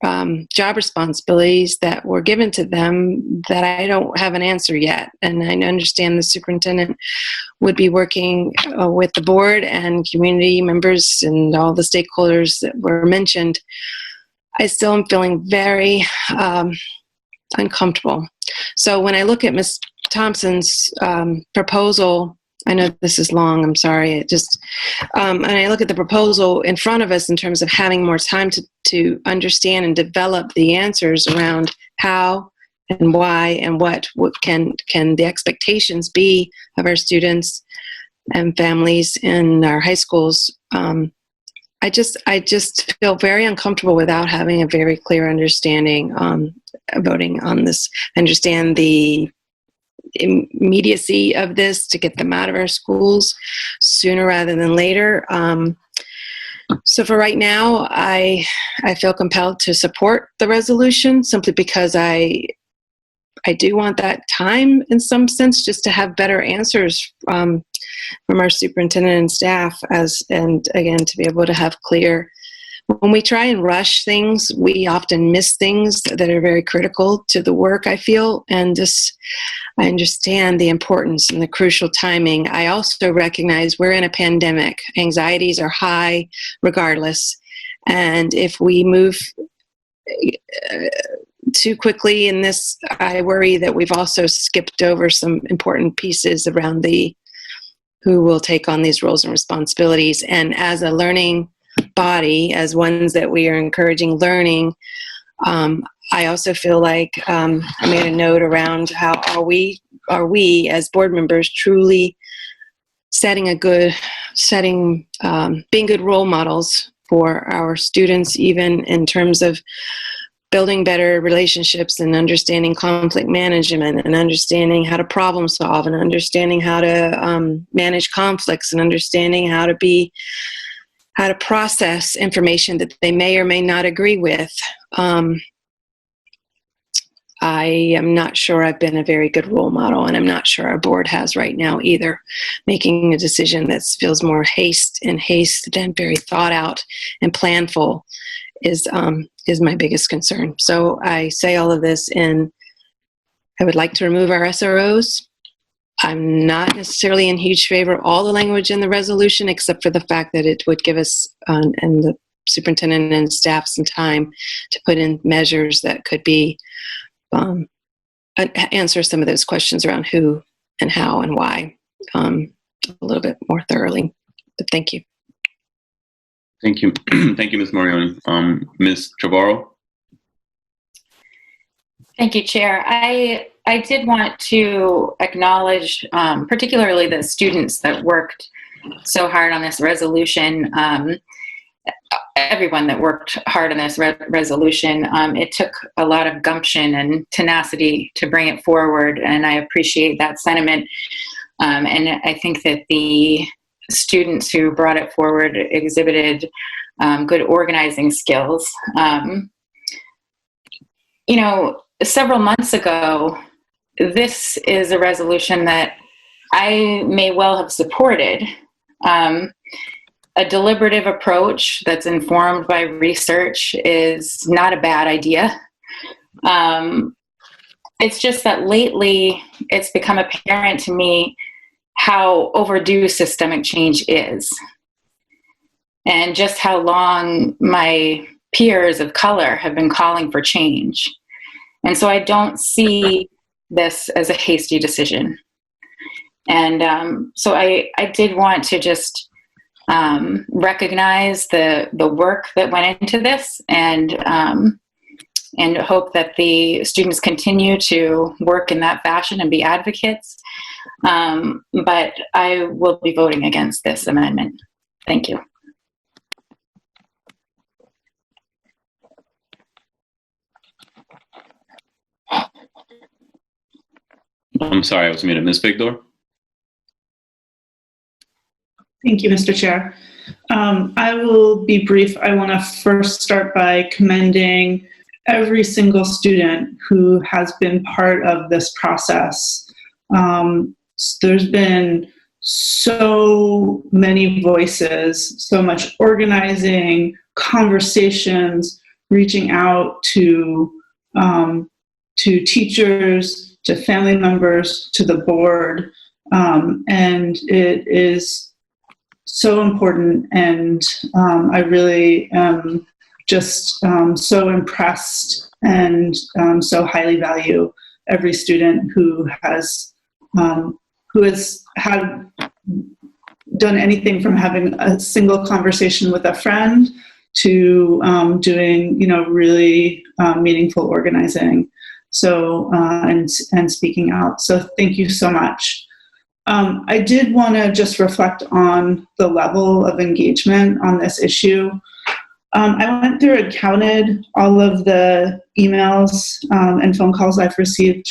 job responsibilities that were given to them that I don't have an answer yet. And I understand the superintendent would be working with the board and community members and all the stakeholders that were mentioned. I still am feeling very uncomfortable. So when I look at Ms. Thompson's proposal, I know this is long, I'm sorry. And I look at the proposal in front of us in terms of having more time to understand and develop the answers around how and why and what can the expectations be of our students and families in our high schools. I just feel very uncomfortable without having a very clear understanding voting on this. Understand the immediacy of this to get them out of our schools sooner rather than later. So for right now, I feel compelled to support the resolution simply because I do want that time in some sense just to have better answers from our superintendent and staff and again, to be able to have clear. When we try and rush things, we often miss things that are very critical to the work, I feel, and I understand the importance and the crucial timing. I also recognize we're in a pandemic. Anxieties are high regardless, and if we move too quickly in this, I worry that we've also skipped over some important pieces around who will take on these roles and responsibilities. And as a learning body, as ones that we are encouraging learning, I also feel like I made a note around how are we as board members truly being good role models for our students, even in terms of building better relationships and understanding conflict management and understanding how to problem solve and understanding how to manage conflicts and understanding how to process information that they may or may not agree with. I am not sure I've been a very good role model, and I'm not sure our board has right now either. Making a decision that feels more haste than very thought out and planful is my biggest concern. So I say all of this I would like to remove our SROs. I'm not necessarily in huge favor of all the language in the resolution, except for the fact that it would give us and the superintendent and staff some time to put in measures that could be answer some of those questions around who and how and why a little bit more thoroughly. But thank you. Thank you. Thank you, Ms. Morioni. Ms. Trevorrow? Thank you, Chair. I did want to acknowledge particularly the students that worked so hard on this resolution. Everyone that worked hard on this resolution. It took a lot of gumption and tenacity to bring it forward, and I appreciate that sentiment. And I think that the students who brought it forward exhibited good organizing skills. Several months ago, this is a resolution that I may well have supported. A deliberative approach that's informed by research is not a bad idea. It's just that lately it's become apparent to me how overdue systemic change is, and just how long my peers of color have been calling for change. And so I don't see this as a hasty decision. And so I did want to just recognize the work that went into this, and hope that the students continue to work in that fashion and be advocates. But I will be voting against this amendment. Thank you. I'm sorry, I was muted. Ms. Bigdor? Thank you, Mr. Chair. I will be brief. I want to first start by commending every single student who has been part of this process. There's been so many voices, so much organizing, conversations, reaching out to teachers, to family members, to the board, and it is so important, and I really am just so impressed and so highly value every student who has had done anything from having a single conversation with a friend to doing really meaningful organizing. So and speaking out. So thank you so much. I did want to just reflect on the level of engagement on this issue. I went through and counted all of the emails and phone calls I've received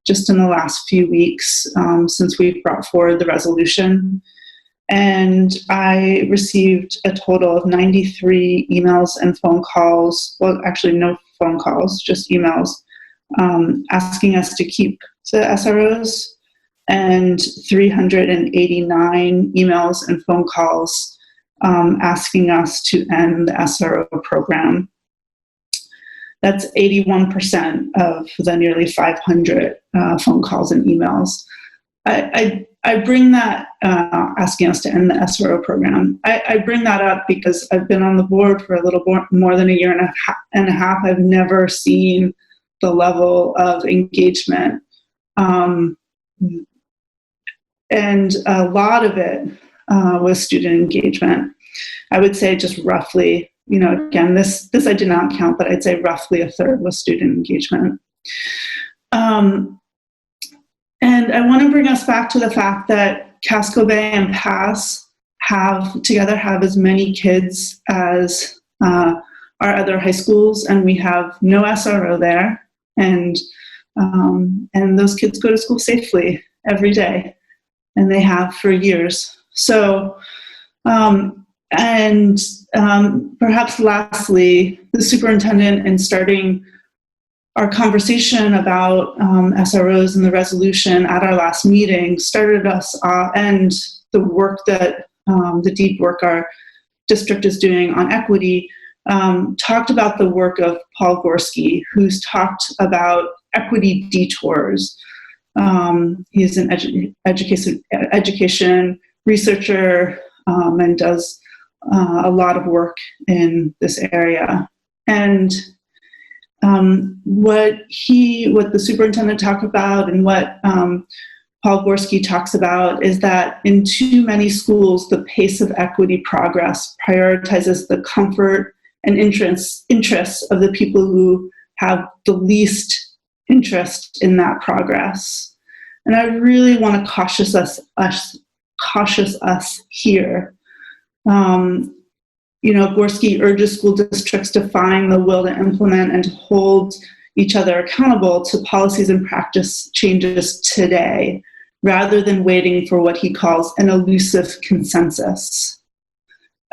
just in the last few weeks since we've brought forward the resolution. And I received a total of 93 emails and phone calls, well, actually no phone calls, just emails, asking us to keep the SROs, and 389 emails and phone calls asking us to end the SRO program. That's 81% of the nearly 500 phone calls and emails. I bring that, asking us to end the SRO program. I bring that up because I've been on the board for a little more than a year and a half. I've never seen the level of engagement. And a lot of it was student engagement. I would say just roughly, you know, again, this I did not count, but I'd say roughly a third was student engagement. And I want to bring us back to the fact that Casco Bay and Pass have as many kids as our other high schools, and we have no SRO there, and those kids go to school safely every day, and they have for years. So, perhaps lastly, the superintendent, in starting our conversation about SROs and the resolution at our last meeting, started us and the work that the deep work our district is doing on equity, talked about the work of Paul Gorski, who's talked about equity detours. He's an education researcher and does a lot of work in this area. And what the superintendent talked about and what Paul Gorski talks about is that in too many schools, the pace of equity progress prioritizes the comfort and interests of the people who have the least interest in that progress. And I really want to cautious us here. Gorski urges school districts to find the will to implement and to hold each other accountable to policies and practice changes today, rather than waiting for what he calls an elusive consensus.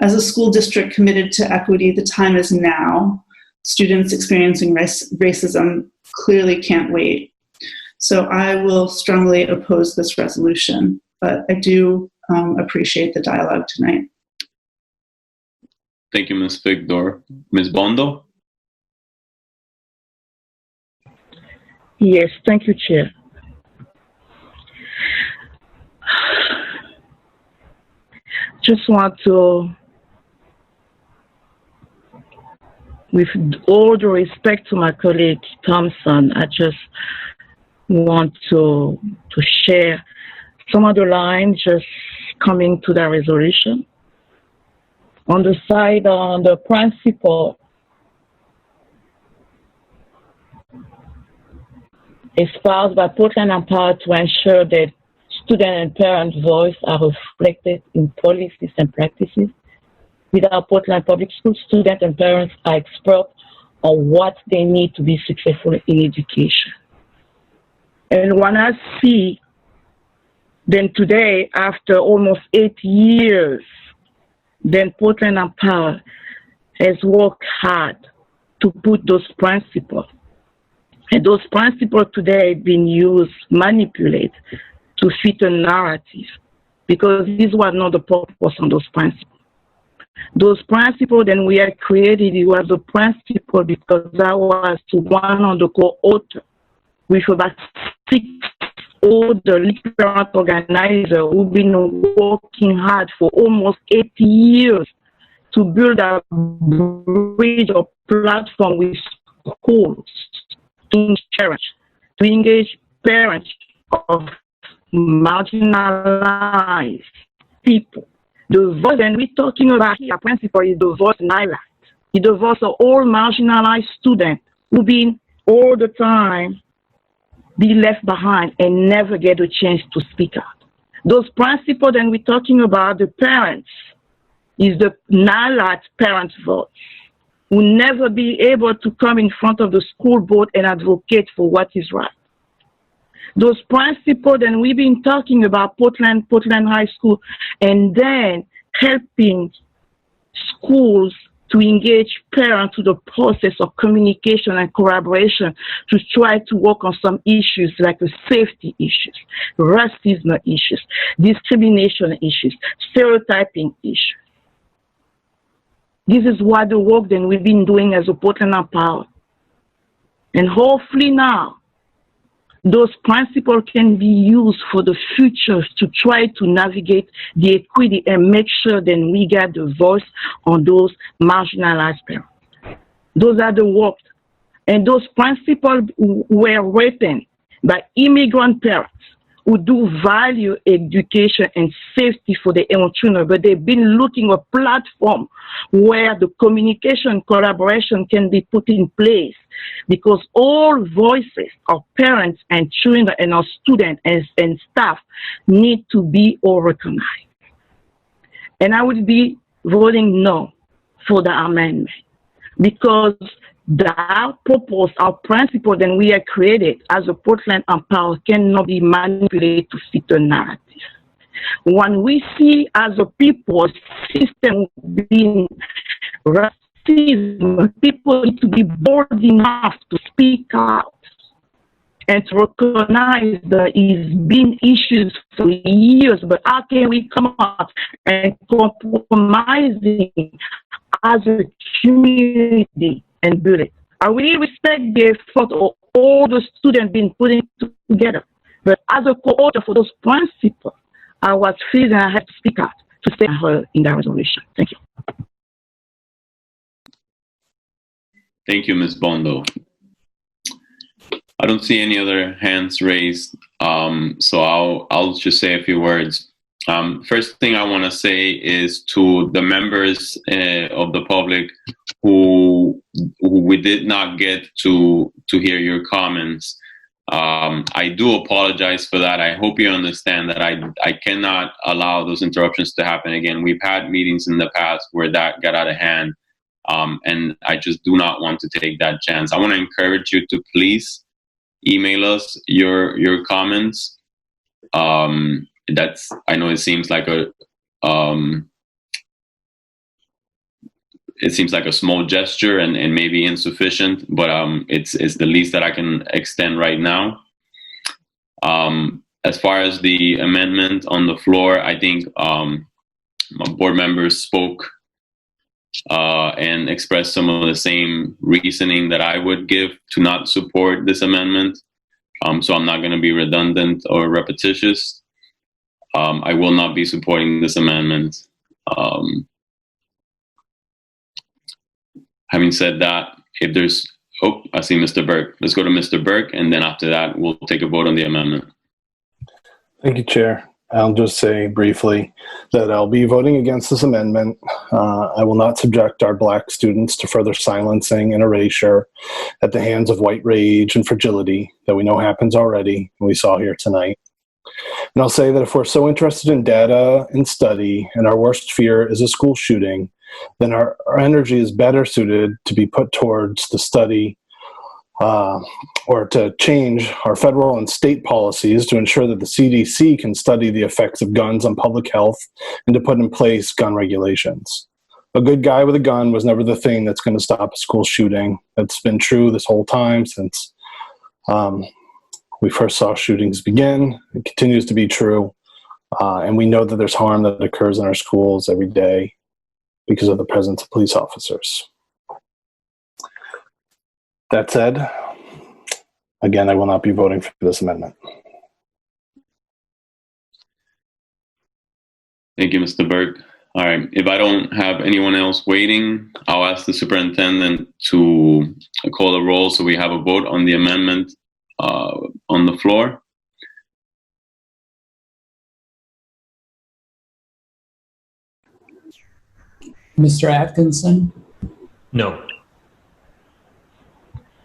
As a school district committed to equity, the time is now. Students experiencing racism clearly can't wait. So I will strongly oppose this resolution, but I do appreciate the dialogue tonight. Thank you, Ms. Victor. Ms. Bondo? Yes, thank you, Chair. Just want to, with all the respect to my colleague Thompson, I just want to share some of the lines just coming to that resolution. On the side, on the principle, espoused by Portland and Power to ensure that student and parent voice are reflected in policies and practices. Without Portland Public School, students and parents are expert on what they need to be successful in education. And when I see, then today, after almost 8 years, then Portland and Power has worked hard to put those principles. And those principles today have been used, manipulated to fit a narrative, because this was not the purpose of those principles. Those principles then we had created, it was a principle because I was one of the co-authors with about 6 other parent organizers who've been working hard for almost 8 years to build a bridge or platform with schools to engage parents of marginalized people. The voice, and we're talking about here, principle is the voice Nyla. It's the voice of all marginalized students who've been all the time be left behind and never get a chance to speak out. Those principles that we're talking about, the parents, is the Nyla parents' vote. Will never be able to come in front of the school board and advocate for what is right. Those principles that we've been talking about, Portland High School, and then helping schools to engage parents to the process of communication and collaboration to try to work on some issues like the safety issues, racism issues, discrimination issues, stereotyping issues. This is what the work that we've been doing as a Portland Empower. And hopefully now, those principles can be used for the future to try to navigate the equity and make sure that we get the voice on those marginalized parents. Those are the work. And those principles were written by immigrant parents who do value education and safety for the children, but they've been looking at a platform where the communication collaboration can be put in place, because all voices of parents and children and our students and staff need to be all recognized. And I would be voting no for the amendment, because our purpose, our principle that we have created as a Portland Empower cannot be manipulated to fit a narrative. When we see as a people system being racism, people need to be bold enough to speak out and to recognize that it's been issues for years, but how can we come up and compromising as a community and build it? I really respect the effort of all the students been putting together, but as a co-author for those principles, I was feeling I had to speak out to stay heard in that resolution. Thank you. Thank you, Ms. Bondo. I don't see any other hands raised, so I'll just say a few words. First thing I want to say is to the members of the public who we did not get to hear your comments. I do apologize for that. I hope you understand that I cannot allow those interruptions to happen again. We've had meetings in the past where that got out of hand, and I just do not want to take that chance. I want to encourage you to please email us your comments. I know it seems like a small gesture and maybe insufficient, but it's the least that I can extend right now. As far as the amendment on the floor, I think my board members spoke and expressed some of the same reasoning that I would give to not support this amendment. So I'm not going to be redundant or repetitious. I will not be supporting this amendment. Having said that, if there's, I see Mr. Burke. Let's go to Mr. Burke, and then after that, we'll take a vote on the amendment. Thank you, Chair. I'll just say briefly that I'll be voting against this amendment. I will not subject our Black students to further silencing and erasure at the hands of white rage and fragility that we know happens already, and we saw here tonight. And I'll say that if we're so interested in data and study, and our worst fear is a school shooting, then our energy is better suited to be put towards the study or to change our federal and state policies to ensure that the CDC can study the effects of guns on public health and to put in place gun regulations. A good guy with a gun was never the thing that's going to stop a school shooting. That's been true this whole time since we first saw shootings begin. It continues to be true. And we know that there's harm that occurs in our schools every day because of the presence of police officers. That said, again, I will not be voting for this amendment. Thank you, Mr. Burke. All right, if I don't have anyone else waiting, I'll ask the superintendent to call the roll so we have a vote on the amendment on the floor. Mr. Atkinson? No.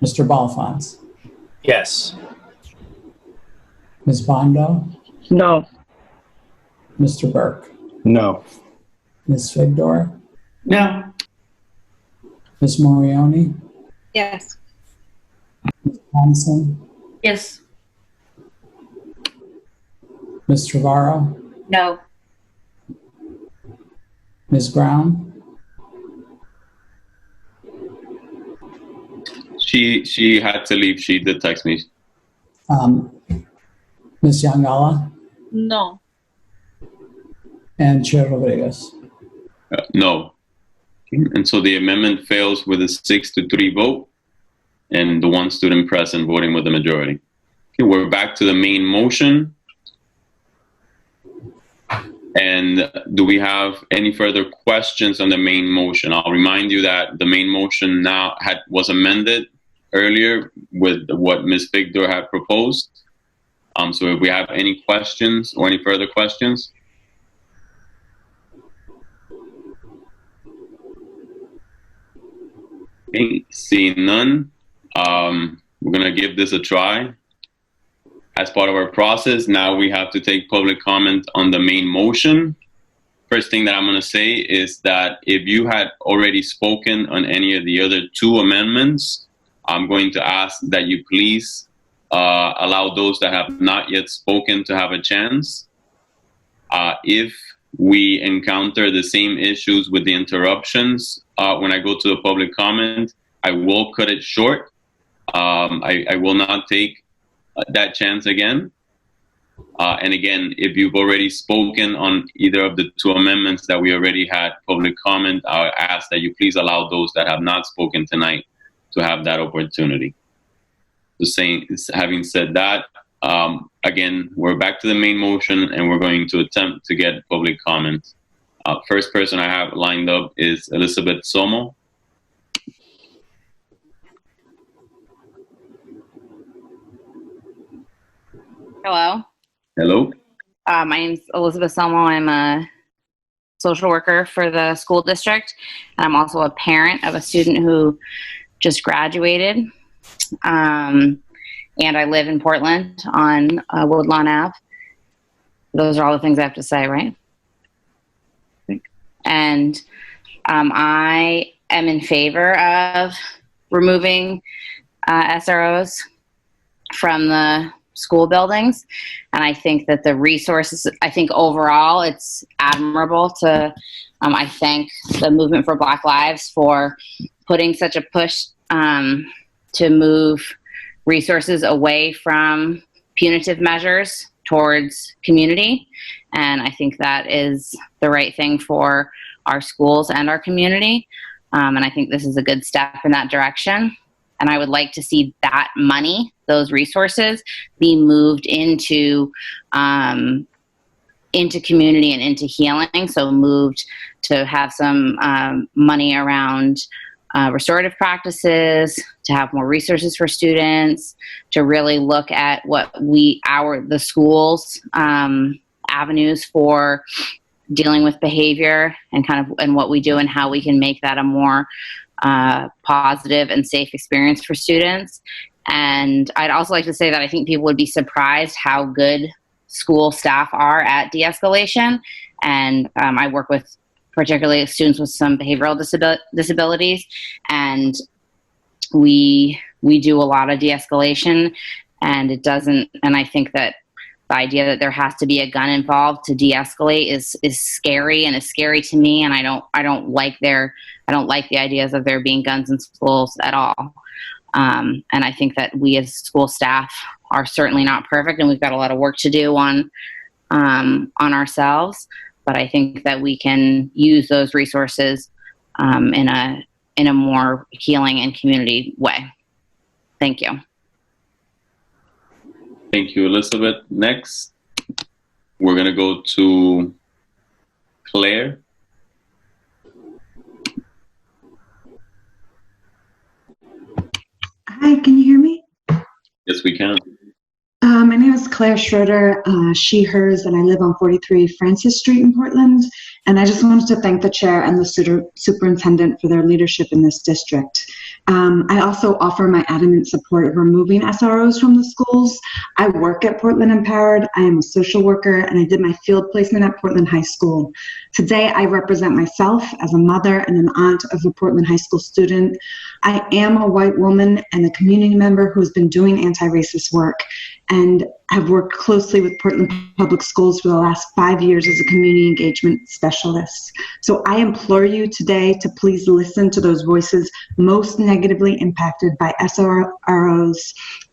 Mr. Balfons? Yes. Ms. Bondo? No. Mr. Burke? No. Ms. Figdor? No. Ms. Morioni? Yes. Ms. Thompson? Yes. Ms. Trevorrow? No. Ms. Brown? She had to leave. She did text me. Ms. Yangala? No. And Chair Rodriguez? No. And so the amendment fails with a 6-3 vote, and the one student present voting with the majority. Okay, we're back to the main motion. And do we have any further questions on the main motion? I'll remind you that the main motion now was amended earlier with what Ms. Figdor had proposed. So if we have any questions or any further questions. Okay, seeing none, we're gonna give this a try. As part of our process, now we have to take public comment on the main motion. First thing that I'm gonna say is that if you had already spoken on any of the other two amendments, I'm going to ask that you please allow those that have not yet spoken to have a chance. If we encounter the same issues with the interruptions, when I go to the public comment, I will cut it short. I will not take that chance again. And again, if you've already spoken on either of the two amendments that we already had public comment, I ask that you please allow those that have not spoken tonight to have that opportunity. Having said that, again, we're back to the main motion and we're going to attempt to get public comment. First person I have lined up is Elizabeth Somo. Hello. Hello. My name's Elizabeth Somo. I'm a social worker for the school district. And I'm also a parent of a student who just graduated. And I live in Portland on Woodlawn Ave. Those are all the things I have to say, right? And I am in favor of removing SROs from the school buildings. And I think that the resources, I think overall it's admirable to, I thank the Movement for Black Lives for putting such a push to move resources away from punitive measures towards community. And I think that is the right thing for our schools and our community. And I think this is a good step in that direction. And I would like to see that money, those resources, be moved into community and into healing. So moved to have some money around restorative practices, to have more resources for students, to really look at what the schools avenues for dealing with behavior and what we do and how we can make that a more positive and safe experience for students. And I'd also like to say that I think people would be surprised how good school staff are at de-escalation. And I work with particularly students with some behavioral disabilities, and we do a lot of de-escalation, and I think that the idea that there has to be a gun involved to de-escalate is scary, and is scary to me, and I don't like the ideas of there being guns in schools at all. And I think that we as school staff are certainly not perfect, and we've got a lot of work to do on ourselves. But I think that we can use those resources in a more healing and community way. Thank you. Thank you, Elizabeth. Next, we're going to go to Claire. Hi, can you hear me? Yes, we can. My name is Claire Schroeder, she, hers, and I live on 43 Francis Street in Portland. And I just wanted to thank the chair and the superintendent for their leadership in this district. I also offer my adamant support of removing SROs from the schools. I work at Portland Empowered. I am a social worker, and I did my field placement at Portland High School. Today, I represent myself as a mother and an aunt of a Portland High School student. I am a white woman and a community member who has been doing anti-racist work, and have worked closely with Portland Public Schools for the last 5 years as a community engagement specialist. So I implore you today to please listen to those voices most negatively impacted by SROs,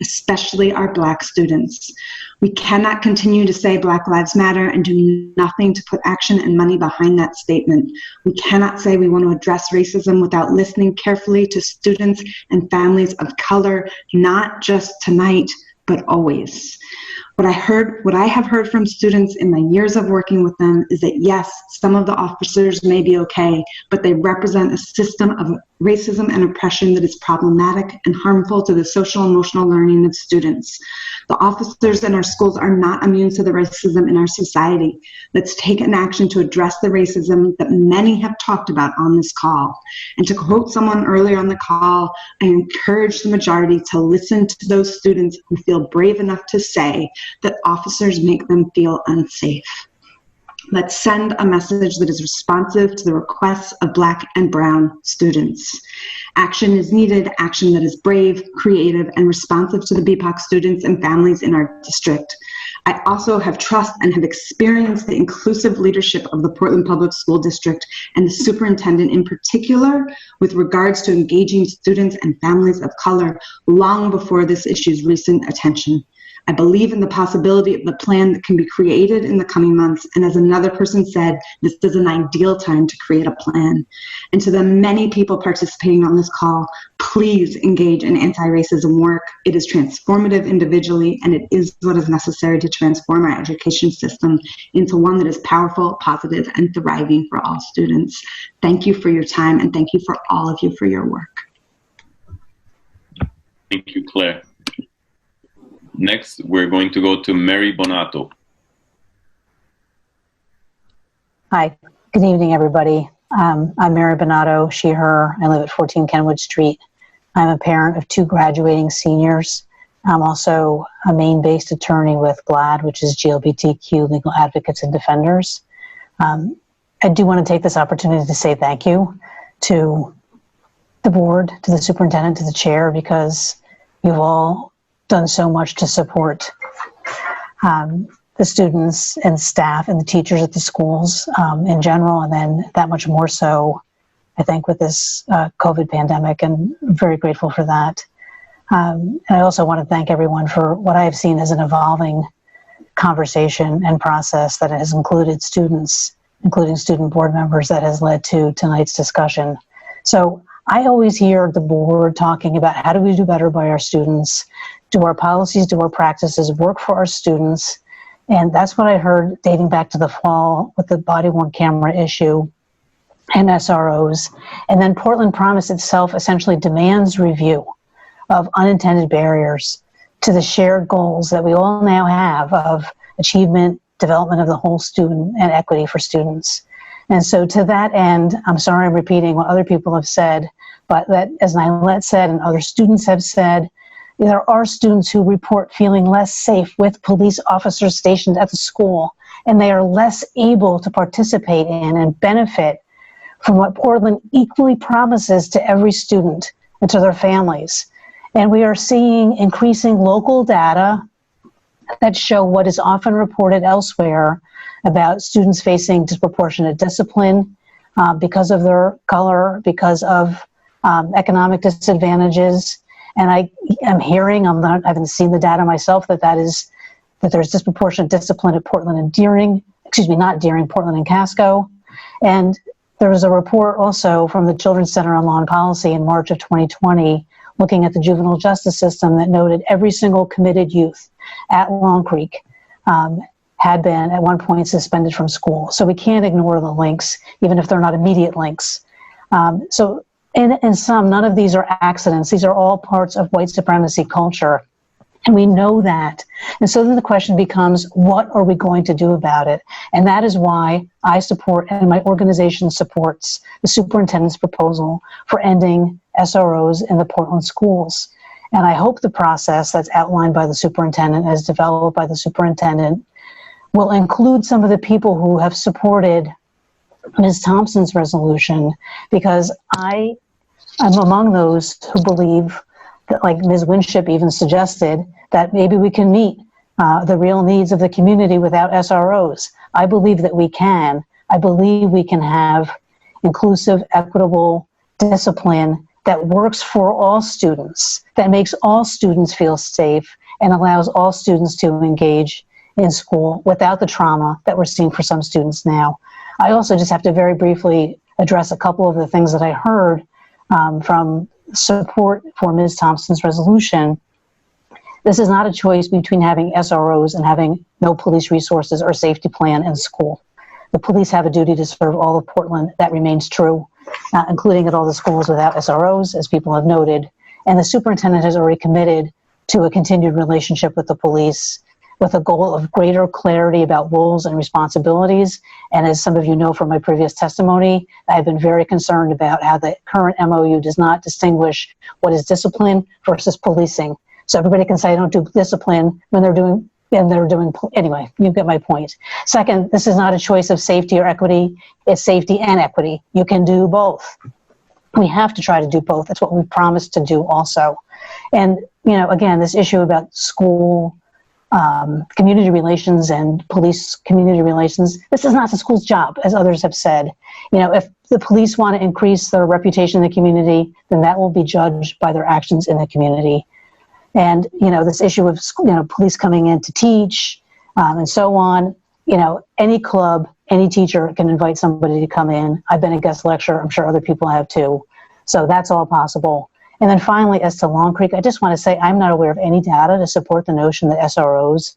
especially our Black students. We cannot continue to say Black Lives Matter and do nothing to put action and money behind that statement. We cannot say we want to address racism without listening carefully to students and families of color, not just tonight, but always. What I have heard from students in my years of working with them is that yes, some of the officers may be okay, but they represent a system of racism and oppression that is problematic and harmful to the social and emotional learning of students. The officers in our schools are not immune to the racism in our society. Let's take an action to address the racism that many have talked about on this call. And to quote someone earlier on the call, I encourage the majority to listen to those students who feel brave enough to say that officers make them feel unsafe. Let's send a message that is responsive to the requests of Black and Brown students. Action is needed, action that is brave, creative, and responsive to the BPOC students and families in our district. I also have trust and have experienced the inclusive leadership of the Portland Public School District and the superintendent in particular with regards to engaging students and families of color long before this issue's recent attention. I believe in the possibility of the plan that can be created in the coming months. And as another person said, this is an ideal time to create a plan. And to the many people participating on this call, please engage in anti-racism work. It is transformative individually, and it is what is necessary to transform our education system into one that is powerful, positive, and thriving for all students. Thank you for your time, and thank you for all of you for your work. Thank you, Claire. Next, we're going to go to Mary Bonato. Hi, good evening, everybody. I'm Mary Bonato, she, her. I live at 14 Kenwood Street. I'm a parent of 2 graduating seniors. I'm also a Maine-based attorney with GLAAD, which is GLBTQ Legal Advocates and Defenders. I do want to take this opportunity to say thank you to the board, to the superintendent, to the chair, because you've all done so much to support the students and staff and the teachers at the schools in general, and then that much more so, I think, with this COVID pandemic, and I'm very grateful for that. And I also want to thank everyone for what I have seen as an evolving conversation and process that has included students, including student board members, that has led to tonight's discussion. So I always hear the board talking about how do we do better by our students, do our policies, do our practices work for our students? And that's what I heard dating back to the fall with the body-worn camera issue and SROs. And then Portland Promise itself essentially demands review of unintended barriers to the shared goals that we all now have of achievement, development of the whole student, and equity for students. And so to that end, I'm sorry I'm repeating what other people have said, but that, as Nyla said and other students have said, there are students who report feeling less safe with police officers stationed at the school, and they are less able to participate in and benefit from what Portland equally promises to every student and to their families. And we are seeing increasing local data that show what is often reported elsewhere about students facing disproportionate discipline because of their color, because of economic disadvantages. And I am hearing, I haven't seen the data myself, that there's disproportionate discipline at Portland and Deering, not Deering, Portland and Casco. And there was a report also from the Children's Center on Law and Policy in March of 2020 looking at the juvenile justice system that noted every single committed youth at Long Creek had been at one point suspended from school. So we can't ignore the links, even if they're not immediate links. So in sum, none of these are accidents. These are all parts of white supremacy culture. And we know that. And so then the question becomes, what are we going to do about it? And that is why I support, and my organization supports, the superintendent's proposal for ending SROs in the Portland schools. And I hope the process that's outlined by the superintendent, as developed by the superintendent, will include some of the people who have supported Ms. Thompson's resolution, because I'm among those who believe that, like Ms. Winship even suggested, that maybe we can meet the real needs of the community without SROs. I believe that we can. I believe we can have inclusive, equitable discipline that works for all students, that makes all students feel safe and allows all students to engage in school without the trauma that we're seeing for some students now. I also just have to very briefly address a couple of the things that I heard from support for Ms. Thompson's resolution. This is not a choice between having SROs and having no police resources or safety plan in school. The police have a duty to serve all of Portland. That remains true, including at all the schools without SROs, as people have noted. And the superintendent has already committed to a continued relationship with the police with a goal of greater clarity about roles and responsibilities. And as some of you know from my previous testimony, I've been very concerned about how the current MOU does not distinguish what is discipline versus policing. So everybody can say I don't do discipline when they're doing, anyway, you get my point. Second, this is not a choice of safety or equity, it's safety and equity. You can do both. We have to try to do both. That's what we promised to do also. And, you know, again, this issue about school community relations and police community relations, this is not the school's job, as others have said. You know, if the police want to increase their reputation in the community, then that will be judged by their actions in the community. And, you know, this issue of, you know, police coming in to teach and so on, you know, any club, any teacher can invite somebody to come in. I've been a guest lecturer. I'm sure other people have too. So that's all possible. And then finally, as to Long Creek, I just want to say I'm not aware of any data to support the notion that SROs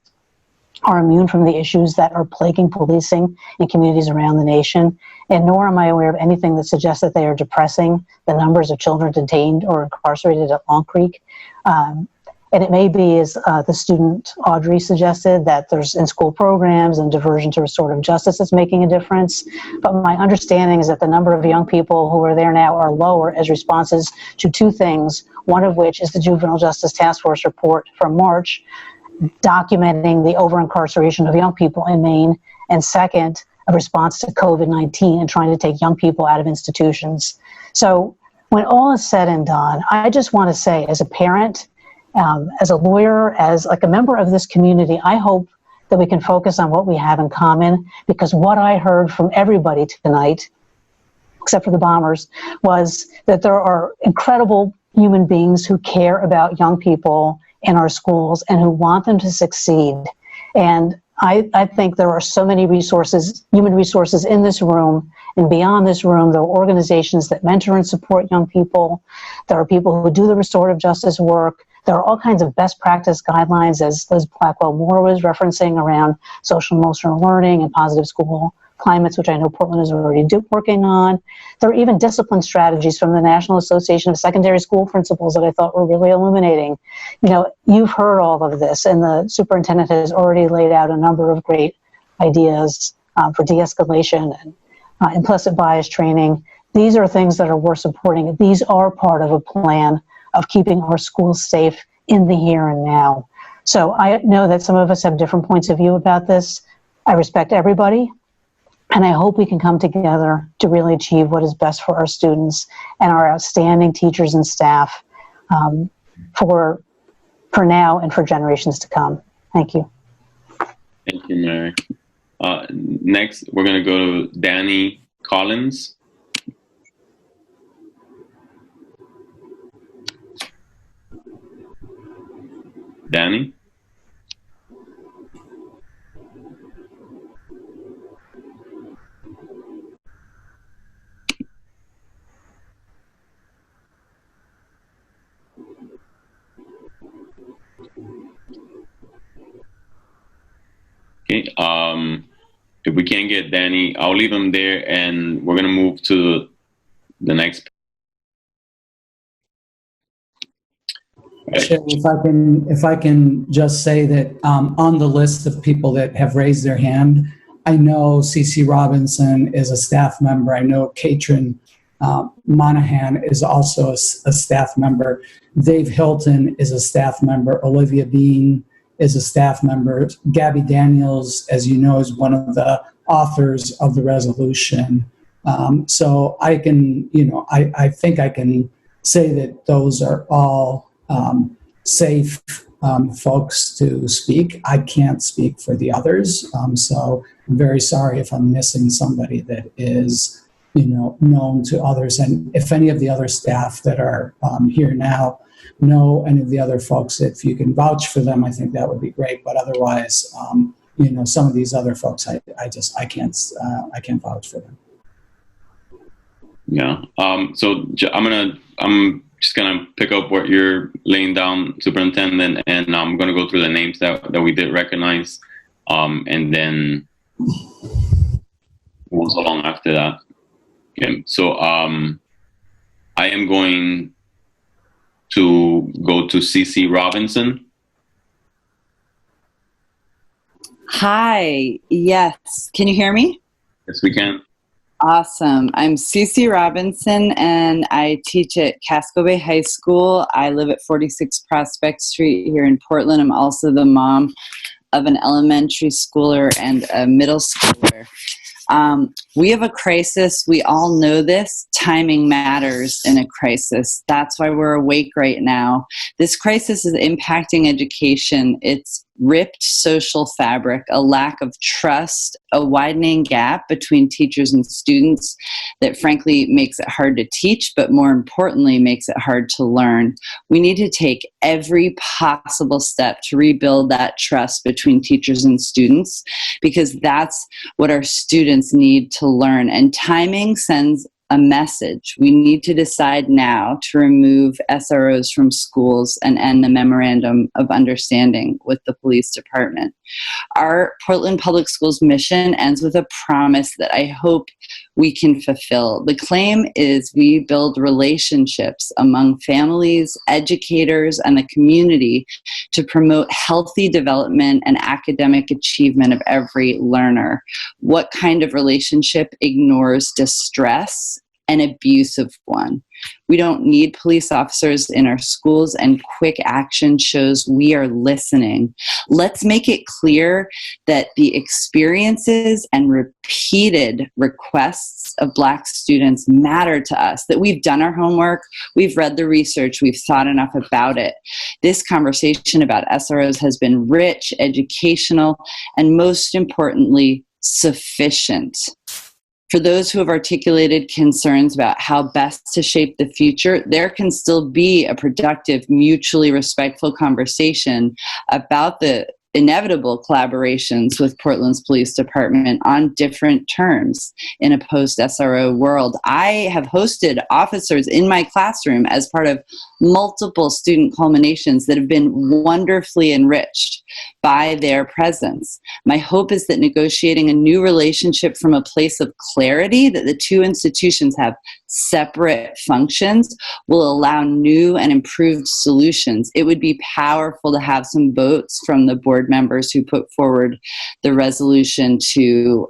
are immune from the issues that are plaguing policing in communities around the nation. And nor am I aware of anything that suggests that they are depressing the numbers of children detained or incarcerated at Long Creek. And it may be, as the student Audrey suggested, that there's in-school programs and diversion to restorative justice that's making a difference. But my understanding is that the number of young people who are there now are lower as responses to two things, one of which is the Juvenile Justice Task Force report from March, documenting the over-incarceration of young people in Maine, and second, a response to COVID-19 and trying to take young people out of institutions. So when all is said and done, I just want to say, as a parent, as a lawyer, as like a member of this community, I hope that we can focus on what we have in common, because what I heard from everybody tonight, except for the bombers, was that there are incredible human beings who care about young people in our schools and who want them to succeed. And I think there are so many resources, human resources in this room and beyond this room. There are organizations that mentor and support young people. There are people who do the restorative justice work. There are all kinds of best practice guidelines, as Liz Blackwell-Moore was referencing, around social emotional learning and positive school climates, which I know Portland is already working on. There are even discipline strategies from the National Association of Secondary School Principals that I thought were really illuminating. You know, you've heard all of this, and the superintendent has already laid out a number of great ideas for de-escalation and implicit bias training. These are things that are worth supporting. These are part of a plan of keeping our schools safe in the here and now. So I know that some of us have different points of view about this. I respect everybody, and I hope we can come together to really achieve what is best for our students and our outstanding teachers and staff for now and for generations to come. Thank you. Thank you, Mary. Next, we're going to go to Danny Collins. Danny? Okay, if we can't get Danny, I'll leave him there, and we're gonna move to the next. Chair, if I can just say that on the list of people that have raised their hand, I know CC Robinson is a staff member. I know Katrin Monahan is also a staff member. Dave Hilton is a staff member. Olivia Bean is a staff member. Gabby Daniels, as you know, is one of the authors of the resolution. So I can, I think I can say that those are all safe folks to speak. I can't speak for the others. So I'm very sorry if I'm missing somebody that is, known to others. And if any of the other staff that are here now know any of the other folks, if you can vouch for them, I think that would be great. But otherwise, some of these other folks, I can't vouch for them. Yeah. So I'm just gonna pick up what you're laying down, Superintendent, and I'm gonna go through the names that we did recognize, and then we'll go along after that. Okay. So I am going to go to CC Robinson. Hi. Yes. Can you hear me? Yes, we can. Awesome. I'm Cece Robinson, and I teach at Casco Bay High School. I live at 46 Prospect Street here in Portland. I'm also the mom of an elementary schooler and a middle schooler. We have a crisis. We all know this. Timing matters in a crisis. That's why we're awake right now. This crisis is impacting education. It's ripped social fabric, a lack of trust, a widening gap between teachers and students that frankly makes it hard to teach, but more importantly, makes it hard to learn. We need to take every possible step to rebuild that trust between teachers and students, because that's what our students need to learn. And timing sends a message. We need to decide now to remove SROs from schools and end the Memorandum of Understanding with the police department. Our Portland Public Schools mission ends with a promise that I hope we can fulfill. The claim is we build relationships among families, educators, and the community to promote healthy development and academic achievement of every learner. What kind of relationship ignores distress? An abusive one. We don't need police officers in our schools, and quick action shows we are listening. Let's make it clear that the experiences and repeated requests of Black students matter to us, that we've done our homework, we've read the research, we've thought enough about it. This conversation about SROs has been rich, educational, and most importantly, sufficient. For those who have articulated concerns about how best to shape the future, there can still be a productive, mutually respectful conversation about the inevitable collaborations with Portland's police department on different terms in a post-SRO world. I have hosted officers in my classroom as part of multiple student culminations that have been wonderfully enriched by their presence. My hope is that negotiating a new relationship from a place of clarity, that the two institutions have separate functions, will allow new and improved solutions. It would be powerful to have some votes from the board members who put forward the resolution to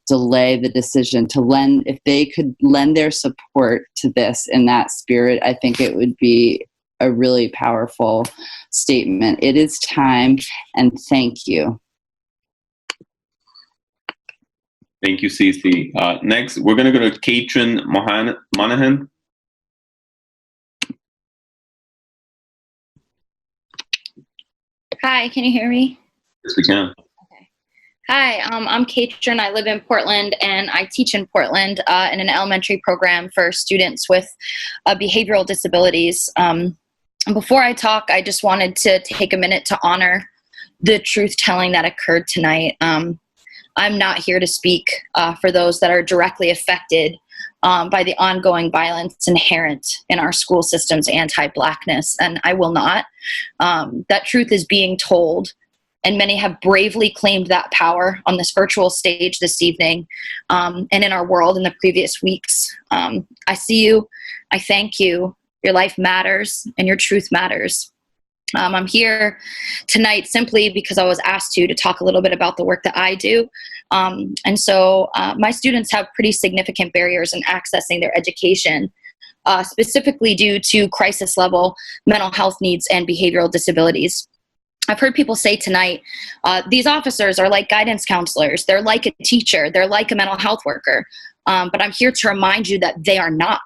delay the decision, to lend, if they could lend their support to this in that spirit, I think it would be a really powerful statement. It is time, and thank you. Thank you, Cece. Next, we're going to go to Katrin Monahan. Hi, can you hear me? Yes, we can. Hi, I'm Katrin. I live in Portland, and I teach in Portland in an elementary program for students with behavioral disabilities. Before I talk, I just wanted to take a minute to honor the truth-telling that occurred tonight. I'm not here to speak for those that are directly affected by the ongoing violence inherent in our school system's anti-Blackness, and I will not. That truth is being told, and many have bravely claimed that power on this virtual stage this evening and in our world in the previous weeks. I see you. I thank you. Your life matters, and your truth matters. I'm here tonight simply because I was asked to talk a little bit about the work that I do. And so my students have pretty significant barriers in accessing their education, specifically due to crisis level mental health needs and behavioral disabilities. I've heard people say tonight, these officers are like guidance counselors. They're like a teacher. They're like a mental health worker. But I'm here to remind you that they are not.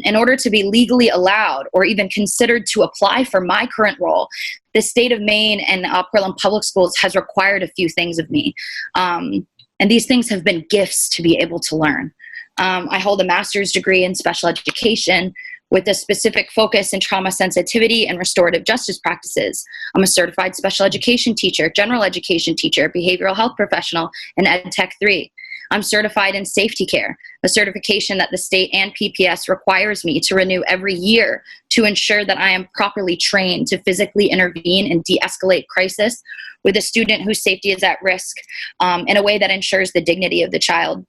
In order to be legally allowed or even considered to apply for my current role, the state of Maine and Portland Public Schools has required a few things of me. And these things have been gifts to be able to learn. I hold a master's degree in special education with a specific focus in trauma sensitivity and restorative justice practices. I'm a certified special education teacher, general education teacher, behavioral health professional, and Ed Tech 3. I'm certified in safety care, a certification that the state and PPS requires me to renew every year to ensure that I am properly trained to physically intervene and de-escalate crisis with a student whose safety is at risk in a way that ensures the dignity of the child.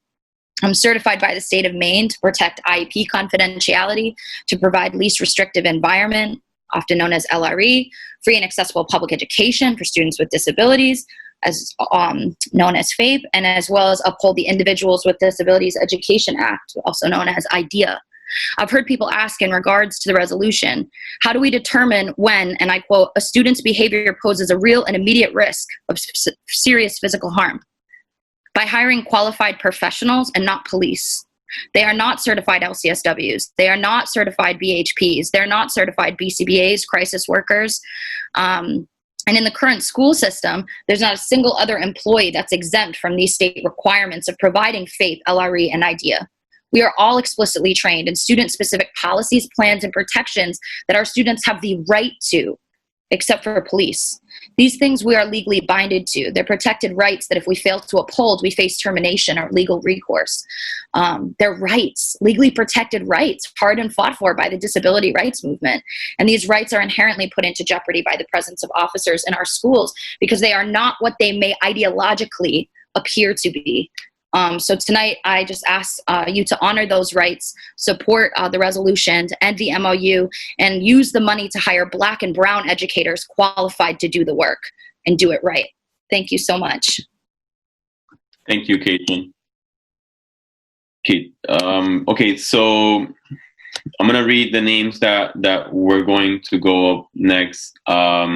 I'm certified by the state of Maine to protect IEP confidentiality, to provide least restrictive environment, often known as LRE, free and accessible public education for students with disabilities, as known as FAPE, and as well as uphold the Individuals with Disabilities Education Act, also known as IDEA. I've heard people ask in regards to the resolution, how do we determine when, and I quote, a student's behavior poses a real and immediate risk of serious physical harm? By hiring qualified professionals and not police. They are not certified LCSWs. They are not certified BHPs. They're not certified BCBAs, crisis workers. And in the current school system, there's not a single other employee that's exempt from these state requirements of providing FAPE, LRE, and IDEA. We are all explicitly trained in student-specific policies, plans, and protections that our students have the right to, except for police. These things we are legally binded to. They're protected rights that if we fail to uphold, we face termination or legal recourse. They're rights, legally protected rights, hard and fought for by the disability rights movement. And these rights are inherently put into jeopardy by the presence of officers in our schools because they are not what they may ideologically appear to be. So tonight, I just ask you to honor those rights, support the resolution, to end the MOU, and use the money to hire Black and brown educators qualified to do the work and do it right. Thank you so much. Thank you, Caitlin. Okay, so I'm gonna read the names that we're going to go up next. All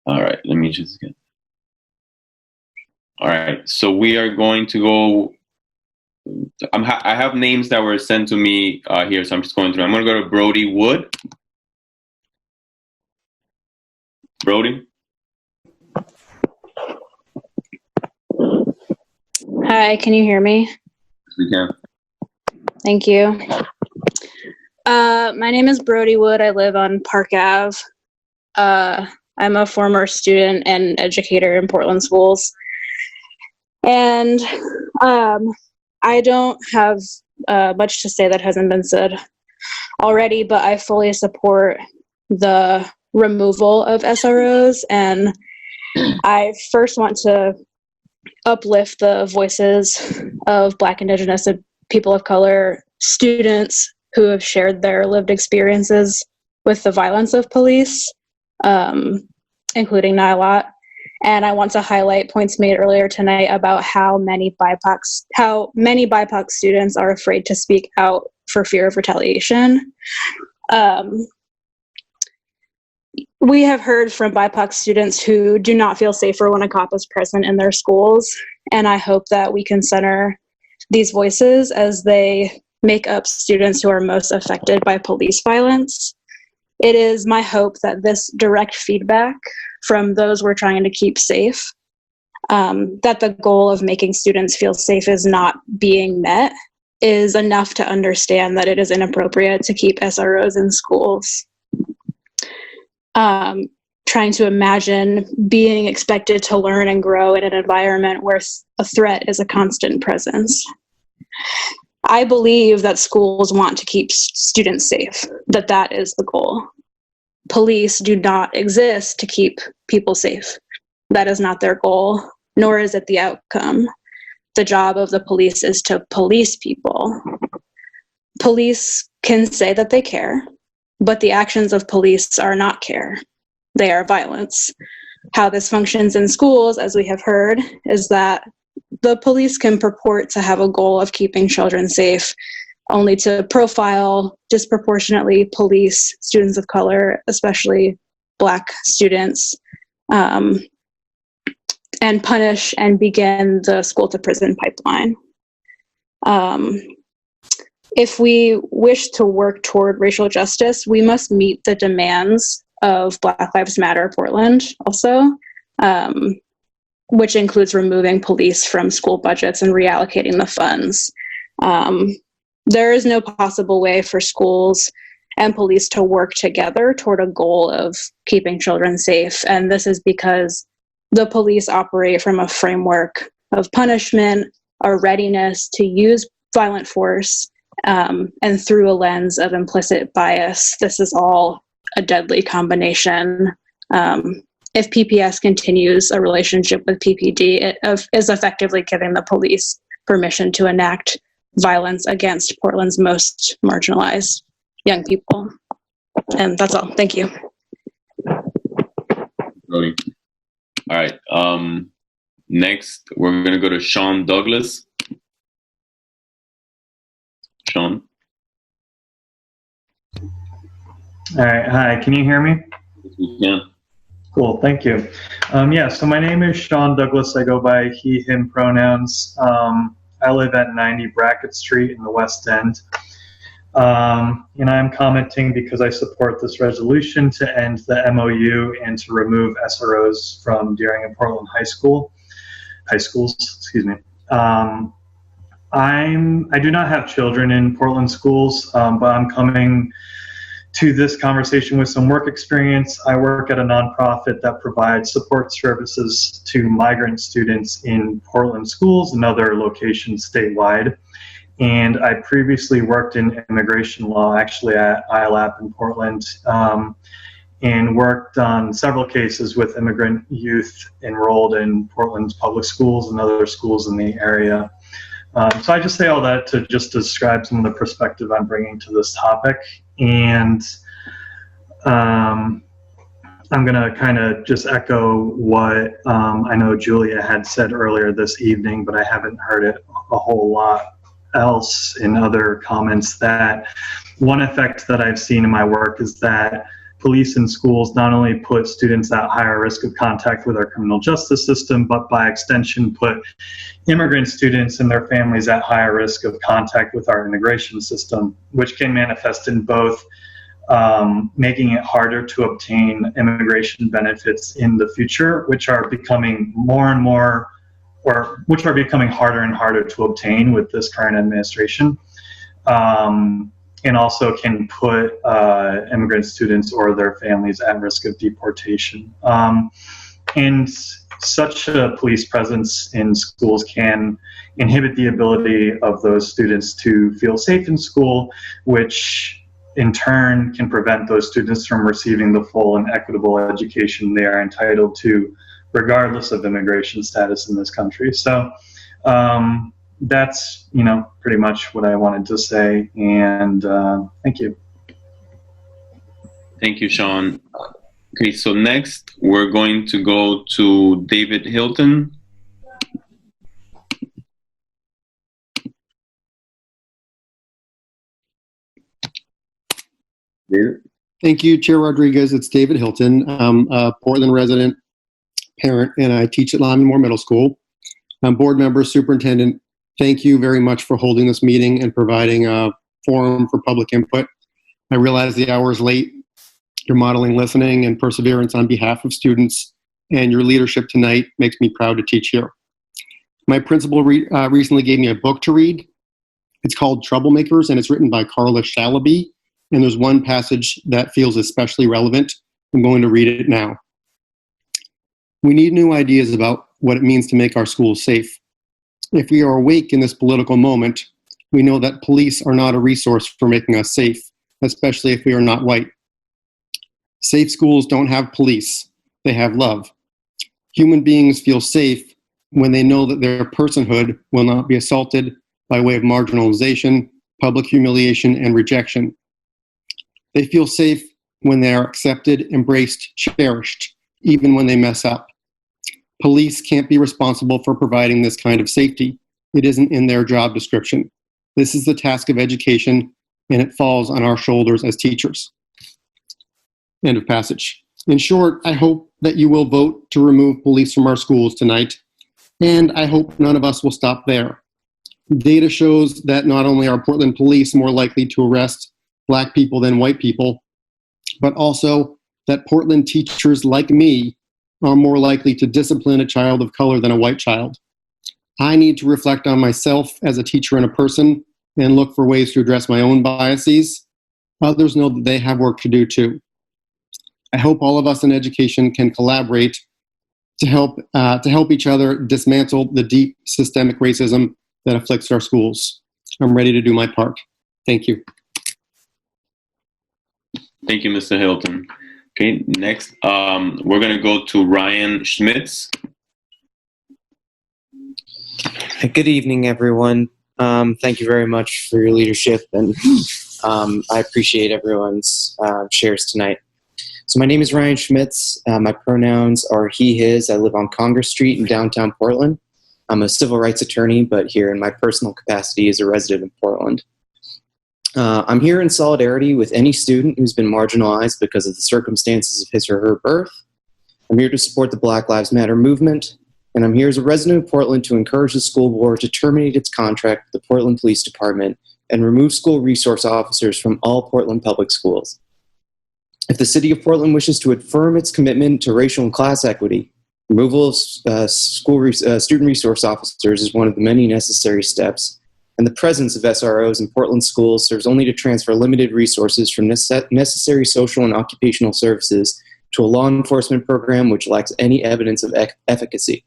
right, let me just get. All right, so we are going to go. I have names that were sent to me here, so I'm just going through. I'm going to go to Brody Wood. Brody. Hi, can you hear me? Yes, we can. Thank you. My name is Brody Wood. I live on Park Ave. I'm a former student and educator in Portland schools. And I don't have much to say that hasn't been said already, but I fully support the removal of SROs. And I first want to uplift the voices of Black, Indigenous, and people of color students who have shared their lived experiences with the violence of police, including Nyla. And I want to highlight points made earlier tonight about how many BIPOC students are afraid to speak out for fear of retaliation. We have heard from BIPOC students who do not feel safer when a cop is present in their schools, and I hope that we can center these voices as they make up students who are most affected by police violence. It is my hope that this direct feedback from those we're trying to keep safe, that the goal of making students feel safe is not being met, is enough to understand that it is inappropriate to keep SROs in schools. Trying to imagine being expected to learn and grow in an environment where a threat is a constant presence. I believe that schools want to keep students safe, that is the goal. Police do not exist to keep people safe. That is not their goal, nor is it the outcome. The job of the police is to police people. Police can say that they care. but the actions of police are not care. They are violence. How this functions in schools, as we have heard, is that the police can purport to have a goal of keeping children safe, only to profile, disproportionately police students of color, especially Black students, and punish and begin the school to prison pipeline. If we wish to work toward racial justice, we must meet the demands of Black Lives Matter Portland also, which includes removing police from school budgets and reallocating the funds. There is no possible way for schools and police to work together toward a goal of keeping children safe. And this is because the police operate from a framework of punishment, a readiness to use violent force, and through a lens of implicit bias. This is all a deadly combination. If PPS continues a relationship with PPD, it is effectively giving the police permission to enact violence against Portland's most marginalized young people. And that's all. Thank you. All right. Next, we're going to go to Sean Douglas. Sean. All right. Hi. Can you hear me? Yeah. Cool. Thank you. Yeah. So my name is Sean Douglas. I go by he, him pronouns. I live at 90 Brackett Street in the West End. And I'm commenting because I support this resolution to end the MOU and to remove SROs from Deering and Portland high schools. Excuse me. I do not have children in Portland schools, but I'm coming to this conversation with some work experience. I work at a nonprofit that provides support services to migrant students in Portland schools and other locations statewide. And I previously worked in immigration law, actually at ILAP in Portland, and worked on several cases with immigrant youth enrolled in Portland's public schools and other schools in the area. So I just say all that to just describe some of the perspective I'm bringing to this topic. And I'm going to kind of just echo what I know Julia had said earlier this evening, but I haven't heard it a whole lot else in other comments, that one effect that I've seen in my work is that police in schools not only put students at higher risk of contact with our criminal justice system, but by extension put immigrant students and their families at higher risk of contact with our immigration system, which can manifest in both making it harder to obtain immigration benefits in the future, which are becoming more and more, or which are becoming harder and harder to obtain with this current administration. And also can put immigrant students or their families at risk of deportation. And such a police presence in schools can inhibit the ability of those students to feel safe in school, which in turn can prevent those students from receiving the full and equitable education they are entitled to, regardless of immigration status in this country. So that's, pretty much what I wanted to say. And thank you. Thank you, Sean. Okay, so next we're going to go to David Hilton. David? Thank you, Chair Rodriguez. It's David Hilton. I'm a Portland resident, parent, and I teach at Lyman Moore Middle School. I'm board member, superintendent. Thank you very much for holding this meeting and providing a forum for public input. I realize the hour is late. Your modeling listening and perseverance on behalf of students and your leadership tonight makes me proud to teach here. My principal recently gave me a book to read. It's called Troublemakers, and it's written by Carla Shalaby. And there's one passage that feels especially relevant. I'm going to read it now. We need new ideas about what it means to make our schools safe. If we are awake in this political moment, we know that police are not a resource for making us safe, especially if we are not white. Safe schools don't have police, they have love. Human beings feel safe when they know that their personhood will not be assaulted by way of marginalization, public humiliation, and rejection. They feel safe when they are accepted, embraced, cherished, even when they mess up. Police can't be responsible for providing this kind of safety. It isn't in their job description. This is the task of education, and it falls on our shoulders as teachers. End of passage. In short, I hope that you will vote to remove police from our schools tonight, and I hope none of us will stop there. Data shows that not only are Portland police more likely to arrest Black people than white people, but also that Portland teachers like me are more likely to discipline a child of color than a white child. I need to reflect on myself as a teacher and a person and look for ways to address my own biases. Others know that they have work to do too. I hope all of us in education can collaborate to help each other dismantle the deep systemic racism that afflicts our schools. I'm ready to do my part. Thank you. Thank you, Mr. Hilton. Okay, next, we're going to go to Ryan Schmitz. Good evening, everyone. Thank you very much for your leadership, and I appreciate everyone's shares tonight. So my name is Ryan Schmitz. My pronouns are he, his. I live on Congress Street in downtown Portland. I'm a civil rights attorney, but here in my personal capacity as a resident of Portland. I'm here in solidarity with any student who's been marginalized because of the circumstances of his or her birth. I'm here to support the Black Lives Matter movement, and I'm here as a resident of Portland to encourage the school board to terminate its contract with the Portland Police Department and remove school resource officers from all Portland public schools. If the city of Portland wishes to affirm its commitment to racial and class equity, removal of student resource officers is one of the many necessary steps, and the presence of SROs in Portland schools serves only to transfer limited resources from necessary social and occupational services to a law enforcement program which lacks any evidence of efficacy.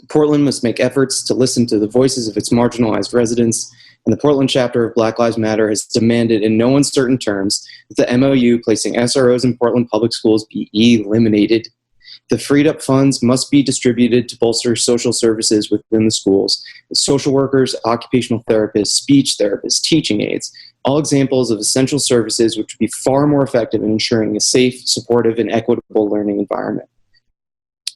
Portland must make efforts to listen to the voices of its marginalized residents, and the Portland chapter of Black Lives Matter has demanded in no uncertain terms that the MOU placing SROs in Portland public schools be eliminated. The freed up funds must be distributed to bolster social services within the schools. Social workers, occupational therapists, speech therapists, teaching aides, all examples of essential services which would be far more effective in ensuring a safe, supportive, and equitable learning environment.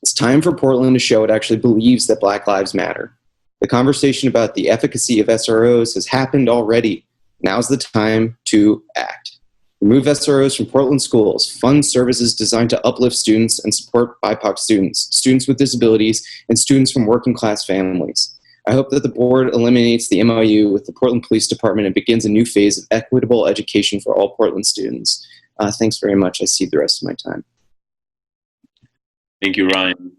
It's time for Portland to show it actually believes that Black Lives Matter. The conversation about the efficacy of SROs has happened already. Now's the time to act. Remove SROs from Portland schools, fund services designed to uplift students and support BIPOC students, students with disabilities, and students from working class families. I hope that the board eliminates the MOU with the Portland Police Department and begins a new phase of equitable education for all Portland students. Thanks very much. I cede the rest of my time. Thank you, Ryan.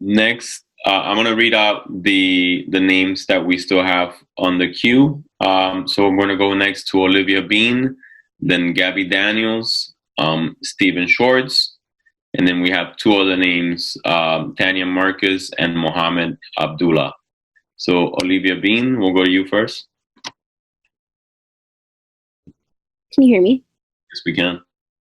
Next, I'm going to read out the names that we still have on the queue. So we're going to go next to Olivia Bean, then Gabby Daniels, Stephen Shorts, and then we have two other names, Tanya Marcus and Mohammed Abdullah. So Olivia Bean, we'll go to you first. Can you hear me? Yes, we can.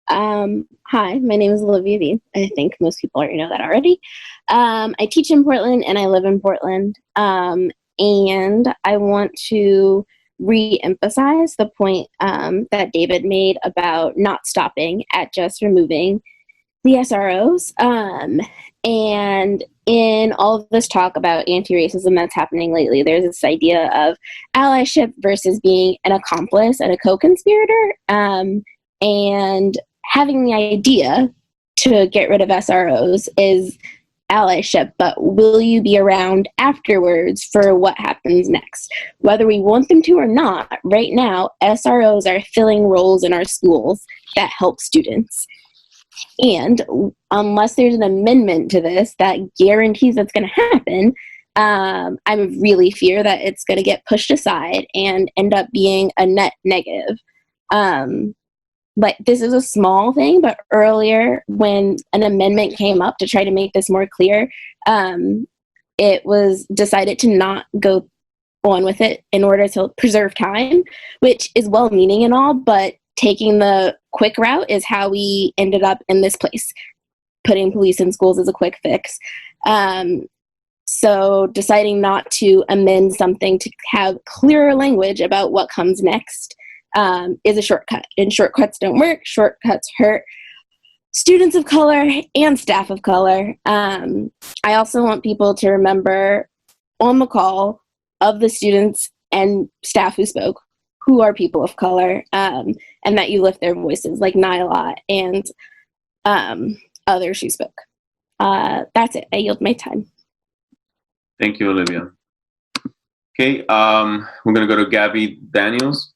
Hi, my name is Olivia Bean. I think most people already know that already. I teach in Portland and I live in Portland. And I want to re-emphasize the point that David made about not stopping at just removing the SROs. And in all of this talk about anti-racism that's happening lately, there's this idea of allyship versus being an accomplice and a co-conspirator. And having the idea to get rid of SROs is allyship, but will you be around afterwards for what happens next? Whether we want them to or not, right now, SROs are filling roles in our schools that help students. And unless there's an amendment to this that guarantees that's going to happen, I really fear that it's going to get pushed aside and end up being a net negative. But this is a small thing, but earlier when an amendment came up to try to make this more clear, it was decided to not go on with it in order to preserve time, which is well-meaning and all, but taking the quick route is how we ended up in this place. Putting police in schools is a quick fix. So deciding not to amend something to have clearer language about what comes next is a shortcut. And shortcuts don't work. Shortcuts hurt students of color and staff of color. I also want people to remember on the call of the students and staff who spoke, who are people of color, and that you lift their voices, like Nyla and others who spoke. That's it. I yield my time. Thank you, Olivia. Okay, we're gonna go to Gabby Daniels.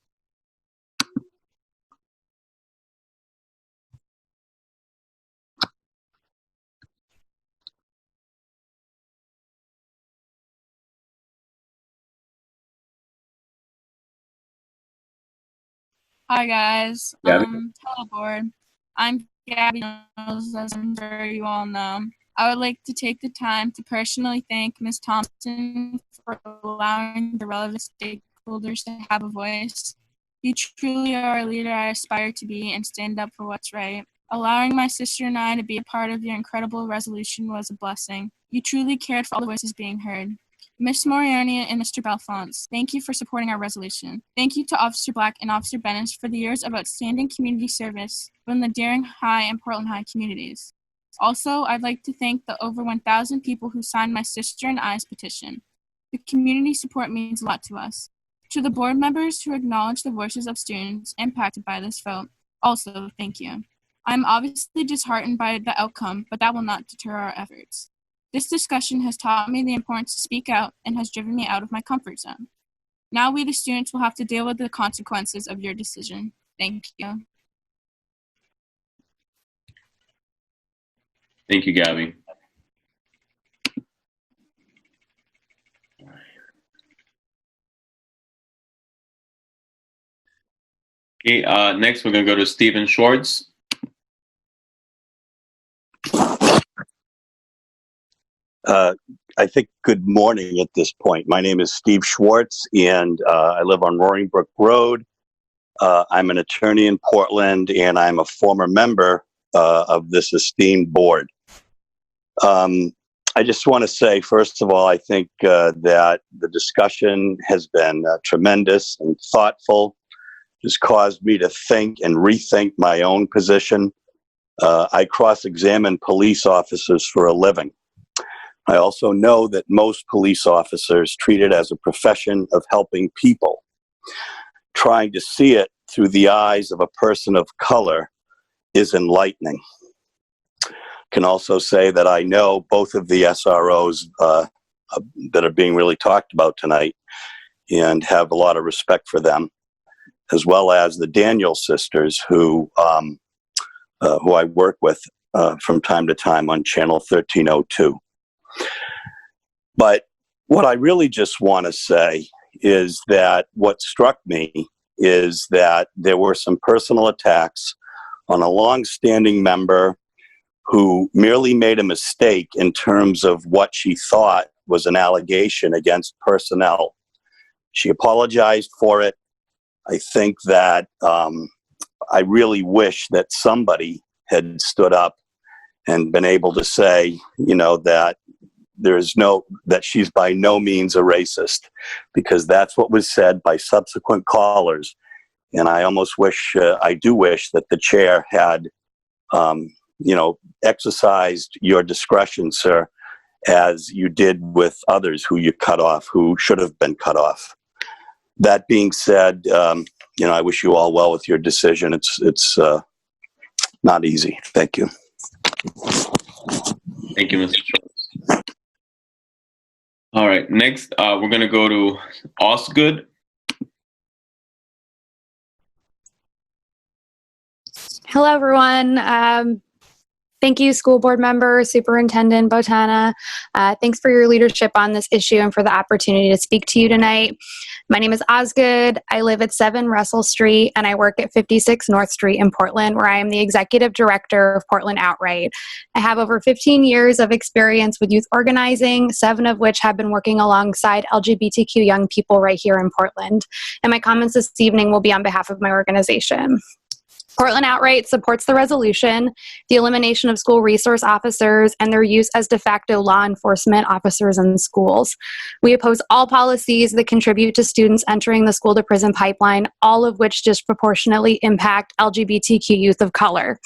Hi guys. Gabby? Hello board. I'm Gabby, as I'm sure you all know. I would like to take the time to personally thank Ms. Thompson for allowing the relevant stakeholders to have a voice. You truly are a leader I aspire to be and stand up for what's right. Allowing my sister and I to be a part of your incredible resolution was a blessing. You truly cared for all the voices being heard. Ms. Moriarty and Mr. Belfont, thank you for supporting our resolution. Thank you to Officer Black and Officer Bennett for the years of outstanding community service from the Deering High and Portland High communities. Also, I'd like to thank the over 1,000 people who signed my sister and I's petition. The community support means a lot to us. To the board members who acknowledge the voices of students impacted by this vote, also thank you. I'm obviously disheartened by the outcome, but that will not deter our efforts. This discussion has taught me the importance to speak out and has driven me out of my comfort zone. Now we, the students, will have to deal with the consequences of your decision. Thank you. Thank you, Gabby. Okay, next we're gonna go to Stephen Schwartz. I think good morning at this point. My name is Steve Schwartz, and I live on Roaring Brook Road. I'm an attorney in Portland, and I'm a former member of this esteemed board. I just want to say, first of all, I think that the discussion has been tremendous and thoughtful. It's caused me to think and rethink my own position. I cross-examine police officers for a living. I also know that most police officers treat it as a profession of helping people. Trying to see it through the eyes of a person of color is enlightening. Can also say that I know both of the SROs that are being really talked about tonight and have a lot of respect for them, as well as the Daniel sisters who I work with from time to time on Channel 1302. But what I really just want to say is that what struck me is that there were some personal attacks on a long-standing member who merely made a mistake in terms of what she thought was an allegation against personnel. She apologized for it. I think that I really wish that somebody had stood up and been able to say, you know, that that she's by no means a racist, because that's what was said by subsequent callers. And I almost wish, I do wish that the chair had, exercised your discretion, sir, as you did with others who you cut off, who should have been cut off. That being said, I wish you all well with your decision. It's not easy. Thank you. Thank you, Mr. Schwartz. All right, next we're going to go to Osgood. Hello, everyone. Thank you, school board member, Superintendent Botana. Thanks for your leadership on this issue and for the opportunity to speak to you tonight. My name is Osgood. I live at 7 Russell Street, and I work at 56 North Street in Portland, where I am the executive director of Portland Outright. I have over 15 years of experience with youth organizing, 7 of which have been working alongside LGBTQ young people right here in Portland. And my comments this evening will be on behalf of my organization. Portland Outright supports the resolution, the elimination of school resource officers, and their use as de facto law enforcement officers in schools. We oppose all policies that contribute to students entering the school-to-prison pipeline, all of which disproportionately impact LGBTQ youth of color.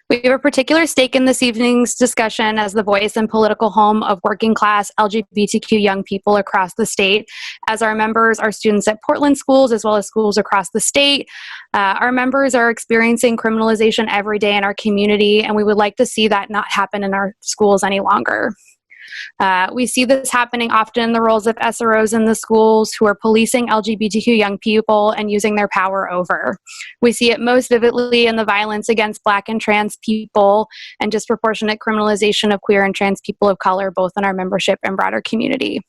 We have a particular stake in this evening's discussion as the voice and political home of working-class LGBTQ young people across the state. As our members are students at Portland schools as well as schools across the state, our members are experiencing criminalization every day in our community, and we would like to see that not happen in our schools any longer. We see this happening often in the roles of SROs in the schools who are policing LGBTQ young people and using their power over. We see it most vividly in the violence against Black and trans people and disproportionate criminalization of queer and trans people of color, both in our membership and broader community.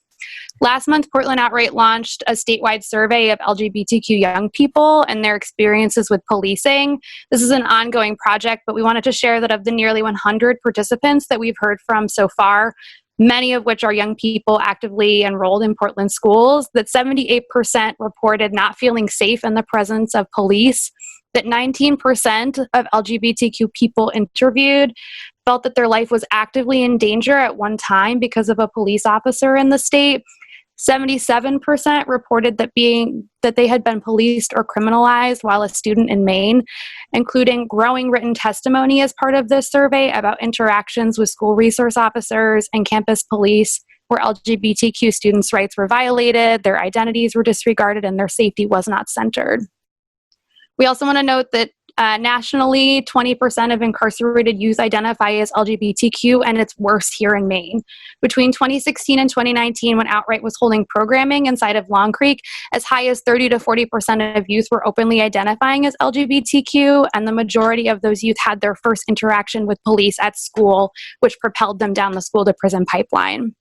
Last month, Portland Outright launched a statewide survey of LGBTQ young people and their experiences with policing. This is an ongoing project, but we wanted to share that of the nearly 100 participants that we've heard from so far, many of which are young people actively enrolled in Portland schools, that 78% reported not feeling safe in the presence of police, that 19% of LGBTQ people interviewed felt that their life was actively in danger at one time because of a police officer in the state. 77% reported that they had been policed or criminalized while a student in Maine, including growing written testimony as part of this survey about interactions with school resource officers and campus police where LGBTQ students' rights were violated, their identities were disregarded, and their safety was not centered. We also want to note that nationally, 20% of incarcerated youth identify as LGBTQ, and it's worse here in Maine. Between 2016 and 2019, when Outright was holding programming inside of Long Creek, as high as 30 to 40% of youth were openly identifying as LGBTQ, and the majority of those youth had their first interaction with police at school, which propelled them down the school-to-prison pipeline.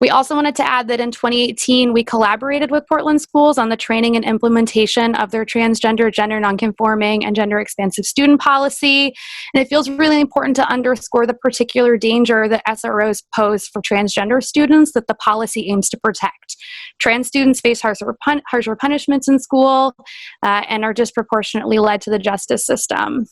We also wanted to add that in 2018, we collaborated with Portland schools on the training and implementation of their transgender, gender nonconforming, and gender expansive student policy. And it feels really important to underscore the particular danger that SROs pose for transgender students that the policy aims to protect. Trans students face harsher punishments in school and are disproportionately led to the justice system.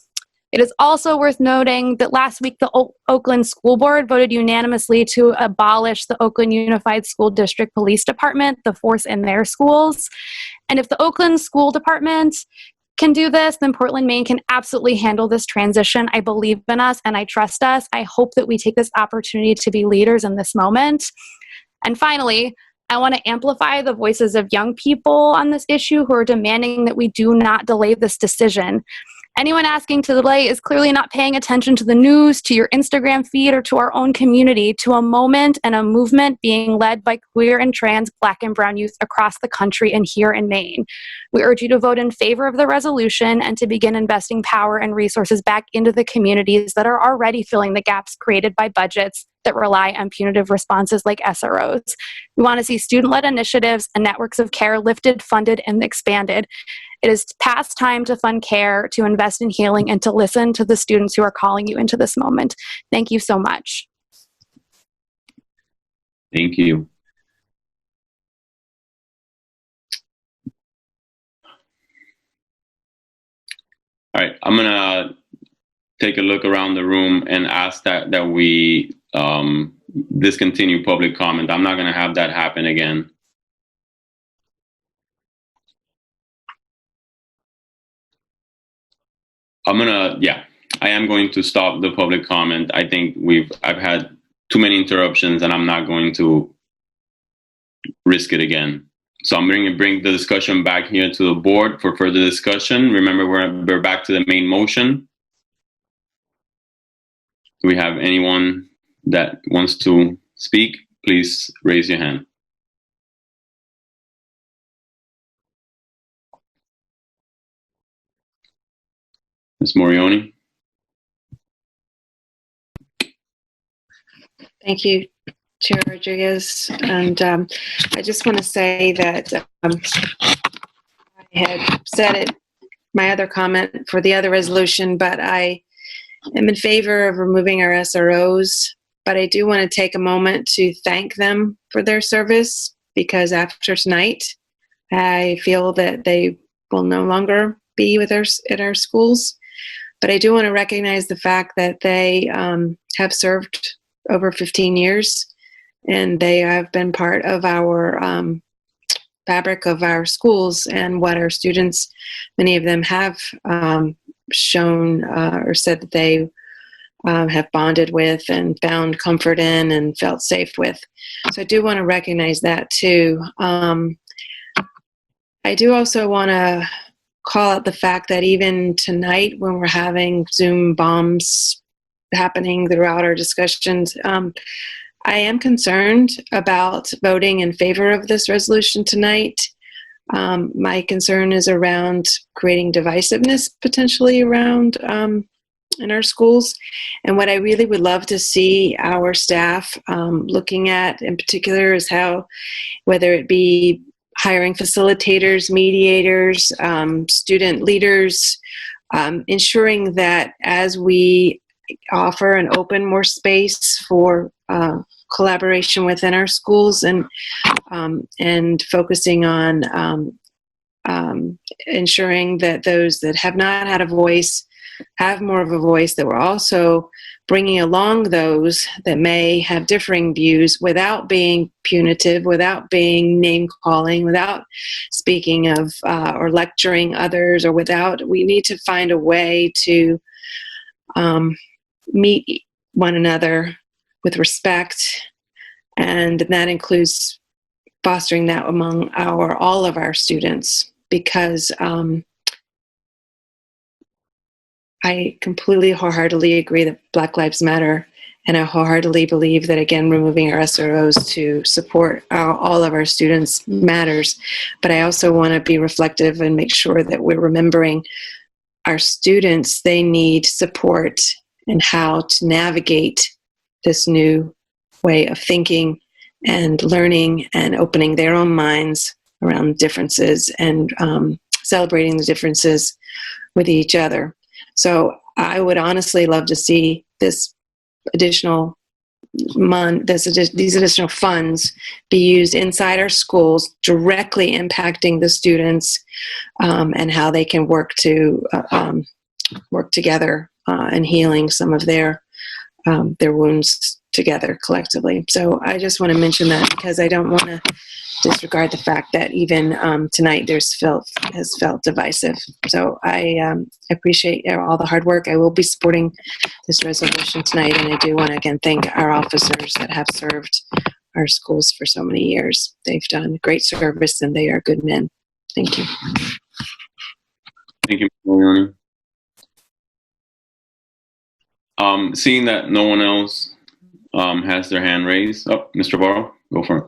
It is also worth noting that last week the Oakland School Board voted unanimously to abolish the Oakland Unified School District Police Department, the force in their schools. And if the Oakland School Department can do this, then Portland, Maine can absolutely handle this transition. I believe in us and I trust us. I hope that we take this opportunity to be leaders in this moment. And finally, I want to amplify the voices of young people on this issue who are demanding that we do not delay this decision. Anyone asking to delay is clearly not paying attention to the news, to your Instagram feed, or to our own community, to a moment and a movement being led by queer and trans, Black and brown youth across the country and here in Maine. We urge you to vote in favor of the resolution and to begin investing power and resources back into the communities that are already filling the gaps created by budgets that rely on punitive responses like SROs. We want to see student-led initiatives and networks of care lifted, funded, and expanded. It is past time to fund care, to invest in healing, and to listen to the students who are calling you into this moment. Thank you so much. Thank you. All right, I'm gonna take a look around the room and ask that we discontinue public comment. I'm not gonna have that happen again. I am going to stop the public comment. I think I've had too many interruptions and I'm not going to risk it again. So I'm going to bring the discussion back here to the board for further discussion. Remember, we're back to the main motion. Do we have anyone that wants to speak? Please raise your hand. Ms. Morioni. Thank you, Chair Rodriguez. And I just want to say that I had said it, my other comment for the other resolution, but I am in favor of removing our SROs. But I do want to take a moment to thank them for their service, because after tonight, I feel that they will no longer be with us at our schools. But I do want to recognize the fact that they have served over 15 years, and they have been part of our fabric of our schools and what our students, many of them have shown or said that they have bonded with and found comfort in and felt safe with. So I do want to recognize that too. I do also want to call out the fact that even tonight, when we're having Zoom bombs happening throughout our discussions, I am concerned about voting in favor of this resolution tonight. My concern is around creating divisiveness potentially around in our schools. And what I really would love to see our staff looking at in particular is how, whether it be hiring facilitators, mediators, student leaders, ensuring that as we offer and open more space for collaboration within our schools and focusing on ensuring that those that have not had a voice have more of a voice, that we're also bringing along those that may have differing views without being punitive, without being name-calling, without speaking of or lecturing others, or without, we need to find a way to meet one another with respect, and that includes fostering that among all of our students, because I completely wholeheartedly agree that Black Lives Matter, and I wholeheartedly believe that, again, removing our SROs to support all of our students matters. But I also want to be reflective and make sure that we're remembering our students. They need support in how to navigate this new way of thinking and learning and opening their own minds around differences and celebrating the differences with each other. So I would honestly love to see this additional these additional funds be used inside our schools, directly impacting the students and how they can work together and healing some of their wounds together collectively. So I just want to mention that, because I don't want to disregard the fact that even tonight has felt divisive. So I appreciate all the hard work. I will be supporting this resolution tonight, and I do want to again thank our officers that have served our schools for so many years. They've done great service, and they are good men. Thank you. Thank you, Mariani. Seeing that no one else has their hand raised. Oh, Mr. Barrow, go for it.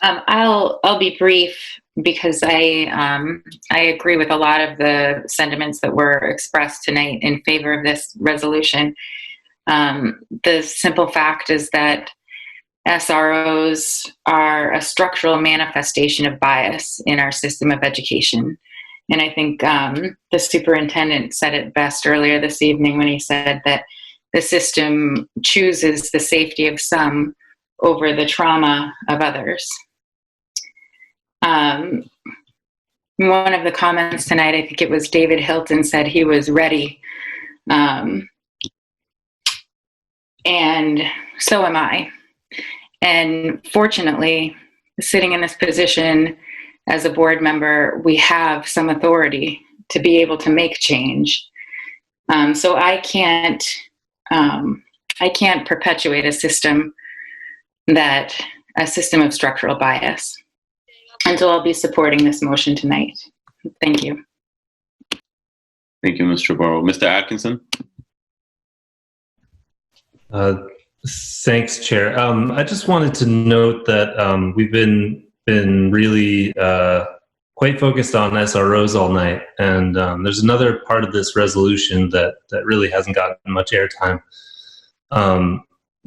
I'll be brief, because I agree with a lot of the sentiments that were expressed tonight in favor of this resolution. The simple fact is that SROs are a structural manifestation of bias in our system of education. And I think the superintendent said it best earlier this evening when he said that the system chooses the safety of some over the trauma of others. One of the comments tonight, I think it was David Hilton, said he was ready. And so am I. And fortunately, sitting in this position as a board member, we have some authority to be able to make change. So I can't perpetuate a system of structural bias. And so I'll be supporting this motion tonight. Thank you. Thank you, Mr. Barrow. Mr. Atkinson? Thanks, Chair. I just wanted to note that we've been really quite focused on SROs all night, and there's another part of this resolution that really hasn't gotten much airtime.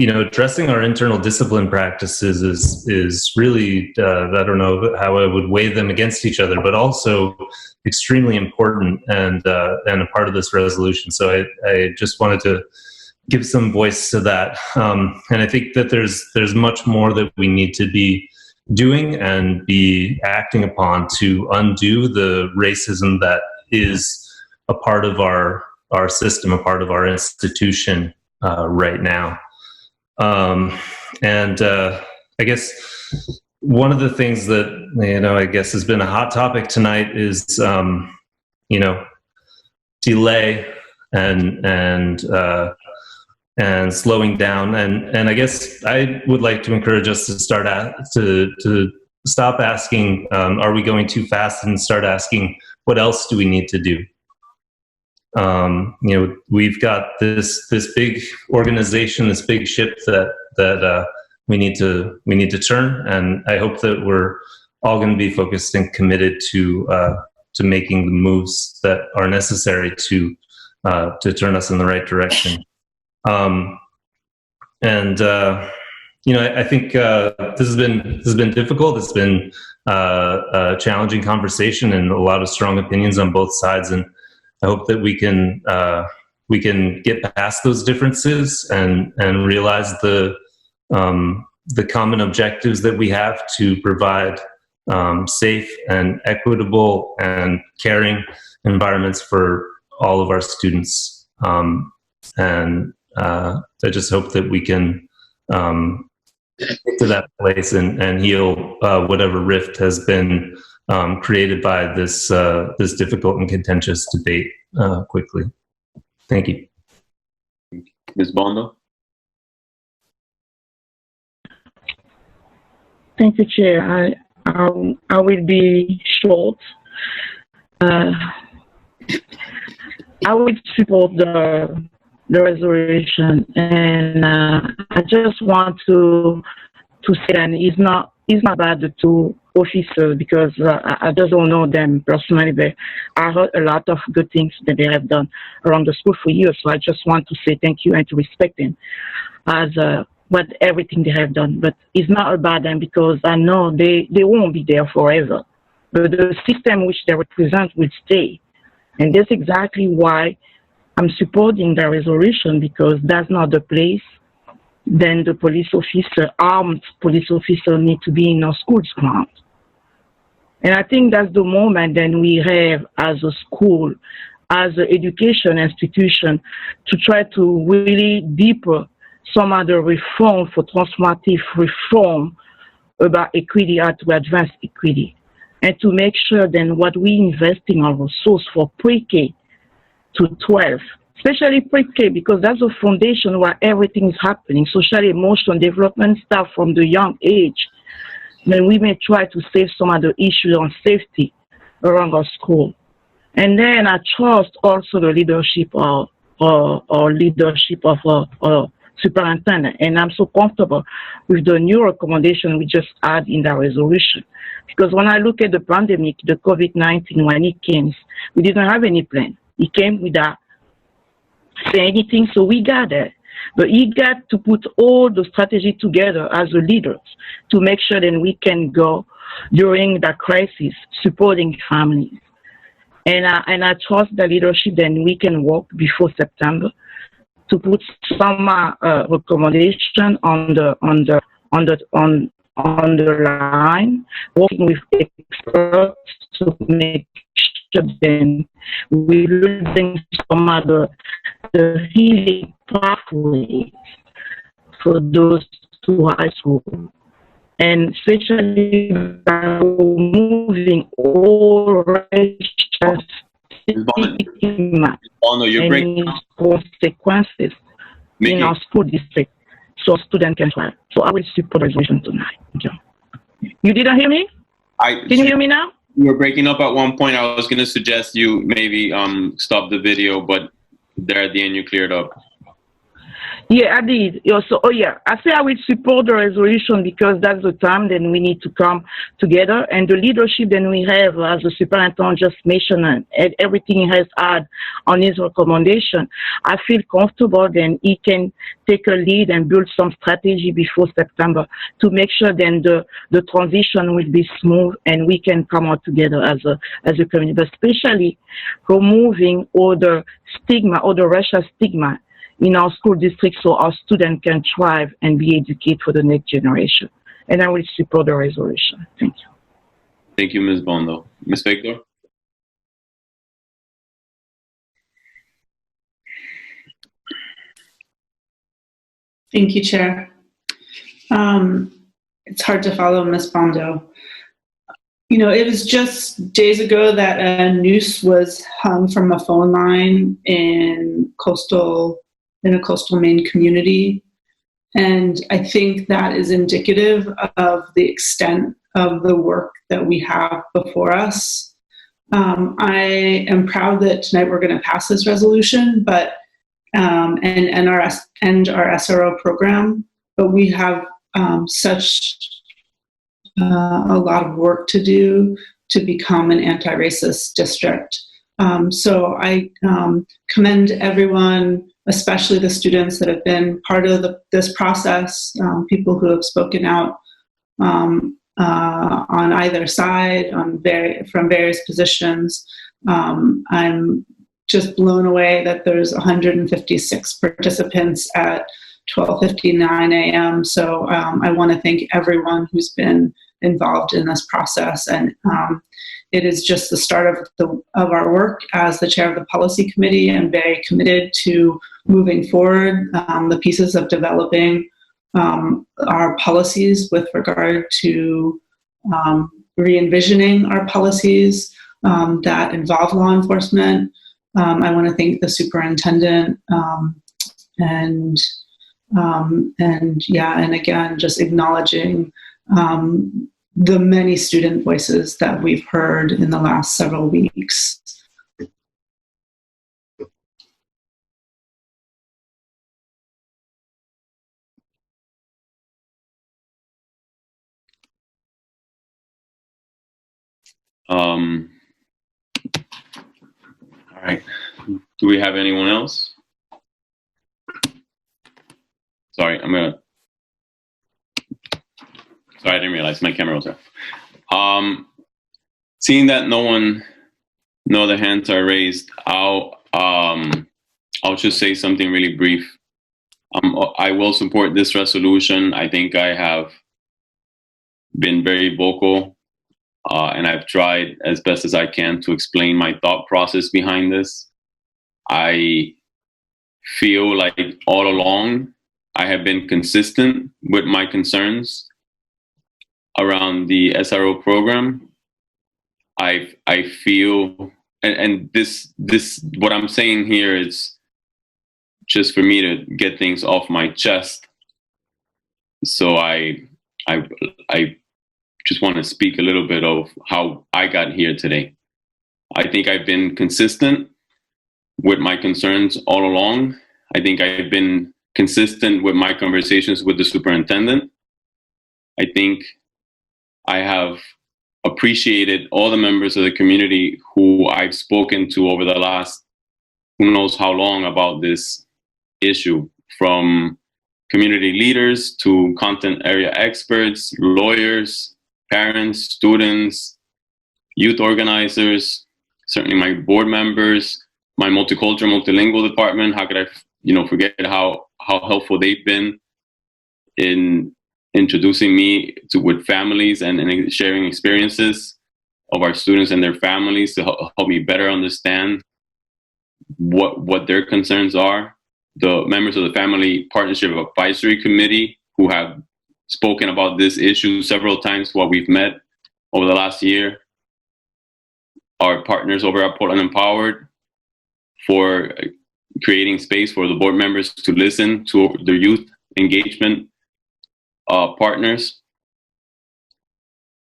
Addressing our internal discipline practices is really, I don't know how I would weigh them against each other, but also extremely important and a part of this resolution. So I just wanted to give some voice to that. And I think that there's much more that we need to be doing and be acting upon to undo the racism that is a part of our system, a part of our institution right now. I guess one of the things that, I guess has been a hot topic tonight is, delay and slowing down. And I guess I would like to encourage us to to stop asking, are we going too fast, and start asking, what else do we need to do? We've got this big organization, this big ship that we need to turn, and I hope that we're all going to be focused and committed to making the moves that are necessary to turn us in the right direction. I think this has been difficult. It's been a challenging conversation and a lot of strong opinions on both sides, and I hope that we can get past those differences and realize the common objectives that we have to provide safe and equitable and caring environments for all of our students. I just hope that we can get to that place and heal whatever rift has been created by this difficult and contentious debate quickly. Thank you. Ms. Bondo? Thank you, Chair. I will be short. I would support the resolution, and I just want to say that it's not about the two officers, because I just don't know them personally, but I heard a lot of good things that they have done around the school for years. So I just want to say thank you and to respect them as what everything they have done. But it's not about them, because I know they won't be there forever. But the system which they represent will stay. And that's exactly why I'm supporting the resolution, because that's not the place then the police officer, armed police officer, need to be in our schools ground. And I think that's the moment then we have as a school, as an education institution, to try to really deeper some other reform for transformative reform about equity, how to advance equity. And to make sure then what we invest in our resource for pre-K to 12, especially pre-K, because that's the foundation where everything is happening. Social emotional development start from the young age. Then we may try to save some other issues on safety around our school. And then I trust also the leadership of our superintendent. And I'm so comfortable with the new recommendation we just add in the resolution. Because when I look at the pandemic, the COVID-19, when it came, we didn't have any plan. It came without saying anything, so we got it. But he got to put all the strategy together as a leader to make sure that we can go during the crisis, supporting families. And I trust the leadership, then we can work before September to put some recommendation on the line, working with experts to make sure then we're losing some other the healing pathway for those to high school, and especially by removing all racial stigma and consequences in our school district, so students can thrive. So I will support the resolution tonight. Thank you. You didn't hear me? Can you hear me now? You were breaking up at one point. I was going to suggest you maybe stop the video, but there at the end you cleared up. Yeah, I did. So, I say I will support the resolution because that's the time then we need to come together, and the leadership then we have, as the superintendent just mentioned, and everything he has had on his recommendation. I feel comfortable then he can take a lead and build some strategy before September to make sure then the transition will be smooth and we can come out together as a community, but especially removing all the stigma, all the racial stigma in our school district so our students can thrive and be educated for the next generation. and I will support the resolution. Thank you. Thank you, Ms. Bondo. Ms. Victor? Thank you, Chair. It's hard to follow Ms. Bondo. You know, it was just days ago that a noose was hung from a phone line in a coastal Maine community. And I think that is indicative of the extent of the work that we have before us. I am proud that tonight we're going to pass this resolution, but and our SRO program, but we have such a lot of work to do to become an anti-racist district. So I commend everyone, especially the students that have been part of this process, people who have spoken out on either side, from various positions. I'm just blown away that there's 156 participants at 12:59 a.m. So I want to thank everyone who's been involved in this process, and it is just the start of our work. As the chair of the policy committee, I'm very committed to moving forward the pieces of developing our policies with regard to re-envisioning our policies that involve law enforcement. I want to thank the superintendent and again, just acknowledging the many student voices that we've heard in the last several weeks. All right. Do we have anyone else? Sorry, sorry, I didn't realize my camera was off. Seeing that no other hands are raised, I'll just say something really brief. I will support this resolution. I think I have been very vocal, and I've tried as best as I can to explain my thought process behind this. I feel like all along I have been consistent with my concerns around the SRO program. I feel, and this what I'm saying here is just for me to get things off my chest. So I just want to speak a little bit of how I got here today. I think I've been consistent with my concerns all along. I think I've been consistent with my conversations with the superintendent. I think I have appreciated all the members of the community who I've spoken to over the last who knows how long about this issue, from community leaders to content area experts, lawyers, parents, students, youth organizers, certainly my board members, my multicultural, multilingual department. How could I forget how helpful they've been in introducing me with families and sharing experiences of our students and their families to help me better understand what their concerns are. The members of the Family Partnership Advisory Committee who have spoken about this issue several times while we've met over the last year. Our partners over at Portland Empowered for creating space for the board members to listen to their youth engagement partners.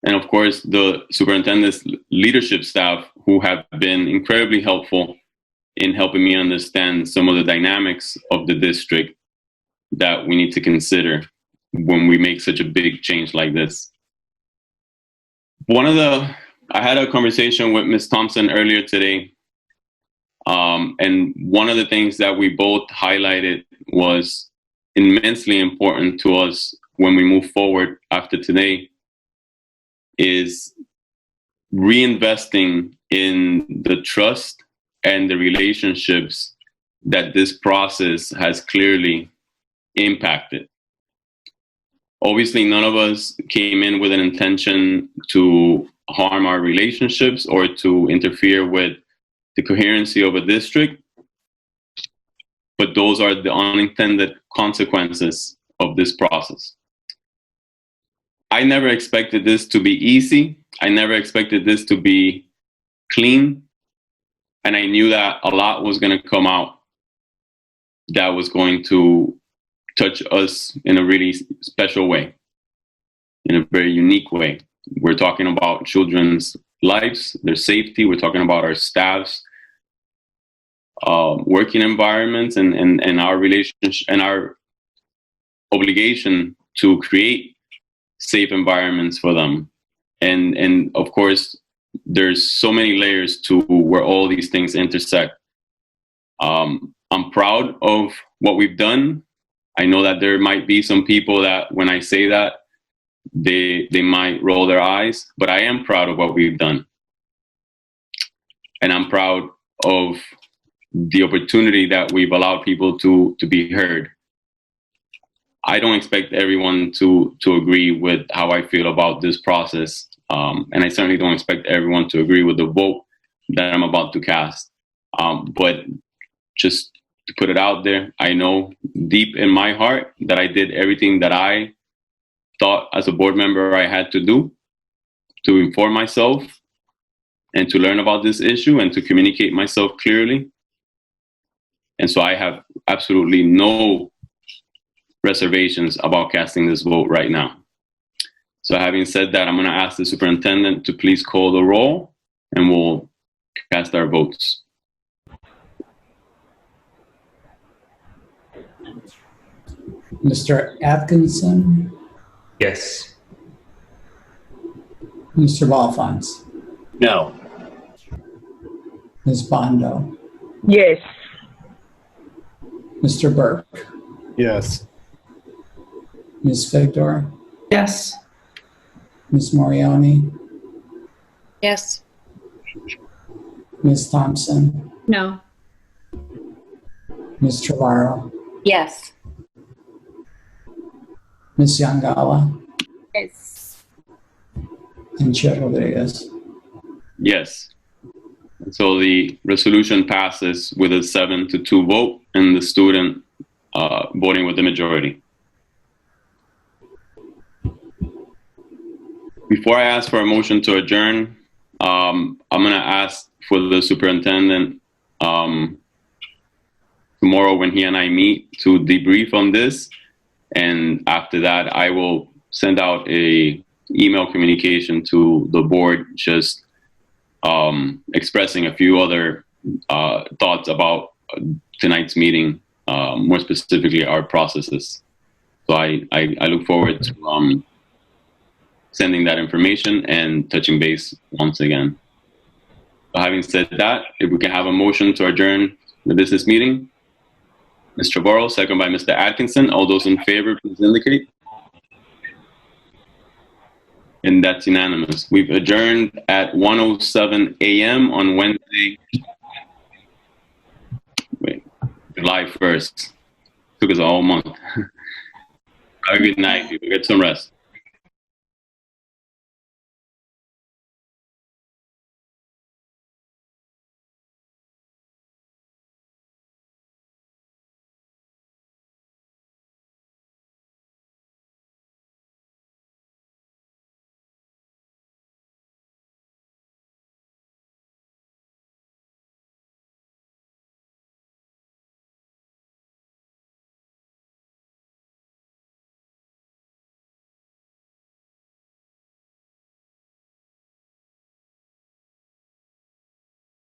And of course, the superintendent's leadership staff who have been incredibly helpful in helping me understand some of the dynamics of the district that we need to consider when we make such a big change like this. I had a conversation with Ms. Thompson earlier today, and one of the things that we both highlighted was immensely important to us when we move forward after today is reinvesting in the trust and the relationships that this process has clearly impacted. Obviously, none of us came in with an intention to harm our relationships or to interfere with the coherency of a district. But those are the unintended consequences of this process. I never expected this to be easy. I never expected this to be clean. And I knew that a lot was going to come out that was going to touch us in a really special way, in a very unique way. We're talking about children's lives, their safety. We're talking about our staff's working environments and our relationship and our obligation to create safe environments for them. And of course, there's so many layers to where all these things intersect. I'm proud of what we've done. I know that there might be some people that when I say that, they might roll their eyes, but I am proud of what we've done. And I'm proud of the opportunity that we've allowed people to be heard. I don't expect everyone to agree with how I feel about this process. And I certainly don't expect everyone to agree with the vote that I'm about to cast. But just to put it out there, I know deep in my heart that I did everything that I thought as a board member I had to do to inform myself and to learn about this issue and to communicate myself clearly. And so I have absolutely no reservations about casting this vote right now. So having said that, I'm going to ask the superintendent to please call the roll and we'll cast our votes. Mr. Atkinson? Yes. Mr. Balfons? No. Ms. Bondo? Yes. Mr. Burke? Yes. Ms. Figdor? Yes. Ms. Morioni? Yes. Ms. Thompson? No. Ms. Trevorrow? Yes. Ms. Yangala? Yes. And Chair Rodriguez? Yes. So the resolution passes with a 7-2 vote and the student voting with the majority. Before I ask for a motion to adjourn, I'm going to ask for the superintendent tomorrow when he and I meet to debrief on this. And after that, I will send out a email communication to the board just expressing a few other thoughts about tonight's meeting, more specifically our processes. So I look forward to sending that information and touching base once again. So having said that, if we can have a motion to adjourn the business meeting. Ms. Trevorrow, second by Mr. Atkinson. All those in favor, please indicate. And that's unanimous. We've adjourned at 1:07 a.m. on Wednesday, July 1st. Took us a whole month. Have a good night, people. Get some rest.